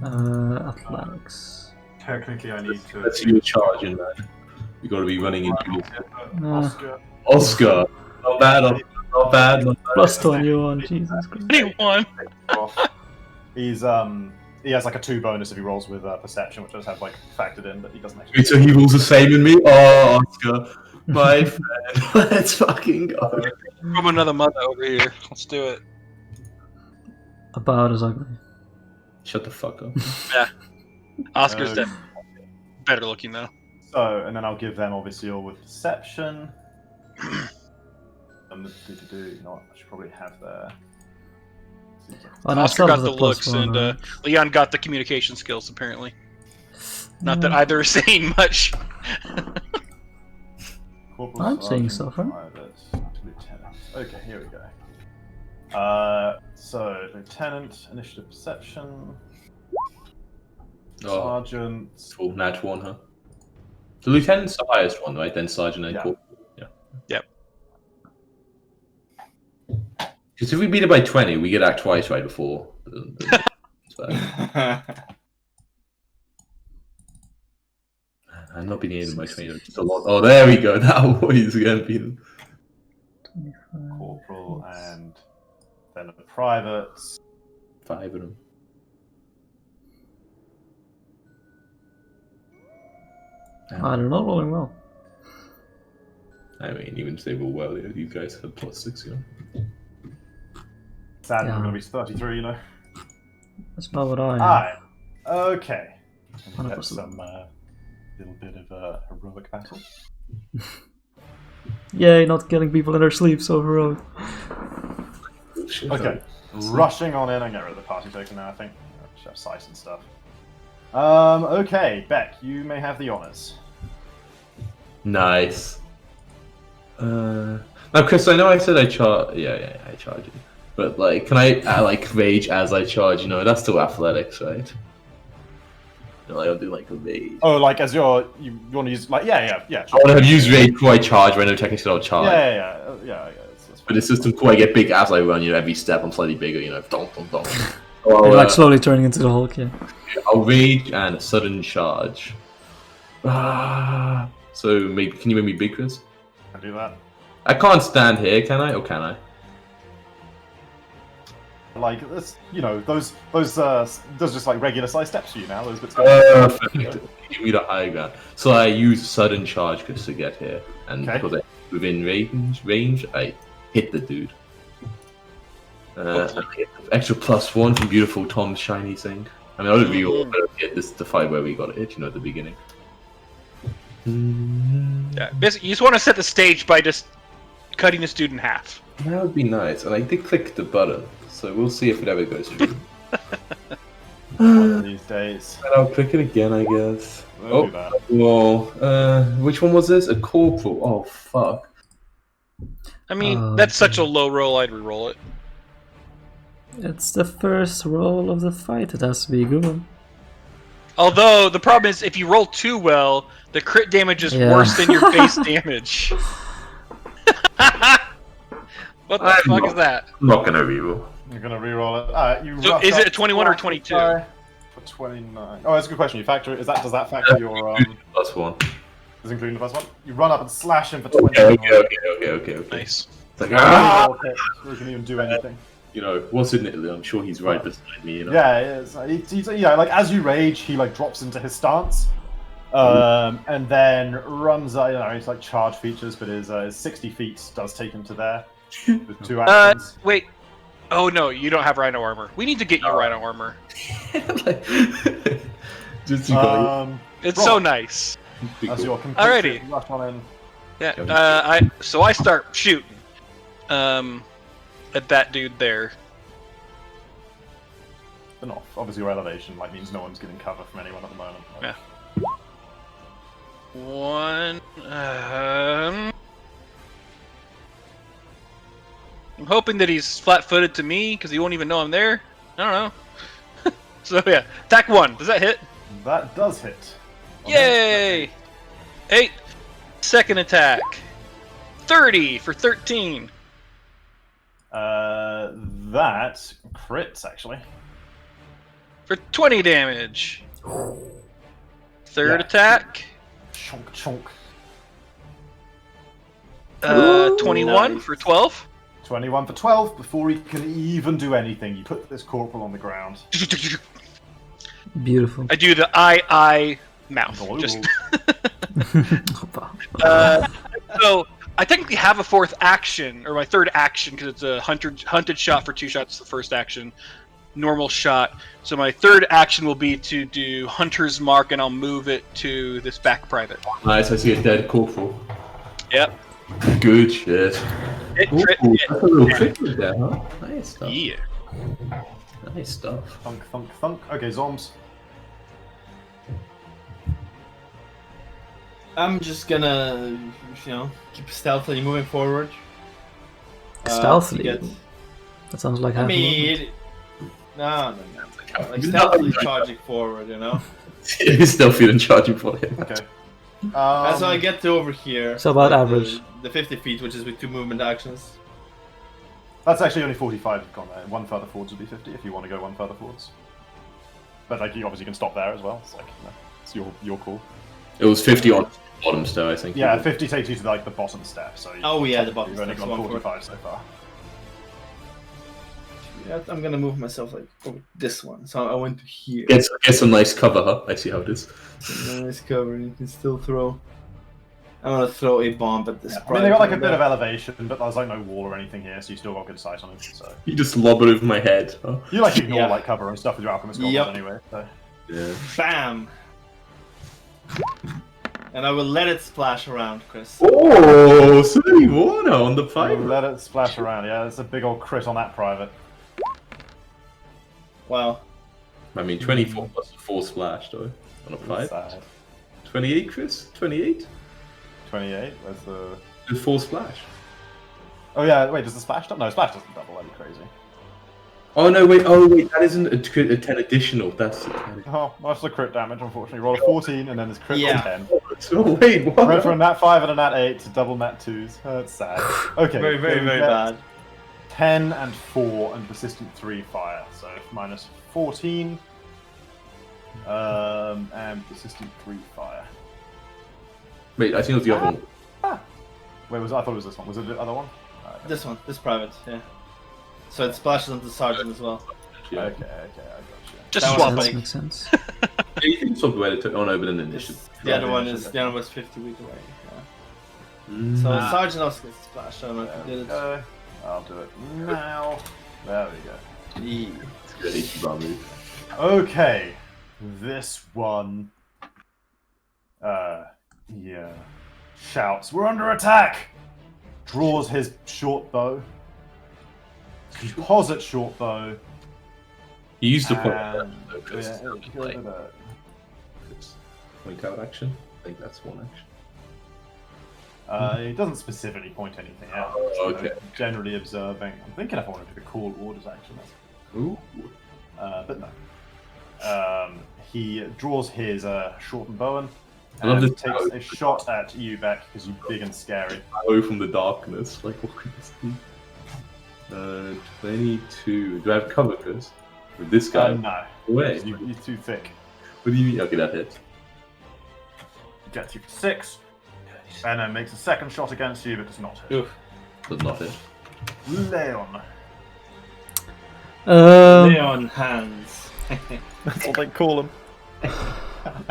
Athletics. Technically, I need to. Let's see you charging, man. You got to be running into Oscar. Oscar. Not bad. Not bad. Not bad. Plus 21, Jesus Christ. 21. He's he has like a 2 bonus if he rolls with perception, which I just have like factored in, but he doesn't actually. Wait, so he rolls the same in me? Oh, Oscar, my friend. Let's fucking go. From another mother over here. Let's do it. About as ugly. Shut the fuck up. Oscar's definitely better looking though. So, and then I'll give them obviously all with perception. You know what? I should probably have their. Oh, no, Oscar it's not got with the plus looks, one, and Leon got the communication skills. Apparently, not that either are saying much. Corporal, I'm seeing sergeant, stuff, right? private, lieutenant. Okay, here we go. So lieutenant, initiative, perception, Oh, sergeant. cool. Nat 1, huh? The lieutenant's the highest one, right? Then sergeant and Yeah. corporal. Yeah. Yep. Because if we beat it by 20, we get act twice right before. So, I'm not being aided by 20. Just a lot. Oh, there we go. Now he's again beaten. 25. Corporal and then the privates. 5 of them. I don't know, rolling well. I mean, even if they roll well, these guys have +6, you know. Sadly, Yeah. we're going to be 33, you know. That's about what I have. Alright. Okay. And we 100%. get some little bit of a heroic battle. Yay, not killing people in their sleep, so heroic. Okay. Rushing on in and get rid of the party token now, I think. Should have sight and stuff. Okay, Beck, you may have the honors. Nice. Now, Chris, I know I said I charge. Yeah, I charge you. But like, can I like rage as I charge? You know, that's still athletics, right? You know, like, I'll do like a rage. Oh, like as you want to use like yeah. I want to use rage before I charge. But I know technically I'll charge. Yeah. That's But it's system cool. I get big as I run. You know, every step I'm slightly bigger. You know, donk. So You're like slowly turning into the Hulk, yeah. I'll rage and a sudden charge. So maybe can you make me big, Chris? I do that. I can't stand here, can I? Or can I? Like this, you know, those just like regular size steps for you now. Those bits. Perfect. Give me the high ground. So I use sudden charge just to get here, and Okay. because I'm within range, I hit the dude. I get extra +1 from beautiful Tom's shiny thing. I mean, I don't really get this to fight where we got it, you know, at the beginning. Yeah, basically, you just want to set the stage by just cutting this dude in half. That would be nice, and I did click the button, so we'll see if it ever goes through. One of these days. And I'll click it again, I guess. We'll do that. Well, which one was this? A corporal. Oh, fuck. I mean, that's such a low roll. I'd re-roll it. It's the first roll of the fight, it has to be a good one. Although the problem is, if you roll too well, the crit damage is Yeah. worse than your base damage. What the fuck is that? I'm not gonna reroll. You're gonna reroll it. Alright, you. So rush is up it a 21 or to 22? For 29. Oh, that's a good question. You factor it. Does that factor your +1. is including the first one? You run up and slash him for Okay, 29. okay. Nice. It's like, Reroll hit before you can even do anything. You know, what's in Italy? I'm sure he's right beside me, you know? Yeah, it is. He's yeah, like as you rage, he like drops into his stance, and then runs. You know, he's like charge features, but his 60 feet does take him to there with 2 actions. Wait. Oh no, you don't have Rhino armor. We need to get you Rhino armor. Just you got It's Roll. so nice. As your Alrighty. rush on in. Yeah. I start shooting. At that dude there. And off. Obviously, your elevation like means no one's getting cover from anyone at the moment. Yeah. One. I'm hoping that he's flat-footed to me because he won't even know I'm there. I don't know. So yeah, attack 1. Does that hit? That does hit. Yay! 8. Second attack. 30 for 13. That crits actually. For 20 damage. Third Yeah. attack. Chunk chunk. 21 Nice. for 12. 21 for 12. Before he can even do anything, you put this corporal on the ground. Beautiful. I do the I mouth. Just so I technically have a fourth action, or my third action, because it's a hunted shot for 2 shots. The first action, normal shot. So my third action will be to do Hunter's Mark, and I'll move it to this back private. Nice, I see a dead corporal. Yep. Good shit. Hit, crit, Ooh, hit. that's a little trick with there, huh? Nice stuff. Yeah. Nice stuff. Thunk, thunk, thunk. Okay, Zombs. I'm just gonna, keep stealthily moving forward. Stealthily? to get- That sounds like I half a movement. mean, no. Like stealthily charging forward, He's still feeling charging for him. Okay. As I get to over here. So about like average. The 50 feet, which is with 2 movement actions. That's actually only 45 you've gone there. 1 further forwards would be 50 if you want to go 1 further forwards. But like, you obviously can stop there as well. It's like, it's your call. It was 50 on bottom still, I think. Yeah, 50 takes you to like the bottom step. So Oh yeah, the bottom you've only step's gone 1 45 so far. Yeah, I'm gonna move myself like over this one. So I went to here. Get some nice cover, huh? I see how it is. Nice cover. You can still throw. I'm gonna throw a bomb at this. I mean, they got like a bit of elevation, but there's like no wall or anything here, so you still got good sight on it. So You just lob it over my head, huh? you like ignore Yeah. like cover and stuff with your alchemist goggles Yep. anyway. So. Yeah. Bam. And I will let it splash around, Chris. Oh, 31 on the I'll 5. let it splash around. Yeah, it's a big old crit on that private. Wow. I mean, 24 plus 4 splash, though. On a 5. Sad. 28, Chris? 28? 28. Where's the? With 4 splash. Oh yeah. Wait, does the splash double? No, splash doesn't double. That'd be crazy. Oh, no, wait. That isn't a 10 additional. That's a 10. Oh, that's the crit damage. Unfortunately, roll a 14 and then there's crit Yeah. 10. Oh, wait, what? Went from a nat 5 and a nat 8 to double nat 2s. That's sad. Okay. Very, very, so we very get bad. 10 and 4 and persistent 3 fire. So minus 14. And persistent 3 fire. Wait, I think it was the other one. Wait, I thought it was this one. Was it the other one? Okay. This one, this private, yeah. So it splashes onto the sergeant as well. Yeah. Okay, I got you. Just That swap was it. Makes sense. You can swap away the oh no, but then initiative. The other one is okay. the other one's 50 feet away. Yeah. Mm. So sergeant also gets splashed. I don't know if you did it. Okay. I'll do it now. There we go. Yeah. It's a good HP bar move. Okay. This one. Yeah. Shouts, "We're under attack!" Draws his short bow. Composite short bow. He used to put And, Chris. Point out action. I think that's one action. He doesn't specifically point anything out. Oh, okay. Generally observing. I'm thinking if I want to do the call orders action. Ooh. But no. He draws his shortened bow I love and this takes a shot at you, Beck, because you're big and scary. Away from the darkness. Like, what could this be? 22. Do I have cover, Chris? With this guy? No. Wait. You're too thick. What do you mean? Okay, that hits. Gets you for 6. And then makes a second shot against you, but does not hit. Oof. Does not hit. Leon. Leon hands. That's what they call him.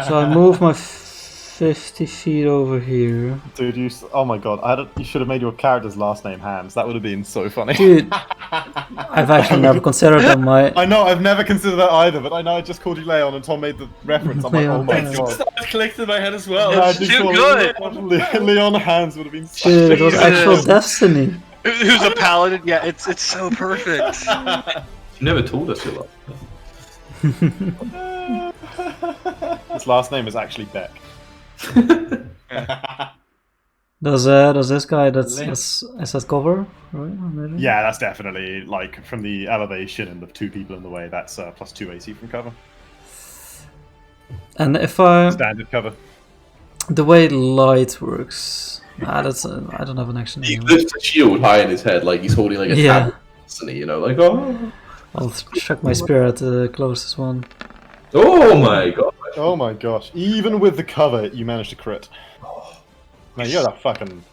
So I move my 50 feet over here. Dude, oh my god, you should have made your character's last name Hans. That would have been so funny. Dude, I've actually never considered that my... I know, I've never considered that either, but I know I just called you Leon and Tom made the reference. I'm like, oh my Leon. god. It clicked in my head as well. Yeah, I It's just too thought good. Leon Hans would have been so Dude, it was actual Jesus. destiny. Who's a paladin? Yeah, it's so perfect. You never told us your His last name is actually Beck. Does this guy is that cover? Right? Maybe? Yeah, that's definitely, like, from the elevation and the 2 people in the way, that's plus 2 AC from cover. And if I... Standard cover. The way light works... that's I don't have an action He anyway. lifts a shield high in his head, like he's holding like a Yeah. tablet, isn't he? You know, like, oh. I'll check my spear at the closest one. Oh my god. Oh my gosh. Even with the cover, you managed to crit. Man, you're a fucking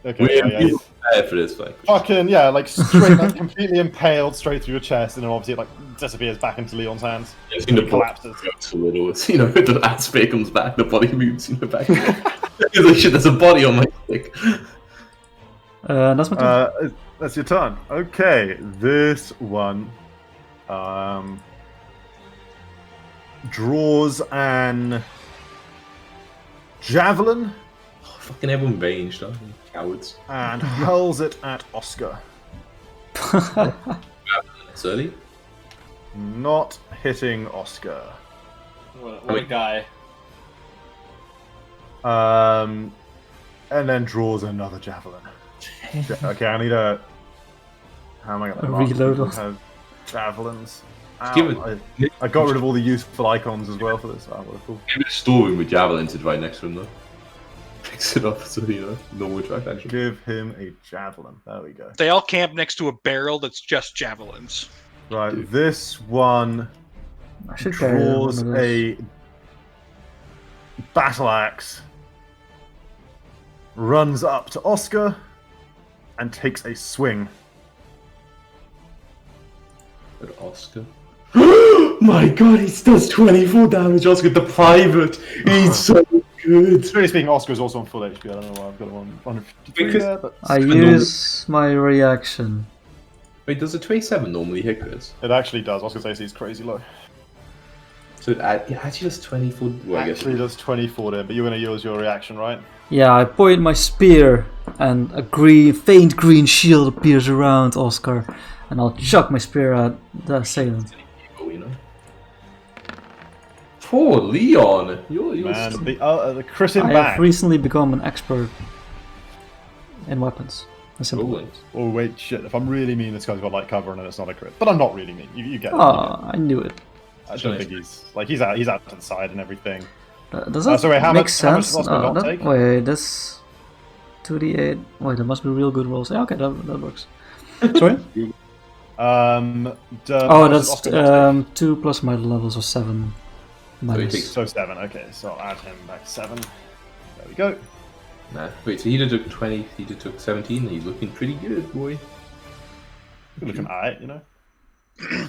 Okay, We're yeah. prepared for this, like. Fucking yeah, like straight, like completely impaled straight through your chest, and then obviously it like disappears back into Leon's hands. I've seen the He collapses. Goes a little, the aspect comes back, the body moves, back. It's like, shit, there's a body on my stick. That's my turn. That's your turn. Okay, this one draws an javelin Fucking everyone ranged, aren't they? Cowards. and hurls it at Oscar. It's early. Not hitting Oscar. What a guy. And then draws another javelin. Okay, I need a. How am I going to reload on. have javelins? Give Ow, I got rid of all the useful icons as well for this. Oh, what a fool. Give it a storeroom with javelins is right next to him, though. Fix it up so, normal track action. Give him a javelin. There we go. They all camp next to a barrel that's just javelins. Right, this one I should carry draws one of those. a battle axe, runs up to Oscar, and takes a swing. But Oscar. My god, he does 24 damage, Oscar the private. He's so good. Really speaking, Oscar is also on full HP. I don't know why I've got him on 153 Because- there, but I use my reaction. Wait, does a 27 normally hit Chris? it actually does. Oscar's AC is crazy low. So it actually does 24. Well, I guess Actually does 24 there, but you're going to use your reaction, right? Yeah, I point my spear, and a faint green shield appears around Oscar, and I'll chuck my spear at the assailant. Poor Leon. You're Man, the crit him I back. have recently become an expert in weapons. And simple Rolling. weapons. Oh wait, shit! If I'm really mean, this guy's got light cover and it's not a crit. But I'm not really mean. You get it. Oh, I knew it. I don't think he's out to the side and everything. Does that sorry, how make much sense? does Oscar not take? Wait, this 2d8. Wait, there must be real good rolls. Yeah, okay, that works. Sorry? Oh, That's 2 plus my levels, or 7 minus. takes- So 7. Okay, so I'll add him back to 7. There we go. Nah, wait, so he did took 20, he did took 17, he's looking pretty good, boy. Good looking alright, you know.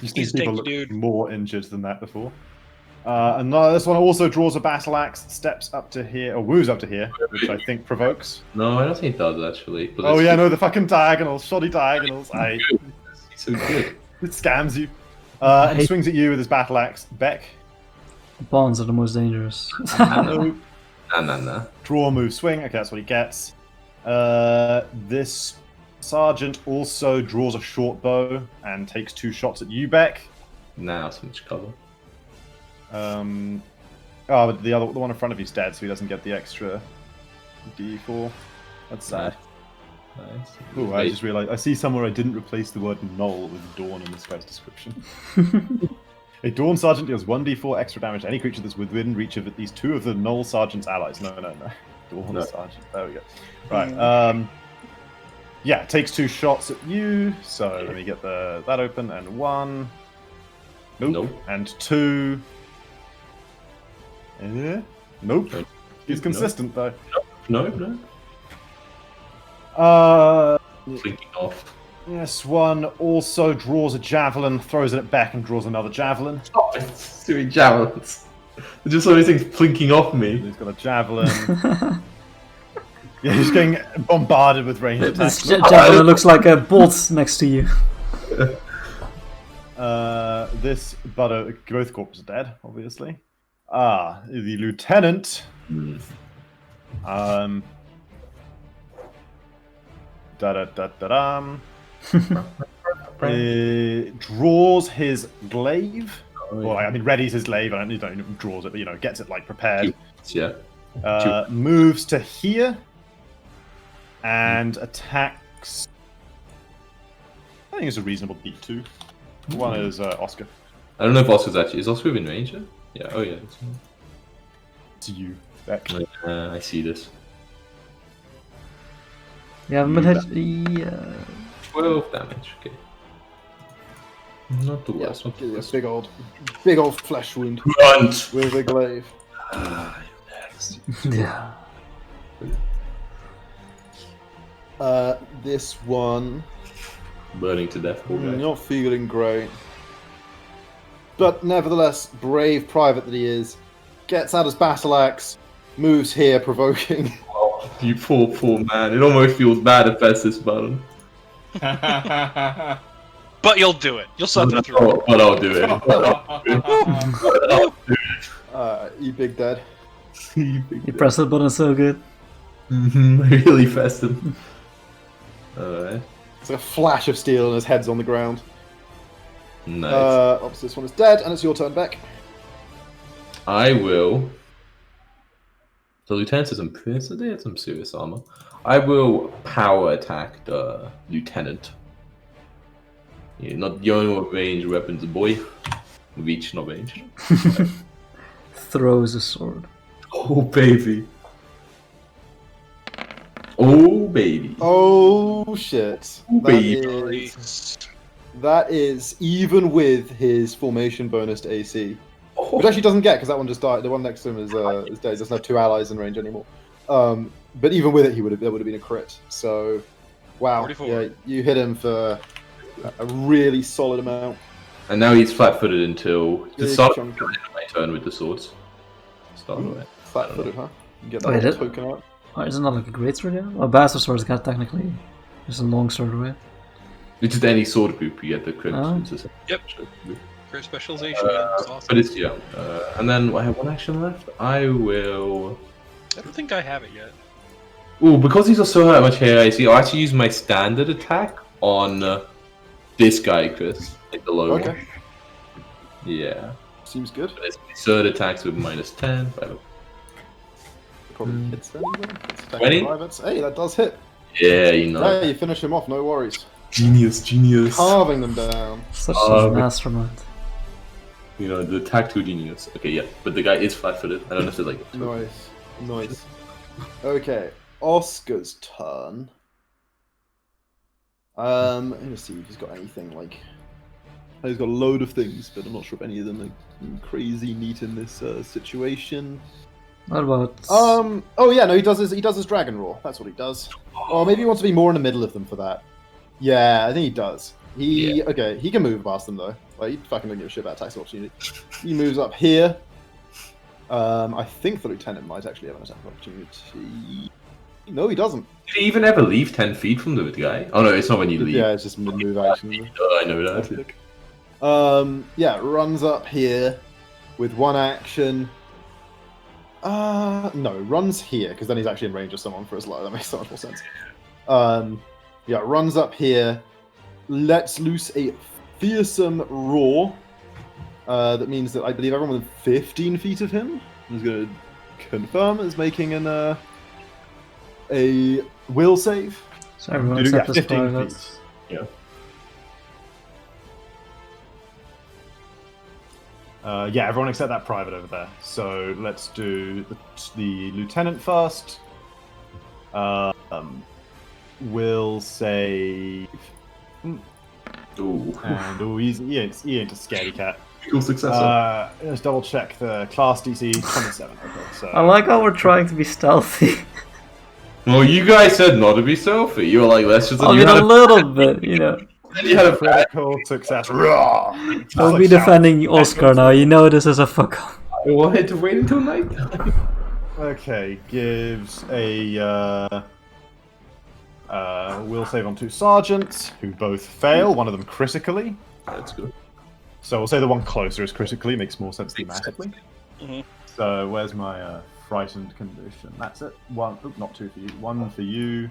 Just He's these a people tanky look dude. more injured than that before. And this one also draws a battle axe, steps up to here, or woos up to here, which I think provokes. No, I don't think it does actually. But Oh that's yeah, good. no, the fucking diagonals, shoddy diagonals. He's so good. It scams you. And swings at you with his battle axe. Beck. Bonds are the most dangerous. No. Nah. Draw, move, swing. Okay, that's what he gets. This sergeant also draws a short bow and takes 2 shots at you, Beck. Now so much cover. But the one in front of you's dead, so he doesn't get the extra D4. That's sad. Nice. Ooh, I just realised I see somewhere I didn't replace the word null with dawn in this guy's description. A Dawn Sergeant deals 1d4 extra damage to any creature that's within reach of at least 2 of the Null Sergeant's allies. No. Dawn No. Sergeant. There we go. Right. Yeah, takes 2 shots at you. So let me get that open. And 1. Nope. And 2. Nope. Nope. He's consistent though. No. Flinking off. Yes, one also draws a javelin, throws it at Beck, and draws another javelin. Stop it! Doing javelins. There's just so many things flinking off me. He's got a javelin. Yeah, he's getting bombarded with ranged This attacks. javelin looks like a bolt next to you. This both corpses are dead, obviously. The lieutenant. Draws his glaive. Well, I mean, readies his glaive. I don't know, draws it, but gets it like prepared. Yeah. Moves to here and attacks. I think it's a reasonable beat too. One is Oscar. I don't know if Oscar's actually. Is Oscar within range? Yeah. Oh yeah. To you, Beck. I see this. Yeah, but yeah. 12 damage. Okay. Not the worst. Not the worst. Big old flesh wound Grunt. with a glaive. Yeah. This one, Burning to death. Poor guy. not feeling great. But nevertheless, brave private that he is, gets out his battle axe, moves here, provoking. Oh, you poor man. It almost feels bad to press this button. But you'll do it. You'll suffer through it. But I'll do it. You big dead. You press that button so good. Really fast him. Alright. It's like a flash of steel and his head's on the ground. Nice. Obviously this one is dead, and it's your turn back. I will. The lieutenant has they had some serious armor. I will power attack the lieutenant. Yeah, not the only one ranged weapons, boy. Reach, not range. Throws a sword. Oh baby. Oh baby. Oh shit. Oh, baby. That is even with his formation bonus to AC. Oh. Which actually doesn't get, because that one just died. The one next to him is dead. He doesn't have 2 allies in range anymore. But even with it, that would have been a crit. So, wow. 44. Yeah, you hit him for a really solid amount. And now he's flat-footed until the Big start of chunk of- my turn with the swords. Start of it. Flat-footed, huh? You get that Wait, little token out. Oh, isn't that like a great sword? Yeah. Well, bastard swords got technically just a long sword away. It's just any sword group you get the crit. Oh. Yep. Great specialization. Man. That's awesome. But it's yeah. And then I have one action left. I will. I don't think I have it yet. Ooh, because he's got so much higher AC, I'll actually use my standard attack on this guy, Chris. Like the low Okay. one. Yeah. Seems good. But it's third attacks with -10. Probably hits then. It's attacking 20? privates. Hey, that does hit. Yeah, you know. Yeah, you finish him off, no worries. Genius. Carving them down. Such Oh, a but- mastermind. You know, the tactical genius. Okay, yeah. But the guy is flat-footed. I don't know if it's like... Nice. Okay, Oscar's turn. Let me see if he's got anything like. He's got a load of things, but I'm not sure if any of them are crazy neat in this situation. What about? Oh yeah, no, he does his dragon roar. That's what he does. Or maybe he wants to be more in the middle of them for that. Yeah, I think he does. Okay, he can move past them though. Like, he fucking don't give a shit about attacks opportunity. He moves up here. I think the lieutenant might actually have an attack opportunity. No, he doesn't. Did he even ever leave 10 feet from the guy? Oh no, it's not when you leave. Yeah, it's just move action. I know that. Yeah, runs up here with one action. No, runs here because then he's actually in range of someone for his life. That makes so much more sense. Yeah, runs up here, lets loose a fearsome roar. That means that I believe everyone within 15 feet of him is going to confirm is making a will save. So everyone Yeah, except his 15 privates. Yeah. Yeah, everyone except that private over there. So let's do the lieutenant first. Will save. Ooh. And he ain't a scaredy cat. Cool successor. Let's double check the class DC 27. Okay, so I like how we're trying to be stealthy. Well, you guys said not to be selfie. You were like, let's just... I mean, a little bit, you know. You had a critical success. Raw. Don't be defending Oscar now. You know this is a fuck up. I wanted to wait until night. Okay, gives a will save on 2 sergeants who both fail. One of them critically. That's good. So we'll say the one closer is critically. Makes more sense thematically. Mhm. So where's my frightened condition? That's it. One, not 2 for you. 1 for you,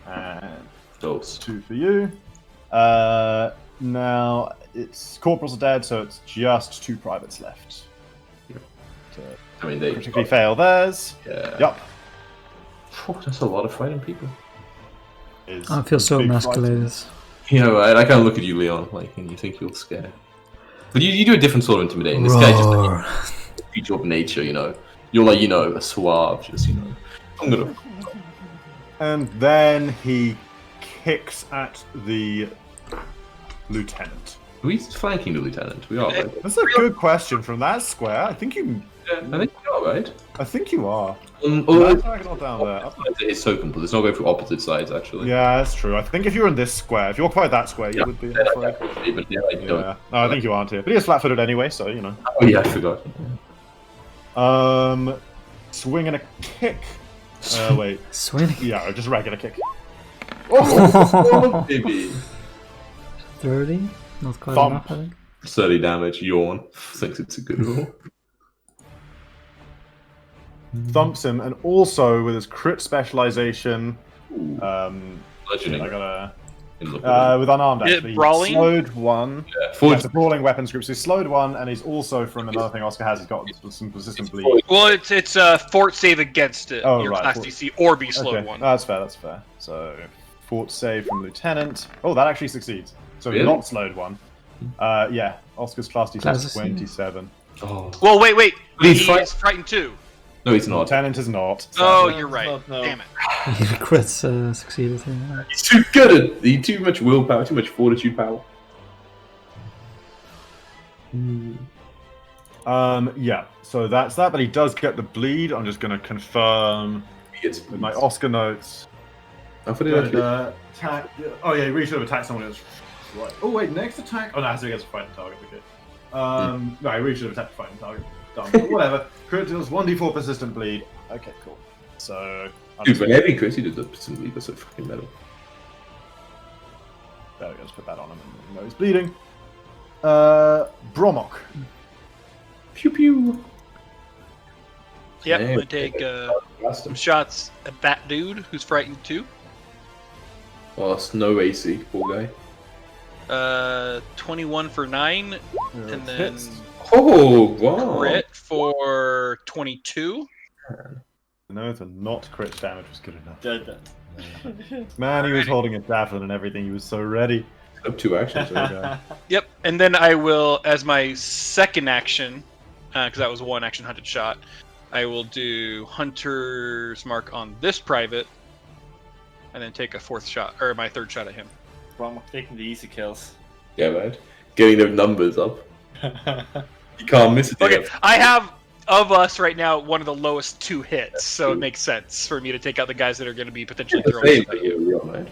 and Those. 2 for you. Now it's corporals are dead, so it's just 2 privates left. I mean, they... Critically fail theirs. Yeah. Yup. Oh, that's a lot of fighting people. I feel so big emasculated. You know, I kind of look at you, Leon, like, and you think you're scared. But you do a different sort of intimidating. This guy just like, a feature of nature, you know. You're like, you know, a suave, just, you know. I'm gonna... And then he kicks at the lieutenant. Are we flanking the lieutenant? We are, right? That's a good question from that square. I think you Yeah, I think we are, right? I think you are. That attack is not down there. It's so complete. It's not going through opposite sides, actually. Yeah, that's true. I think if you're in this square, if you occupy that square, you would be. I'm afraid. But yeah, I don't. Yeah. No, I think you aren't here. But he is flat-footed anyway, so you know. Oh yeah, I forgot. Swing and a kick. Wait. Swing. Yeah, just regular kick. Oh, baby. 30? Not quite Thump. enough, I think. 30 damage. Yawn. Thinks it's a good roll. Thumps him, and also with his crit specialization. Bludgeoning. I gotta. In the With unarmed, Is it actually. brawling? Slowed one. yeah, Yeah, forward. it's a brawling weapons group. So he's slowed one, and he's also from another thing Oscar has. He's got some persistent bleed. Well, it's a fort save against it. Oh, your right, class fort- DC or be slowed Okay, one. that's fair. That's fair. So fort save from Lieutenant. Oh, that actually succeeds. So Really? not slowed one. Yeah, Oscar's class DC Class is DC. 27. Oh. Well, wait. He's He's frightened too. No, it's not. Lieutenant is not. Oh, sadly. you're right. No. Damn it. He crits succeeded here. He's too good at. He too much willpower, too much fortitude power. Yeah. So that's that. But he does get the bleed. I'm just gonna confirm He gets. with my Oscar notes. I thought he actually. Attack. Oh yeah, he really should have attacked someone else. Right. Oh wait, next attack. Oh no, it has to be against a fighting target. Okay. No, he really should have attacked a fighting target. Done. But whatever. Crit deals 1d4 persistent bleed. Okay, cool. So. I'm Dude, just- but every crit he did that simply that's so fucking metal. There we go. Let's put that on him. And know he's bleeding. Bromok. Pew pew. Yep, Yeah. I'm gonna take Blast him. some shots at that dude who's frightened too. Oh, it's no AC, poor guy. 21 for 9, and then Hits. Oh, wow. crit for 22. No, the not crit damage was good enough. Dead. Man, he was holding a javelin and everything. He was so ready. Up 2 actions. There we go. Yep, and then I will, as my second action, because that was one action hunted shot, I will do Hunter's Mark on this private, and then take a fourth shot, or my third shot at him. From taking the easy kills. Yeah, man. Getting those numbers up. You can't miss it. Okay, I have, of us right now, one of the lowest 2 hits, so it makes sense for me to take out the guys that are going to be potentially The throwing same, stuff. but you're real, man.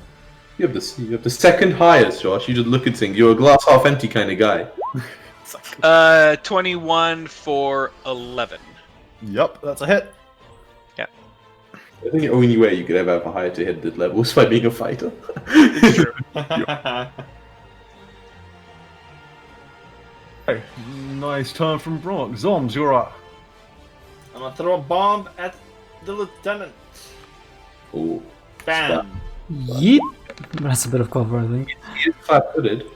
You have the second highest, Josh. You just look at things. You're a glass half empty kind of guy. 21 for 11. Yup, that's a hit. I think the only way you could ever have a higher to hit that level is by being a fighter. It's true. Hey, nice turn from Bromok. Zoms, you're up. I'm gonna throw a bomb at the lieutenant. Oh, Bam. Yeet! That's a bit of cover, I think. he is flat-footed.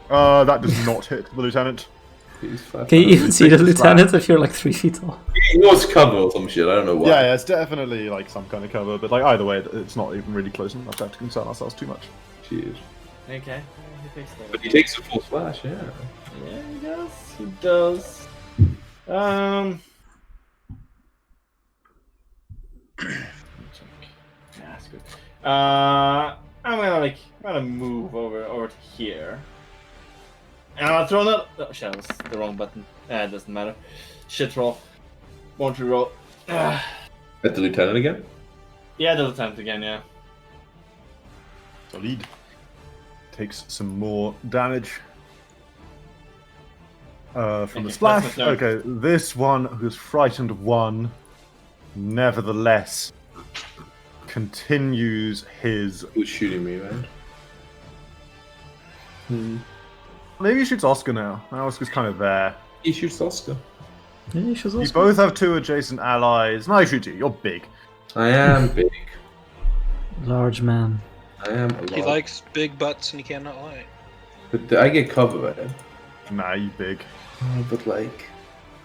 That does not hit the lieutenant. He's flat-footed. Can you even see the It's lieutenant if you're like 3 feet tall? He was cover or some shit. I don't know why. Yeah, it's definitely like some kind of cover, but like either way, it's not even really close enough to have to concern ourselves too much. Cheers. Okay. He takes that. But he takes a full splash. Yeah. Yeah, he does. He does. Yeah, that's good. I'm gonna move over to here. And I'll throw another. Oh, shit, that was the wrong button. It doesn't matter. Shit roll. Won't re-roll. At the lieutenant again. Yeah, the lieutenant again. Yeah. Solid. Takes some more damage. From Okay, the splash. that's my turn. Okay, this one who's frightened 1, nevertheless, continues his. Who's shooting me, man? Maybe he shoots Oscar now. Now Oscar's kind of there. He shoots Oscar. Yeah, you should You also. both have 2 adjacent allies. No, he shoots you. You're big. I am big. Large man. I am a He lot. likes big butts and he cannot lie. But I get cover, man. Nah, you big. But like,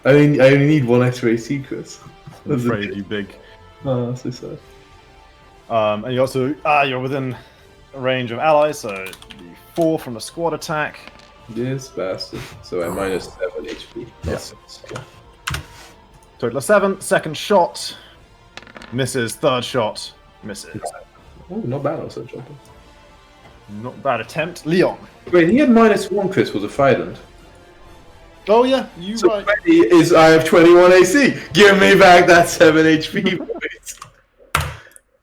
I only need 1 extra AC, Chris. I'm That's afraid you big. Oh, so sad. And you also you're within range of allies, so the 4 from the squad attack. This bastard. So I'm minus 7 HP. Yeah. 6. Yeah. Total of 7. Second shot misses. Third shot misses. Oh, not bad on such a Not bad attempt. Leon. Wait, he had minus 1, Chris, was a Trident. Oh yeah, you So right. 20 is I have 21 AC. Give me back that 7 HP, boys.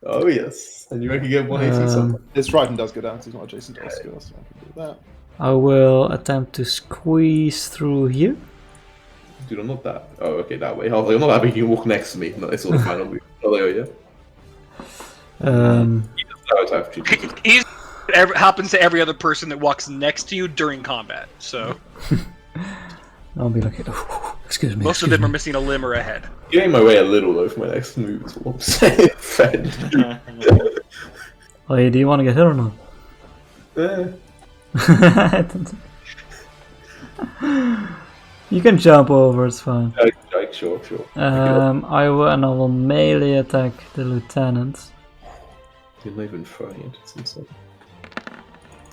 Oh yes, and you reckon get 1 AC somewhere? His Trident does go down because he's not adjacent to Oscar, so I can do that. I will attempt to squeeze through here. Dude, I'm not that. Oh, okay, that way. I'm not that big. You can walk next to me. No, it's all the final move. Oh, there we go. He's happens to every other person that walks next to you during combat. So I'll be like, excuse me. most of them are missing a limb or a head. Getting my way a little though for my next move. Is what I'm saying. Fed. Hey, do you want to get hit or not? You can jump over, it's fine. Sure. I will melee attack the lieutenant. You're not even trying it. It's insane.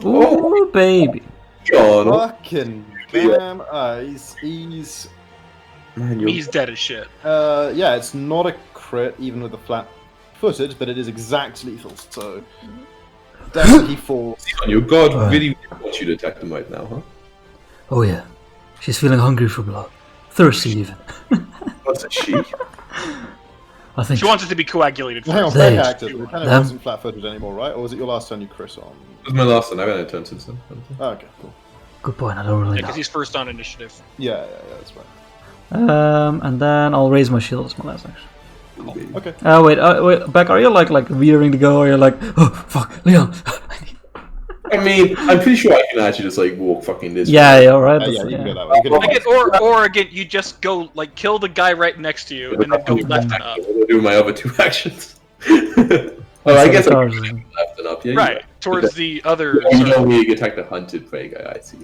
Ooh, baby. John. Fucking damn! Man, you're... He's dead as shit. Yeah, it's not a crit even with the flat footed, but it is exact lethal. So definitely he falls. Your god really wants you to attack them right now, huh? Oh yeah, she's feeling hungry for blood, thirsty even. What's a she? I think She wants it to be coagulated Hang on, first. play They- active. The lieutenant them- wasn't flat-footed anymore, right? Or was it your last turn you crit on? It was my last one. I haven't had a turn since then. Oh, okay, cool. good point. I don't really know. Because he's first on initiative. Yeah, that's right. And then I'll raise my shield as my last action. Okay. Wait, Beck, are you like rearing to go, or you're like, oh fuck, Leon? I mean, I'm pretty sure I can actually just like walk fucking this. Yeah, yeah, alright. Yeah, you can go that way. You can Again, or again, you just go like kill the guy right next to you, and then go left and up. I'll do my other two actions. I guess I'm left and up. Yeah, Right towards the other. You don't really attack the hunted prey guy. I see.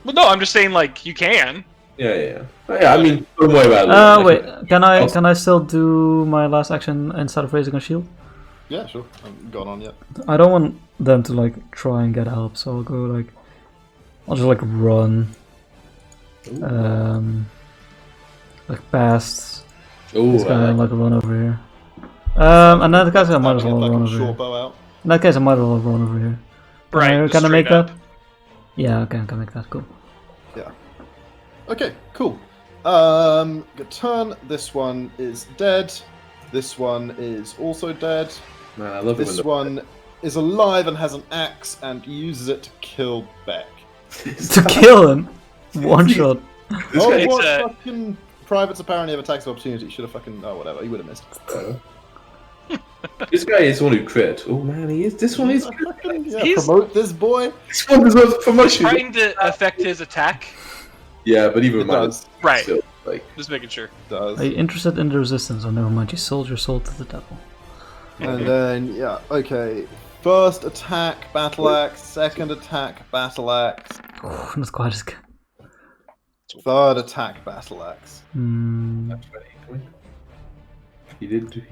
Well, no, I'm just saying like you can. Yeah. I mean, don't worry about it. Wait, can I still do my last action instead of raising a shield? Yeah, sure. I haven't gone on yet. I don't want them to like try and get help, so I'll go like, I'll just like run, like past this guy and like run over here. And in that case I might as well run over here. Short bow out. In that case I might as well run over here. Right. Can I make straight up. that? Yeah, okay, I can make that. Cool. Yeah. Okay, cool. Good turn. This one is dead. This one is also dead. Man, I love it This when one is alive and has an axe and uses it to kill Beck. To kill him, one shot. Oh, guy- what It's, fucking privates apparently have attacks of opportunity. Should have fucking whatever. He would have missed. This guy is the one who crit. Oh man, he is. This one is. Yeah, He's- promote this boy. This one deserves a promotion. Trying to affect his attack. Yeah, but even It mine does. Right. still, like, Just making sure. Does. Are you interested in the resistance? Oh, never mind. You sold your soul to the devil. And then yeah, okay. First attack, battle axe. Second attack, battle axe. Oh, not quite as good. Third attack, battle axe. Hmm. he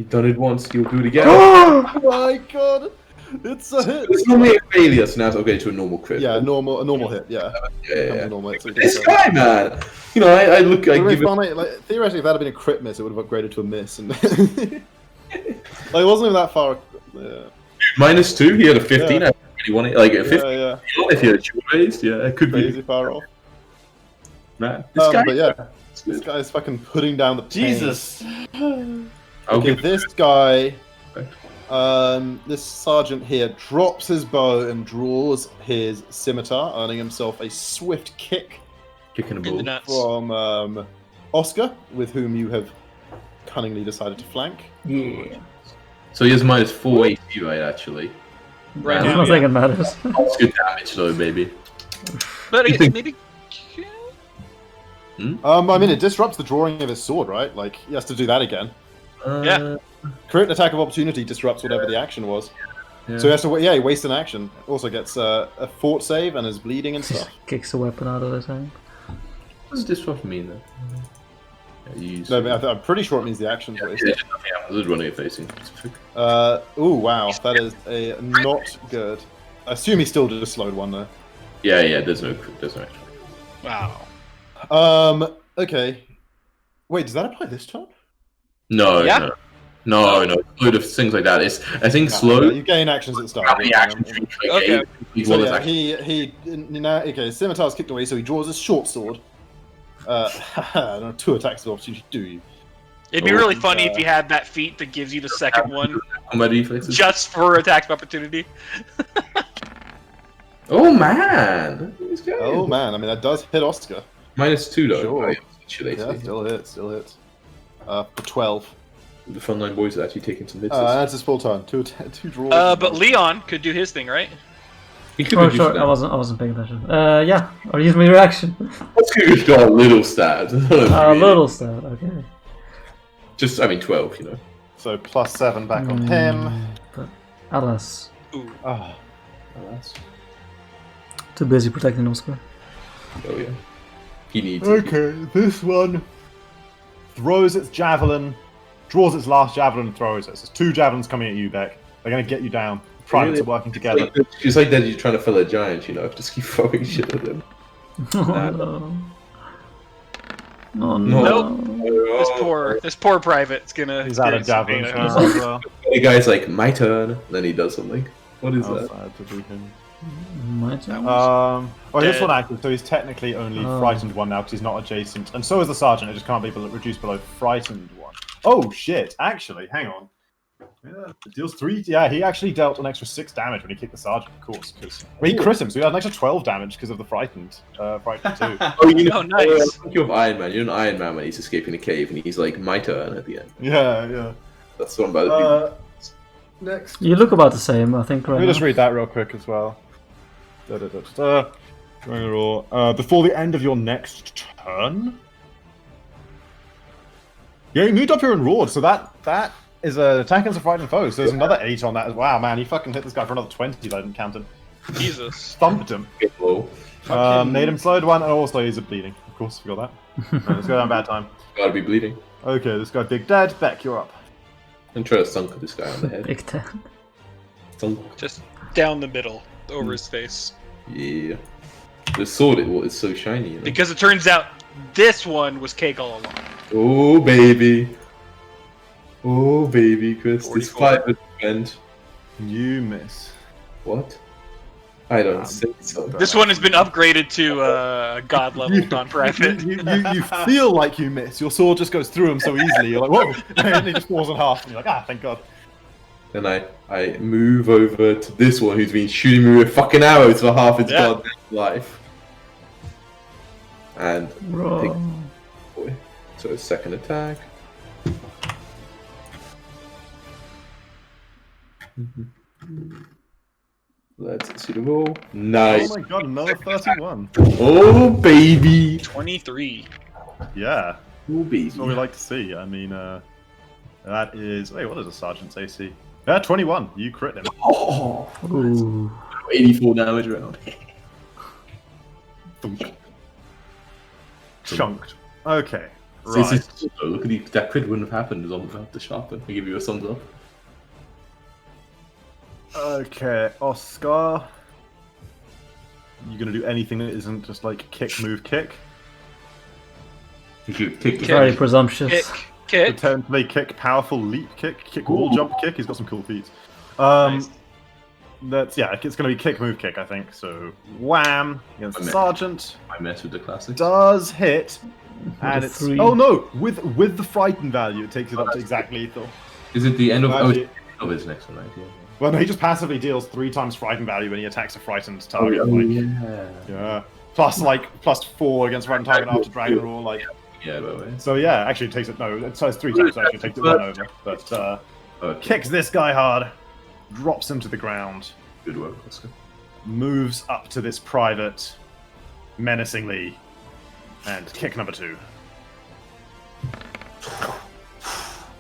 done it once. He'll do it again. Oh my god! It's a hit. It's normally a failure, so now it's okay to a normal crit. Yeah, a normal hit. Yeah. yeah. A normal hit. So This guy, man. You know, I look. I give it. like, theoretically, if that had been a crit miss, it would have upgraded to a miss, and like it wasn't even that far. Yeah. -2. He had a 15. Yeah. I really wanted like a 15. Yeah. If he had short raised, yeah, it could Crazy be. far off. Man, this guy. But yeah, this guy's fucking putting down the pain. Jesus. I'll Okay, give this guy, Okay. this sergeant here drops his bow and draws his scimitar, earning himself a swift kick kicking a In the ball. nuts. from Oscar, with whom you have cunningly decided to flank. Yeah. So he has -4 AC, right? Actually. Right I Man, now, don't yeah. think it matters. That's good damage, though, baby. But You again, think- maybe. I mean, it disrupts the drawing of his sword, right? Like, he has to do that again. Yeah. Crit attack of opportunity disrupts whatever the action was. Yeah. So he has to, he wastes an action. Also gets a fort save and is bleeding and stuff. Kicks the weapon out of his hand. What does disrupt mean then? Yeah, you use No, but I'm pretty sure it means the action's yeah, wasted. just nothing happens. It's running facing. Ooh, wow, that is a not good. I assume he still just slowed one though. Yeah. There's no action. Wow. Okay. Wait, does that apply this turn? No. Yeah. No. Load of things like that. It's I think No, slow. You gain actions at the start. How many actions? Okay. So yeah, he now okay. Scimitar's kicked away, so he draws his short sword, No, 2 attacks of opportunity, do you? It'd be really funny if you had that feat that gives you the second one Combat reflexes. just for attacks of opportunity. Oh man! These guys. Oh man, I mean that does hit Oscar. -2 though. Sure. Oh, yeah, Yeah, still hits, still hits. For 12. The frontline boys are actually taking some hits. That's his full turn. 2 draws. But Leon could do his thing, right? He could Oh, reduce sure. that. I wasn't paying attention. Yeah. Or use my reaction. Let's give it a little stab. A little stab. Okay. Just, I mean, 12. You know. So +7 back on him. But alas, Ooh. Oh, that's... too busy protecting Oscar. Oh yeah. He needs. Okay, this one throws its javelin, draws its last javelin and throws it. So there's 2 javelins coming at you, Beck. They're going to get you down. Privates Really? are working together. It's like that you're trying to fill a giant, you know. Just keep throwing shit at them. Oh no. Oh No. no. This poor private's gonna. He's out of experience some javelins pain. now as well. The guy's like, my turn. Then he does something. What is that? Sad to be him. My turn. Well, this Dead. one actually, so he's technically only frightened 1 now because he's not adjacent. And so is the sergeant, it just can't be reduced below frightened 1. Oh shit, actually, hang on. Yeah, it deals 3. Yeah, he actually dealt an extra 6 damage when he kicked the sergeant, of course. Because he crit him, so he had an extra 12 damage because of the frightened 2. Oh, you know, Oh, nice. think of Iron Man. You're an Iron Man when he's escaping the cave, and he's like, my turn at the end. Yeah. That's what I'm about to Next. You look about the same, I think, right Let me now. just read that real quick as well. Before the end of your next turn? Yeah, you moved up here and roared, so that is an attack against a frightened foe, so there's another 8 on that as well. Wow, man, he fucking hit this guy for another 20 that I didn't count him. Jesus. Thumped him. Get low. Made him slowed 1, and also he's a bleeding. Of course, we got that. Right, let's go down bad time. Gotta be bleeding. Okay, this guy big dead. Beck, you're up. I'm trying to thunk this guy on the head. Big 10. Thunk. Just down the middle, over his face. Yeah. The sword is so shiny, you know? Because it turns out this one was cake all along. Oh, baby. Oh, baby, Chris. This 44. 5 event. You miss. What? I don't think so. This one has been upgraded to god level non-private. You feel like you miss. Your sword just goes through him so easily. You're like, whoa! And he just falls in half. And you're like, thank God. Then I move over to this one who's been shooting me with fucking arrows for half its goddamn life. And Bro. boy. So second attack. Let's see the roll. Nice. Oh my God, another 31. Oh baby. 23. Yeah. Oh baby. That's what we like to see. I mean, that is... Wait, what is a sergeant's AC? Yeah, 21. You crit him. Oh, Ooh. 84 damage round. Thunk. Chunked. Okay. So this Right. is, look at the, that crit wouldn't have happened without the sharpen. I give you a thumbs up. Okay, Oscar. You gonna do anything that isn't just like kick, move, kick? You could kick the Very presumptuous. Kick. Potentially kick, powerful leap kick, kick wall jump kick. He's got some cool feats. Nice. That's it's gonna be kick, move, kick, I think. So wham against the sergeant I mess with the classics. does hit, and a it's 3. oh no, with the frightened value, it takes it up to exactly lethal. Is it the end of Actually- his next one, right? Yeah. Well, no, he just passively deals 3 times frightened value when he attacks a frightened Oh, target. yeah. Yeah. Plus 4 against frightened target after Dragon Roar, like. Yeah, by the way. So yeah, actually it takes it. No, it says 3 times. So actually it takes it 1 over. But Okay. kicks this guy hard, drops him to the ground, Good work, Oscar. moves up to this private, menacingly, and kick number 2.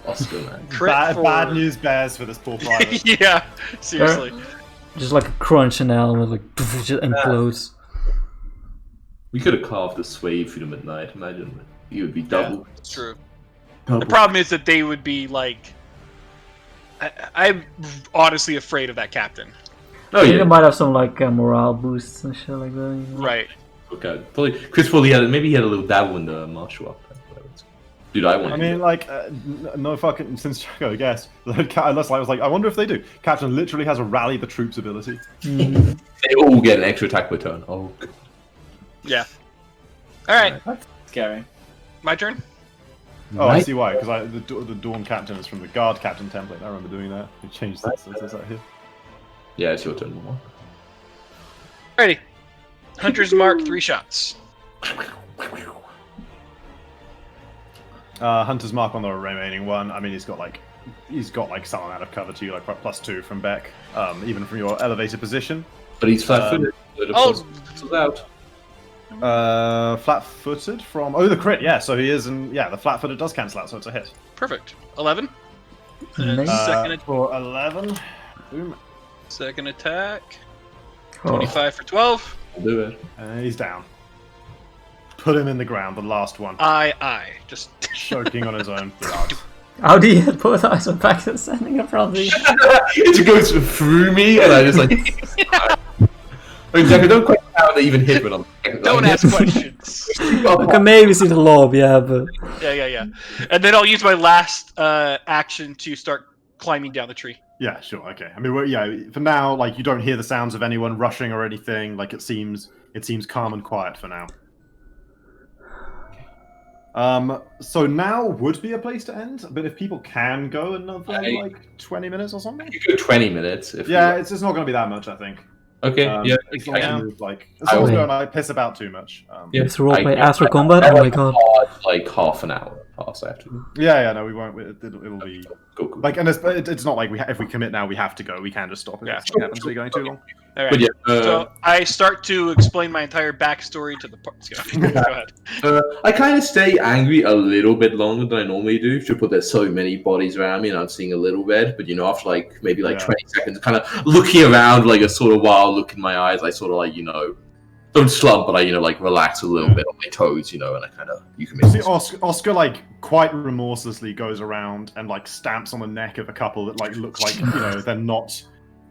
Oscar, man. Crit for- Bad news bears for this poor private. Yeah, seriously. Just like a crunch and helmet, like just implodes. We could have carved a sway through them at night. Imagine you would be double. It's true. double. The problem is that they would be like. I'm honestly afraid of that captain. Oh I think it yeah. might have some like morale boosts and shit like that. You know? Right. Okay. Probably Chris probably had maybe he had a little dabble in the martial art. Dude, I want. I mean, like, no fucking. Since Chaco, I guess. Unless I was like, I wonder if they do. Captain literally has a rally the troops ability. they all get an extra attack per turn. Oh. Yeah. All right. Gary. My turn. Oh, I Right. see why. Because the Dawn Captain is from the Guard Captain template. I remember doing that. We changed that, so it's out here. Yeah, it's your turn. Momo. Alrighty. Hunter's Mark, 3 shots. Hunter's Mark on the remaining one. I mean, he's got like some amount of cover to you, like +2 from Beck, even from your elevated position. But he's flat-footed. Oh, out. Flat-footed from the crit. Yeah, so he is, and yeah, the flat-footed does cancel out, so it's a hit. perfect. 11. And Nice. second, For 11. Boom. second attack. Oh. 25 for 12. I'll do it. He's down. Put him in the ground. The last one, I. Just. choking on his own blood. How do you hit both eyes on back and standing in front of you? It goes through me, and I just like. I mean, Jack, I don't quite know how they even hit when I'm. Don't ask questions. I can maybe see the lob, yeah, but Yeah. And then I'll use my last action to start climbing down the tree. Yeah, sure, okay. I mean, for now, like you don't hear the sounds of anyone rushing or anything. Like it seems calm and quiet for now. So now would be a place to end, but if people can go another like 20 minutes or something. You go 20 minutes. If Yeah, it's not going to be that much, I think. Okay. Yeah. As long as Yeah. you like, as long as will- we don't like piss about too much. Yeah. it's roleplay I- after combat. Oh my god! Like half an hour past after. Yeah, no, we won't. It'll be Go, go. like, and it's not like if we commit now, we have to go. We can just stop if Yeah. something happens to be going too long. All right. But yeah, So I start to explain my entire backstory to the parts. Go ahead. I kind of stay angry a little bit longer than I normally do, just because there's so many bodies around me and I'm seeing a little red. But after maybe 20 seconds, kind of looking around, like a sort of wild look in my eyes, I sort of don't slump, but I relax a little bit on my toes, and I kind of you can You make see, Oscar quite remorselessly goes around and stamps on the neck of a couple that look like they're not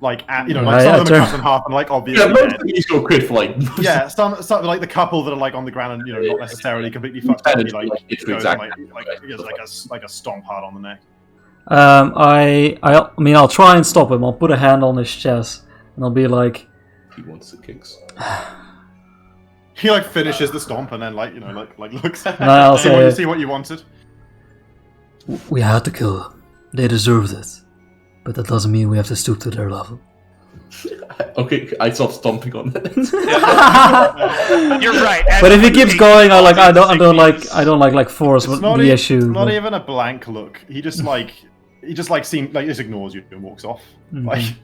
some of them are cut in half and obviously dead. he's got crit for Yeah, some the couple that are on the ground and not necessarily completely fucked up. He it's goes exactly and, he gets like a stomp hard on the neck. I mean, I'll try and stop him. I'll put a hand on his chest and I'll be like, he wants the kicks. He finishes the stomp and then looks at And I'll you say- see what you wanted. "We had to kill them. They deserved it, but that doesn't mean we have to stoop to their level." Okay, I stop stomping on it. You're right. But if he keeps going, I don't like force It's not, the issue. not but- even a blank look. He just just ignores you and walks off. Mhm.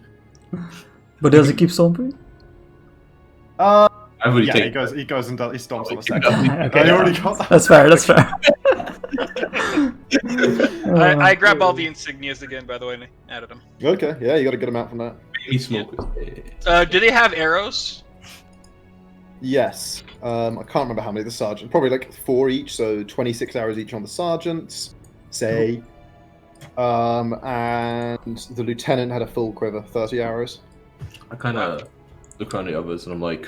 But does he keep stomping? I've already Yeah, taken he goes and he stomps on the Okay. second. Okay. I already got that. That's fair. That's fair. I grab all the insignias again, by the way, and added them. Okay, yeah, you got a good amount from that. baby smokers. Do they have arrows? Yes. I can't remember how many the sergeant. Probably 4 each, so 26 arrows each on the sergeants, say. And the lieutenant had a full quiver, 30 arrows. I kind of look around the others and I'm like,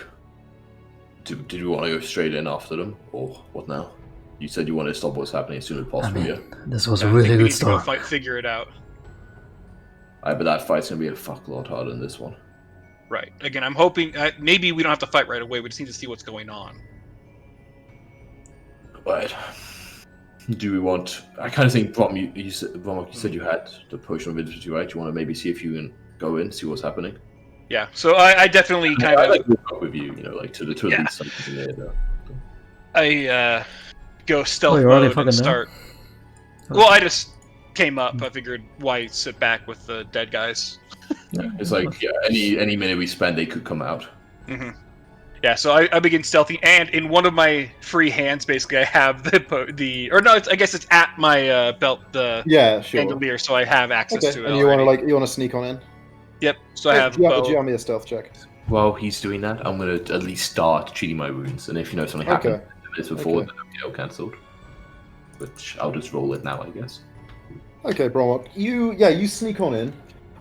did you want to go straight in after them, or what now? You said you wanted to stop what's happening as soon as I possible, mean, yeah? this was I a think really we good need to go start. figure it out. But that fight's gonna be a fuck lot harder than this one. Right. Again, I'm hoping maybe we don't have to fight right away. We just need to see what's going on. But do we want? I kind of think, Brom, you said you had the potion of invisibility, right? You want to maybe see if you can go in, see what's happening. Yeah. So I definitely kind I of like to walk up with you, to the Yeah. least something there. Though. I go stealth you're already mode fucking and there? start. Well, I just came up. I figured why sit back with the dead guys. It's like any minute we spend, they could come out. hmm Yeah, so I begin stealthy, and in one of my free hands, basically, I have I guess it's at my belt, the Yeah, sure. bandolier, so I have access Okay, to it. and you want already. to sneak on in? Yep. So I have Do you bow. have me a stealth check? While he's doing that, I'm gonna at least start treating my wounds, and if something Okay. happens 10 minutes before, Okay. then I'll get cancelled. Which I'll just roll it now, I guess. Okay, Bromwalk. You sneak on in,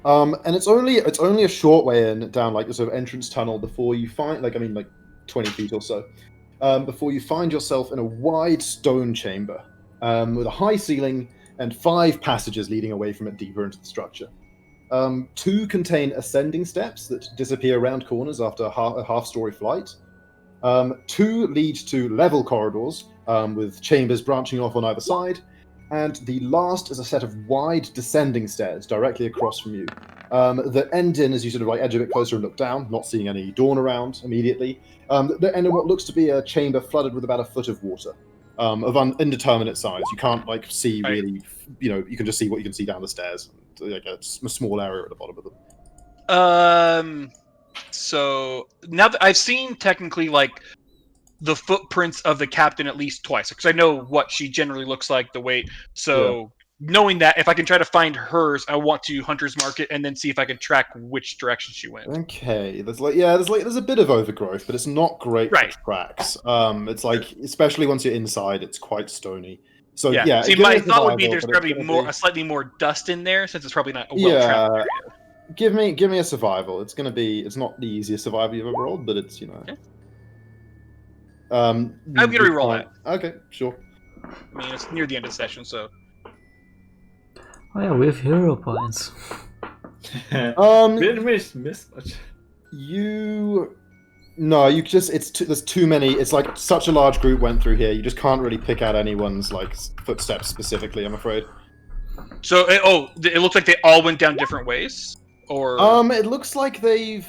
and it's only a short way in down the sort of entrance tunnel before you find 20 feet or so, before you find yourself in a wide stone chamber with a high ceiling and 5 passages leading away from it deeper into the structure. 2 contain ascending steps that disappear around corners after a half-story flight. 2 lead to level corridors, with chambers branching off on either side. And the last is a set of wide descending stairs directly across from you that end in, as you sort of like edge a bit closer and look down, not seeing any dawn around immediately, that end in what looks to be a chamber flooded with about a foot of water. Of indeterminate size. You can't like see really, you can just see what you can see down the stairs, like a small area at the bottom of them. So now that I've seen technically like the footprints of the captain at least twice, because I know what she generally looks like, the weight. So knowing that, if I can try to find hers, I want to hunter's mark it and then see if I can track which direction she went. Okay, there's a bit of overgrowth, but it's not great for tracks. It's like, especially once you're inside, it's quite stony. So yeah. See, my thought would be there's probably a slightly more dust in there, since it's probably not a well-traveled area. Give me a survival. It's not the easiest survival you've ever rolled, but it's Okay. I'm gonna reroll that. Okay, sure. I mean, it's near the end of the session, so. Oh yeah, we have hero points. Didn't miss much. There's too many. It's like such a large group went through here. You just can't really pick out anyone's like footsteps specifically, I'm afraid. So it looks like they all went down different ways, or it looks like they've.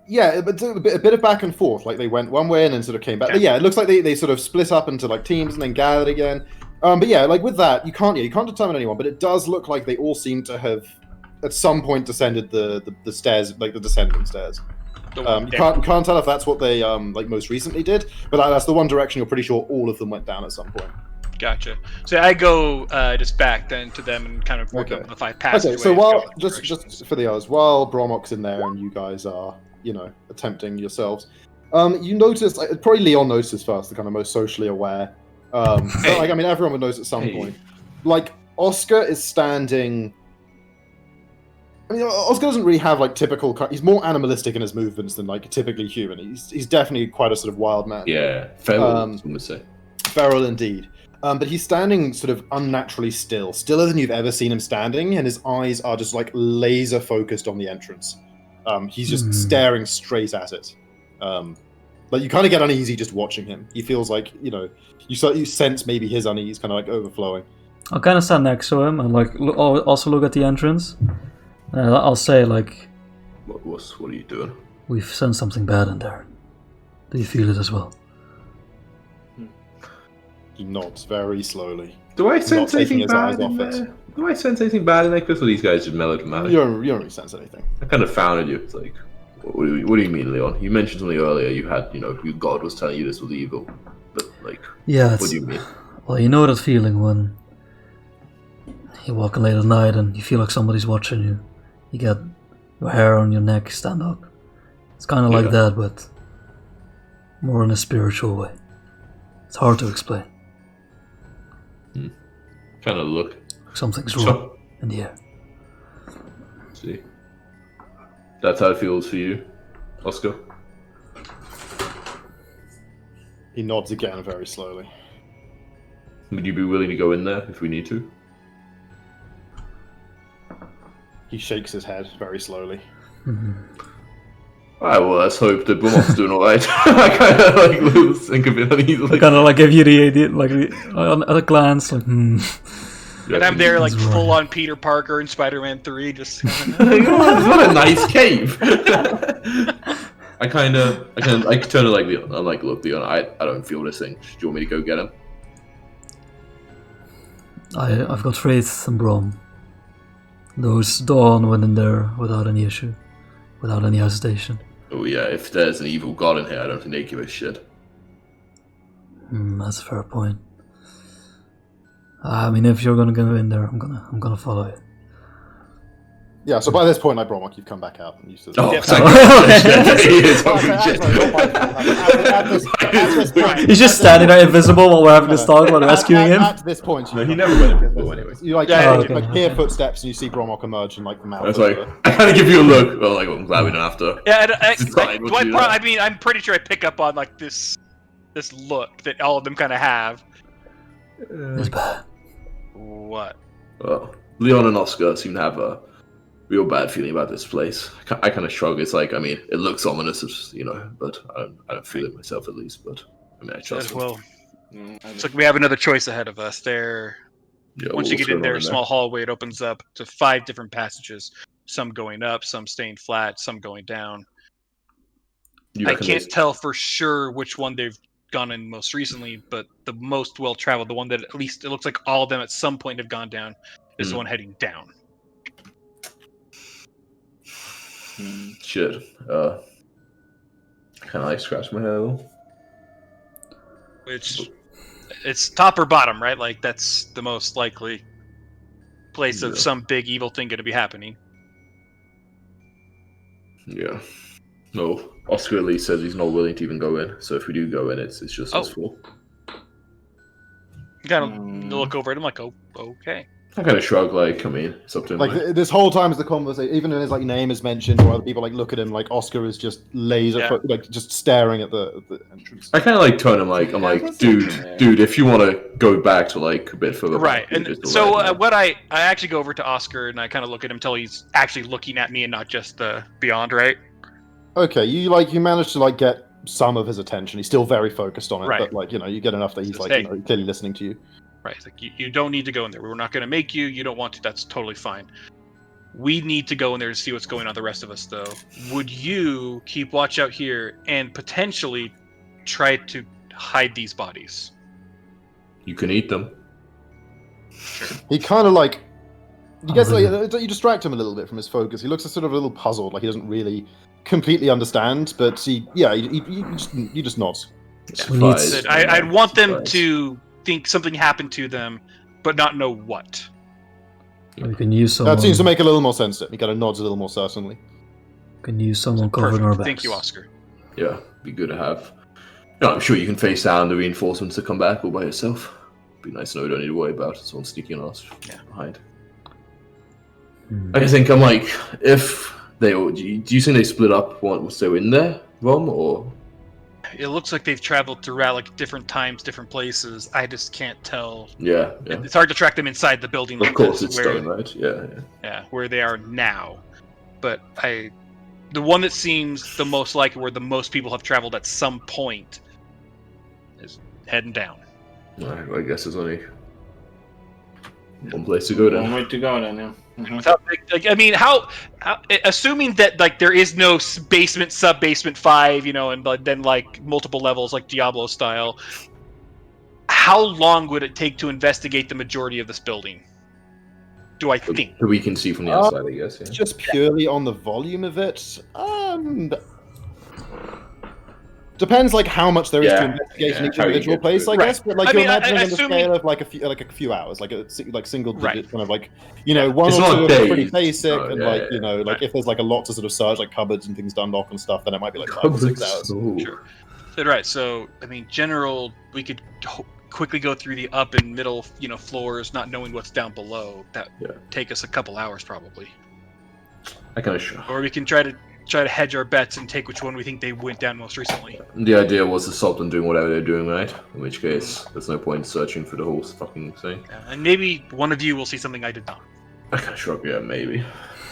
Yeah, but a bit of back and forth. Like they went one way and then sort of came back. Okay. But yeah, it looks like they sort of split up into like teams and then gathered again. But yeah, like with that, you can't determine anyone. But it does look like they all seem to have at some point descended the stairs, like the descending stairs. You can't tell if that's what they like most recently did, but that's the one direction you're pretty sure all of them went down at some point. Gotcha. So I go just back then to them and kind of work up the 5 passageways. Okay, so while just for the others, while Bromok's in there and you guys are attempting yourselves, you notice probably Leon notices first, the kind of most socially aware. But, like I mean, everyone would notice at some point. Like Oscar is standing. I mean, Oscar doesn't really have like typical. He's more animalistic in his movements than like typically human. He's definitely quite a sort of wild man. Yeah, feral. I was going to say. Feral indeed. But he's standing sort of unnaturally still, stiller than you've ever seen him standing, and his eyes are just like laser focused on the entrance. He's just staring straight at it. Like you kind of get uneasy just watching him. He feels like you sense maybe his unease kind of like overflowing. I'll kind of stand next to him and like also look at the entrance. I'll say like, what are you doing? We've sent something bad in there. Do you feel it as well? He nods very slowly. Do I sense anything bad in there? Do I sense anything bad in there? Because these guys are melodramatic. You don't really sense anything. I kind of founded you. It's like, what do you mean, Leon? You mentioned something earlier. You had, your god was telling you this was evil. But like, what do you mean? Well, you know that feeling when you're walking late at night and you feel like somebody's watching you. You get your hair on your neck stand up. It's kind of like that, but more in a spiritual way. It's hard to explain. Kind of look. Something's wrong in the air. See. That's how it feels for you, Oscar? He nods again very slowly. Would you be willing to go in there if we need to? He shakes his head very slowly. Alright, well, let's hope that Bromok's doing alright. I kind of like think of it uneasily. I kind of like give you the idea, like at a glance, like And I'm there like full on Peter Parker in Spider-Man 3, just. What a nice cave. I turn to like Leon. I'm like, look, Leon, I don't feel this thing. Do you want me to go get him? I've got faith in Brom. Those Dawn went in there without any issue, without any hesitation. Oh yeah, if there's an evil god in here, I don't think they give a shit. That's a fair point. I mean, if you're gonna go in there, I'm gonna follow you. Yeah, so by this point, like Bromok, you've come back out and you said, He's just standing there invisible while we're having this talk while rescuing him. At this point, he never went invisible anyway. You hear footsteps and you see Bromok emerge in like the mouth. I was like, I kind of give you a look. Well, like, I'm glad we don't have to. Yeah, I mean, I'm pretty sure I pick up on like this look that all of them kind of have. It's bad. What? Well, Leon and Oscar seem to have a real bad feeling about this place. I kind of shrug. It's like, I mean, it looks ominous, but I don't feel it myself at least. But I mean, I trust them. Well, So we have another choice ahead of us. There, Yeah, once you what's get in going there, on a small hallway, it opens up to 5 different passages. Some going up, some staying flat, some going down. You I reckon can't they- tell for sure which one they've gone in most recently, but the most well-traveled, the one that at least it looks like all of them at some point have gone down, is the one heading down. Shit. Can I scratch my head a little? Which, it's top or bottom, right? Like, that's the most likely place of Yeah. some big evil thing going to be happening. Yeah. No, Oscar at least says he's not willing to even go in. So if we do go in, it's just us Oh. four. Kind of look over at him like, oh, okay. I kind of shrug, like, I mean, it's up to him. Like right? this whole time as the conversation, even when his like name is mentioned or other people like look at him, like Oscar is just laser, Yeah. like just staring at the entrance. I kind of like turn him, like, I'm like, that's dude, okay. dude, if you want to go back to like a bit further, Right, back, and just so right now. what I actually go over to Oscar and I kind of look at him until he's actually looking at me and not just the beyond, right? Okay, you managed to like get some of his attention. He's still very focused on it, Right. but like you get enough that he's Says, like "Hey." clearly listening to you. Right, it's like you don't need to go in there. We're not going to make you. You don't want to. That's totally fine. We need to go in there to see what's going on. The rest of us, though, would you keep watch out here and potentially try to hide these bodies? You can eat them. He kind of like you guess really? like you distract him a little bit from his focus. He looks sort of a little puzzled, like he doesn't really completely understand. But he just nods. We need Surprised. I'd want them Surprised. to think something happened to them, but not know what. We can use someone. That seems to make a little more sense to him. He kind of nods a little more certainly. Can use someone covering our Perfect. backs. Thank you, Oscar. Yeah, be good to have. No, I'm sure you can face down the reinforcements to come back all by yourself. Be nice to know we don't need to worry about someone sneaking on us behind. Hmm. I think I'm like, if they do you think they split up once they were in there, Rom, or It looks like they've traveled throughout like different times, different places. I just can't tell. yeah. It's hard to track them inside the building. Of like course, this, it's stone, right? Yeah. where they are now. But the one that seems the most likely, where the most people have traveled at some point, is heading down. Alright, well, I guess there's only one place to go One then. way to go then, yeah. Mhm. Without, like, I mean, how assuming that like there is no basement, sub basement 5, and then like multiple levels like Diablo style. How long would it take to investigate the majority of this building? Do I think? That we can see from the outside, I guess. Yeah. Just purely on the volume of it, depends like how much there is to Yeah, investigate in yeah, each how you individual get place, to I it. guess. But like I you're mean, imagining on the assuming- scale of like a few hours, like single digit Right. kind of like one It's or not two are days. pretty basic, Oh, and yeah, like yeah. like Right. if there's like a lot to sort of search, like cupboards and things to unlock and stuff, then it might be like 5 or 6 hours. Ooh. Sure. Right. So I mean, general, we could quickly go through the up and middle, floors, not knowing what's down below. That Yeah. take us a couple hours probably. I kind of Or we can try to hedge our bets and take which one we think they went down most recently. The idea was to stop them doing whatever they're doing, right? In which case, there's no point searching for the whole fucking thing. Yeah, and maybe one of you will see something I did not. I kind of shrug, yeah, maybe.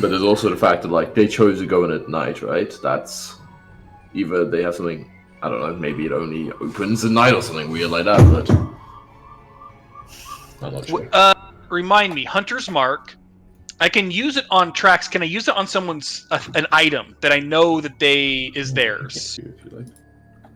But there's also the fact that, like, they chose to go in at night, right? That's either they have something, I don't know, maybe it only opens at night or something weird like that, but I'm not sure. Remind me, Hunter's Mark. I can use it on tracks. Can I use it on someone's an item that I know that is theirs? If you like.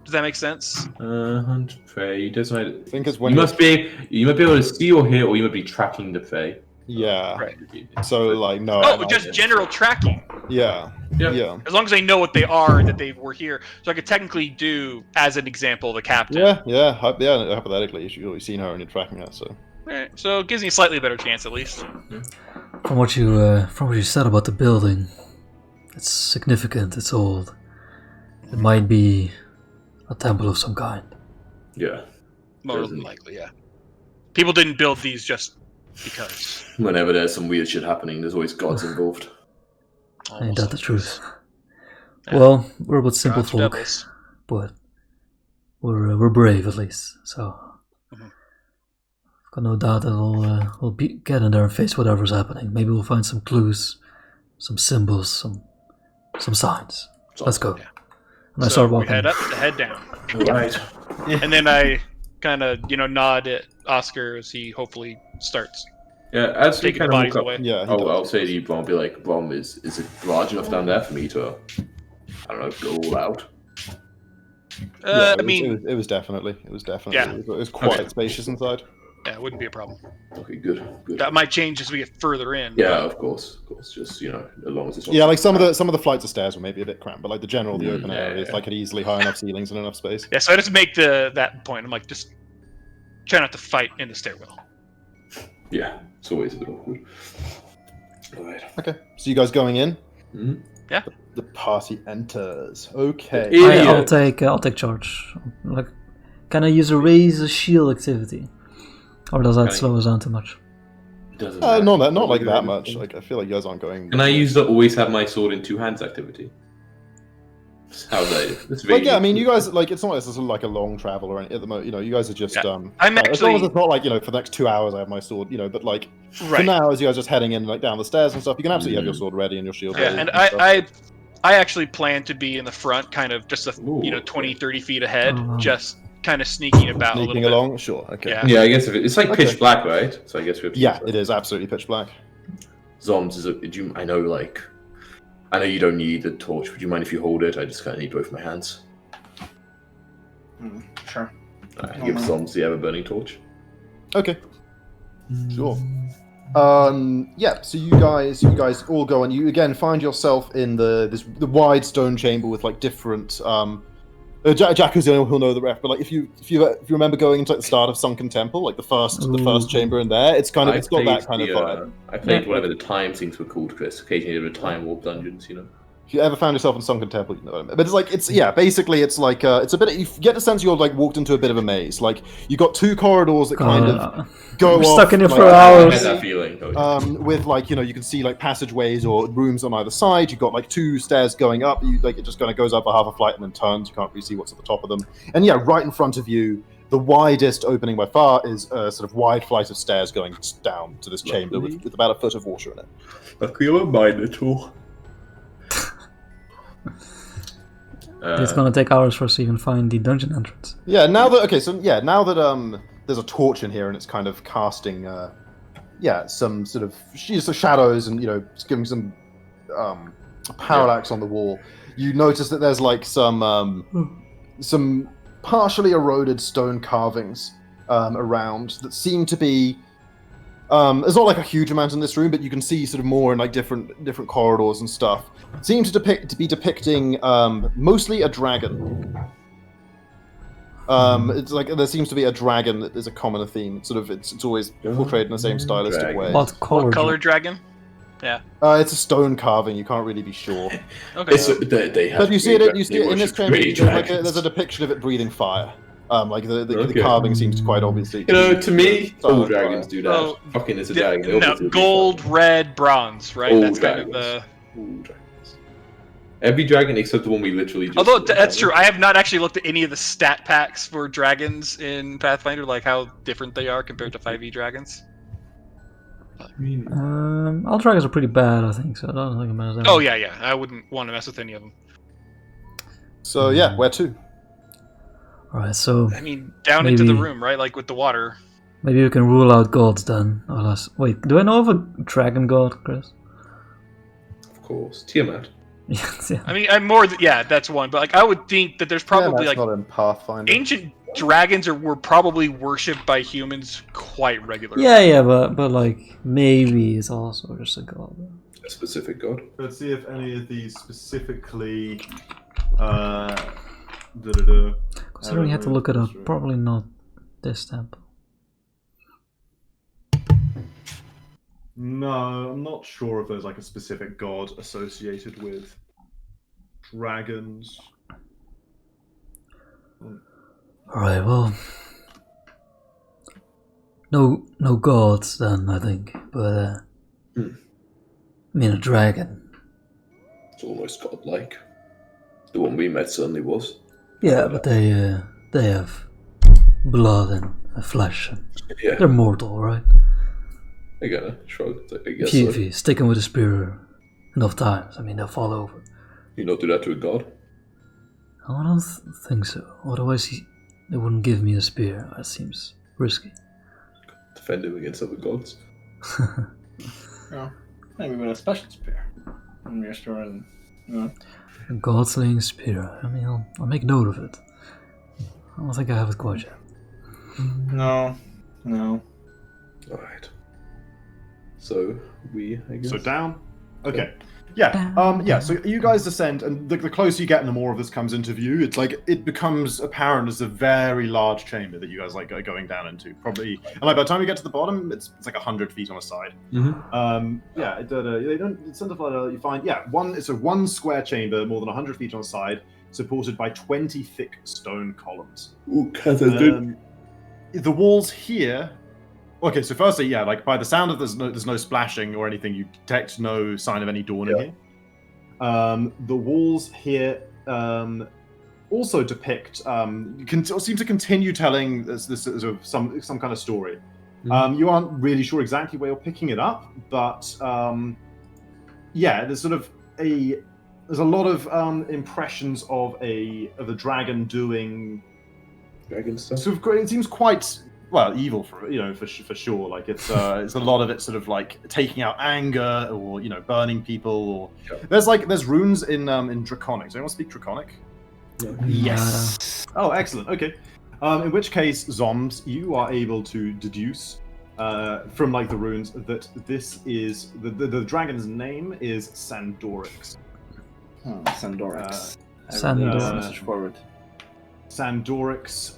Does that make sense? Hunt prey. Doesn't matter. I think it's You when might be able to see or hear, or you might be tracking the prey. yeah. Right. So like no. Oh, no, just general tracking. yeah. Yeah. Yeah. As long as I know what they are and that they were here, so I could technically do, as an example, the captain. Yeah. Hypothetically, you've already seen her and you're tracking her, so. Right, so it gives me a slightly better chance, at least. From what you said about the building, it's significant. It's old. It might be a temple of some kind. Yeah. More Doesn't than he? likely, yeah. People didn't build these just because. Whenever there's some weird shit happening, there's always gods involved. Ain't that the truth? Yeah. Well, we're but simple Gods, folk, devils. but we're brave at least. So Mhm. I've got no doubt that we'll get in there and face whatever's happening. Maybe we'll find some clues, some symbols, some signs. Let's go. Yeah. And I So start we walking. head up to head down. Right. And then I kind of nod at Oscar as he hopefully starts Yeah, as we taking the kind of bodies walk up, away. Yeah, he I'll does. say to you, Brom, I'll be like, Brom, is it large enough down there for me to, I don't know, go all out? Yeah, I mean, it was definitely. Yeah. It was quite Okay. spacious inside. yeah, it wouldn't be a problem. Okay, good. That might change as we get further in. Yeah, but- of course. Just as long as it's not Yeah, like some of the flights of stairs were maybe a bit cramped, but like the open Yeah, areas, yeah. like had easily high enough ceilings and enough space. Yeah, so I just make that point. I'm like, just try not to fight in the stairwell. Yeah, it's always a bit awkward. All right. Okay, so you guys going in? Mhm. Yeah. The party enters. Okay. Idiot. I'll take charge. Like, can I use a raise a shield activity, or does that Can I- slow us down too much? Doesn't matter. Not like that much. Like I feel like you guys aren't going. Can I use the always have my sword in two hands activity? How's that? That's Like yeah, I mean, you guys like it's not like this is like a long travel or anything at the moment. You know, you guys are just Yeah. as I'm long as actually it's not like for the next 2 hours I have my sword. But like for right. now, as you guys are just heading in like down the stairs and stuff, you can absolutely have your sword ready and your shield Yeah, ready. and stuff. I actually plan to be in the front, kind of just Ooh, 20, 30 feet ahead, Oh. just kind of sneaking about a sneaking little along. Sure. Okay. Yeah. Yeah, I guess if it's like Okay. pitch black, right? So I guess we have to Yeah, it is absolutely pitch black. Zoms is I know you don't need the torch. Would you mind if you hold it? I just kind of need both my hands. Sure. Give Zoms the ever burning torch. Okay. Sure. Yeah. So you guys all go and you again find yourself in the wide stone chamber with like different. Jack is the only who'll know the ref, but like if you remember going into like, the start of Sunken Temple, like the first chamber in there, it's got that kind of vibe. I played Yeah. whatever the time things were called, Chris. Occasionally there were time warp dungeons, If you ever found yourself in Sunken Temple, you know what I mean. But basically it's like it's a bit. You get the sense you're like walked into a bit of a maze. Like you got two corridors that kind of go we're off. stuck in here like, for I had hours. that feeling. Oh, yeah. With like you can see like passageways or rooms on either side. You've got like two stairs going up. It just kind of goes up a half a flight and then turns. You can't really see what's at the top of them. And yeah, right in front of you, the widest opening by far is a sort of wide flight of stairs going down to this chamber with about a foot of water in it. Luckily, I'm a minotaur. It's gonna take hours for us to even find the dungeon entrance. Yeah. Now that there's a torch in here and it's kind of casting some sort of shadows and it's giving some parallax on the wall. You notice that there's like some partially eroded stone carvings around that seem to be. There's not like a huge amount in this room, but you can see sort of more in like different corridors and stuff. It seems to be depicting mostly a dragon. It's like there seems to be a dragon that is a common theme. It's always portrayed in the same stylistic Dragon. way. What color? What color dragon? It's a stone carving. You can't really be sure. Okay. They have But you see it. You see they it in this worship chamber. great There's a depiction of it breathing fire. Like the Okay. carving seems quite obviously. To me, all Silent dragons fire. do that. Well, Fucking is a dragon. They No, obviously do gold, fucking- red, bronze, right? All That's kind of dragons. the. All dragons. Every dragon except the one we literally just. Although that's true, I have not actually looked at any of the stat packs for dragons in Pathfinder, like how different they are compared to 5e dragons. I mean, All dragons are pretty bad, I think. So I don't think it matters. that Oh much. yeah, I wouldn't want to mess with any of them. So yeah, where to? All right, so I mean, down into the Maybe- room, right? Like with the water. maybe we can rule out gods then. Wait, do I know of a dragon god, Chris? of course, Tiamat. Yes, yeah. I mean, that's one. But like, I would think that there's probably like not in Pathfinder. ancient dragons were probably worshipped by humans quite regularly. Yeah, but like maybe it's also just a god. A specific god. Let's see if any of these specifically. Considering you had to look it up, probably not this temple. No, I'm not sure if there's like a specific god associated with dragons. All right, well, no gods then, I think, but I mean a dragon. It's almost godlike. The one we met certainly was. Yeah, but they have blood and flesh, and Yeah, they're mortal, right? I gotta shrug. I guess If you, so. if you stick them with a spear enough times, I mean, they'll fall over. You not do that to a god. I don't think so. Otherwise, they wouldn't give me a spear. That seems risky. Defend him against other gods. Yeah. Maybe with a special spear. And you're storing, A god-slaying spear. I mean, I'll make note of it. I don't think I have it quite yet. No. Alright. So, I guess. So down. Okay. Yeah. So you guys descend, and the closer you get, and the more of this comes into view. It's like it becomes apparent as a very large chamber that you guys like are going down into. Probably, and like by the time you get to the bottom, it's like 100 feet on a side. Mm-hmm. They don't. It's sort of like you find it's a one square chamber, more than 100 feet on a side, supported by 20 thick stone columns. Ooh, good. The walls here. Okay, so firstly, like by the sound of there's no splashing or anything, you detect no sign of any dawn in here. The walls here also depict seem to continue telling this sort of some kind of story. You aren't really sure exactly where you're picking it up, but there's sort of there's a lot of impressions of the dragon doing Dragon stuff. sort of, it seems quite evil for sure. Like it's a lot of it sort of like taking out anger or burning people. Or there's runes in Draconic. Does anyone speak Draconic? Yes. Oh, excellent. Okay. In which case, Zombs, you are able to deduce from like the runes that this is the dragon's name is Sandorix. Sandorix. Sandorix. Forward. Sandorix,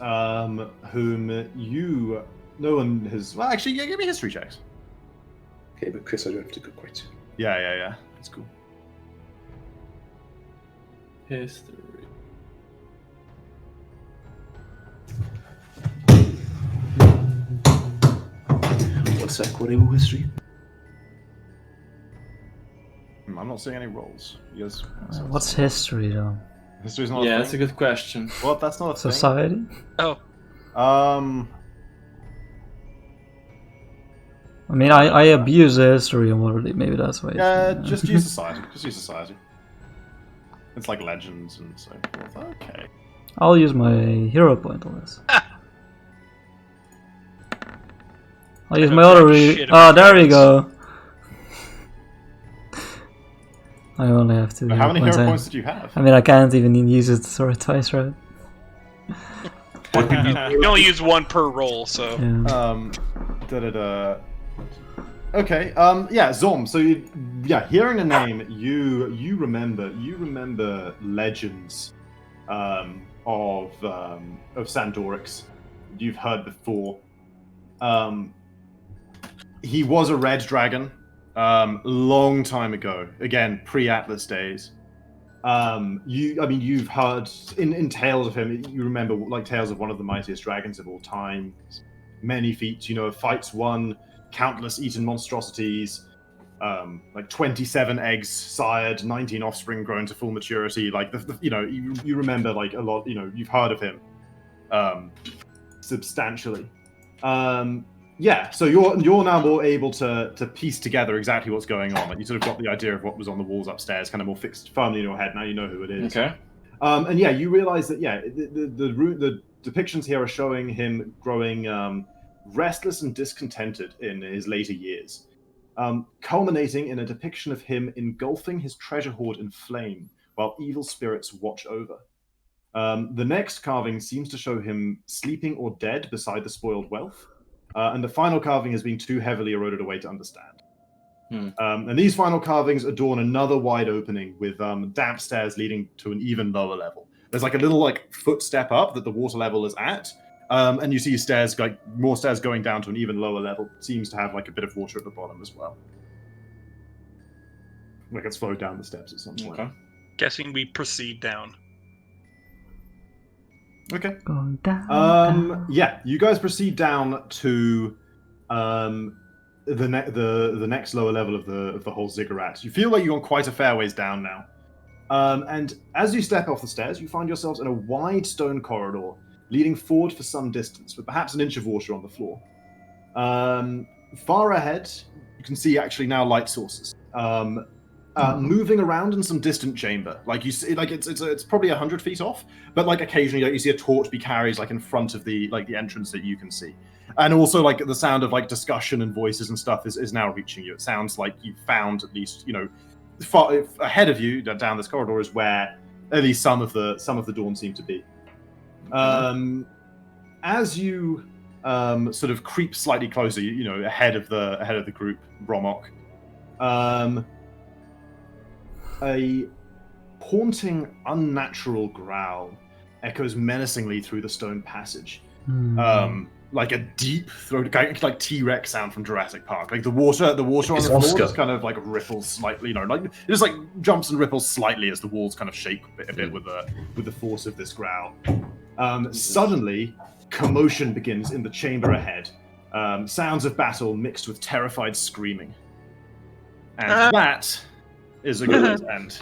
whom no one has. Well, actually, give me history checks. Okay, but Chris, I don't have to go quite soon. Yeah. That's cool. History. One sec, what able history? I'm not seeing any rolls. Yes. What's history, though? History's not. Yeah, a that's a thing. good question. What? That's not a thing. Society? Oh, I mean, I abuse the history and already. Maybe that's why. Just use society. It's like legends and so forth. Okay. I'll use my hero point on this. I'll use my other. There we go. I only have 2 How many hero points. points did you have? I mean, I can't even use it twice, right? you can only use one per roll, so. Yeah. Okay. Zom. So hearing the name, you remember legends of Sandorix you've heard before. He was a red dragon long time ago. Again, pre-Atlas days. You've heard in tales of him. You remember like tales of one of the mightiest dragons of all time. Many feats, fights won, countless eaten monstrosities, like 27 eggs sired, 19 offspring grown to full maturity. Like you remember like a lot. You've heard of him substantially. So you're now more able to piece together exactly what's going on. Like you sort of got the idea of what was on the walls upstairs, kind of more fixed firmly in your head. Now you know who it is. Okay. You realize that the depictions here are showing him growing restless and discontented in his later years, culminating in a depiction of him engulfing his treasure hoard in flame while evil spirits watch over. The next carving seems to show him sleeping or dead beside the spoiled wealth, and the final carving has been too heavily eroded away to understand. And these final carvings adorn another wide opening with damp stairs leading to an even lower level. There's like a little footstep up that the water level is at, and you see more stairs going down to an even lower level. It seems to have like a bit of water at the bottom as well. Like it's flowed down the steps at some point. Okay. Guessing we proceed down. Okay. Going down. You guys proceed down to the next lower level of the whole ziggurat. You feel like you're on quite a fair ways down now. And as you step off the stairs, you find yourselves in a wide stone corridor leading forward for some distance, with perhaps an inch of water on the floor. Far ahead, you can see actually now light sources. moving around in some distant chamber. Like you see, like it's probably 100 feet off, but like occasionally, like, you see a torch be carried like in front of the entrance that you can see, and also like the sound of like discussion and voices and stuff is now reaching you. It sounds like you found at least far ahead of you down this corridor is where at least some of the dawn seem to be. As you sort of creep slightly closer, ahead of the group, Bromok, a haunting, unnatural growl echoes menacingly through the stone passage. Like a deep throat, like T-Rex sound from Jurassic Park. Like the water on the floor just kind of like ripples slightly. Like it just like jumps and ripples slightly as the walls kind of shake a bit with the force of this growl. Suddenly, commotion begins in the chamber ahead. Sounds of battle mixed with terrified screaming, and that is a good way to end.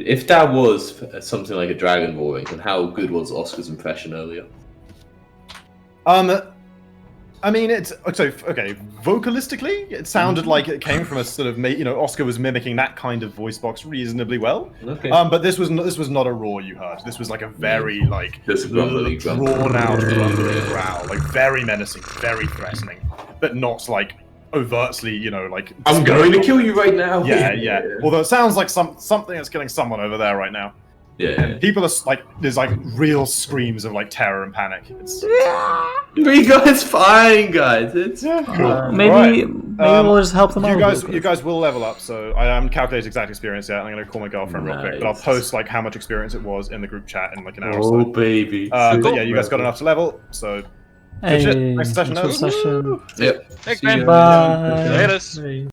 If that was something like a dragon roaring, then how good was Oscar's impression earlier? I mean, it's okay. Vocalistically, it sounded like it came from a sort of, Oscar was mimicking that kind of voice box reasonably well. Okay. But this was not a roar you heard. This was like a very drawn out grumbling growl, like very menacing, very threatening, but not like overtly, like I'm going to kill you right now. Yeah. Although it sounds like something that's killing someone over there right now. Yeah. And people are like, there's like real screams of like terror and panic. It's fine, guys. It's maybe we'll just help them out. You guys will level up. So I haven't calculated exact experience yet. I'm going to call my girlfriend real quick, but I'll post like how much experience it was in the group chat in like an hour or so. Oh baby. But yeah, you guys got enough to level. So Hey, next session. next session. Yep. Thanks, See man. ya. Bye. Latest.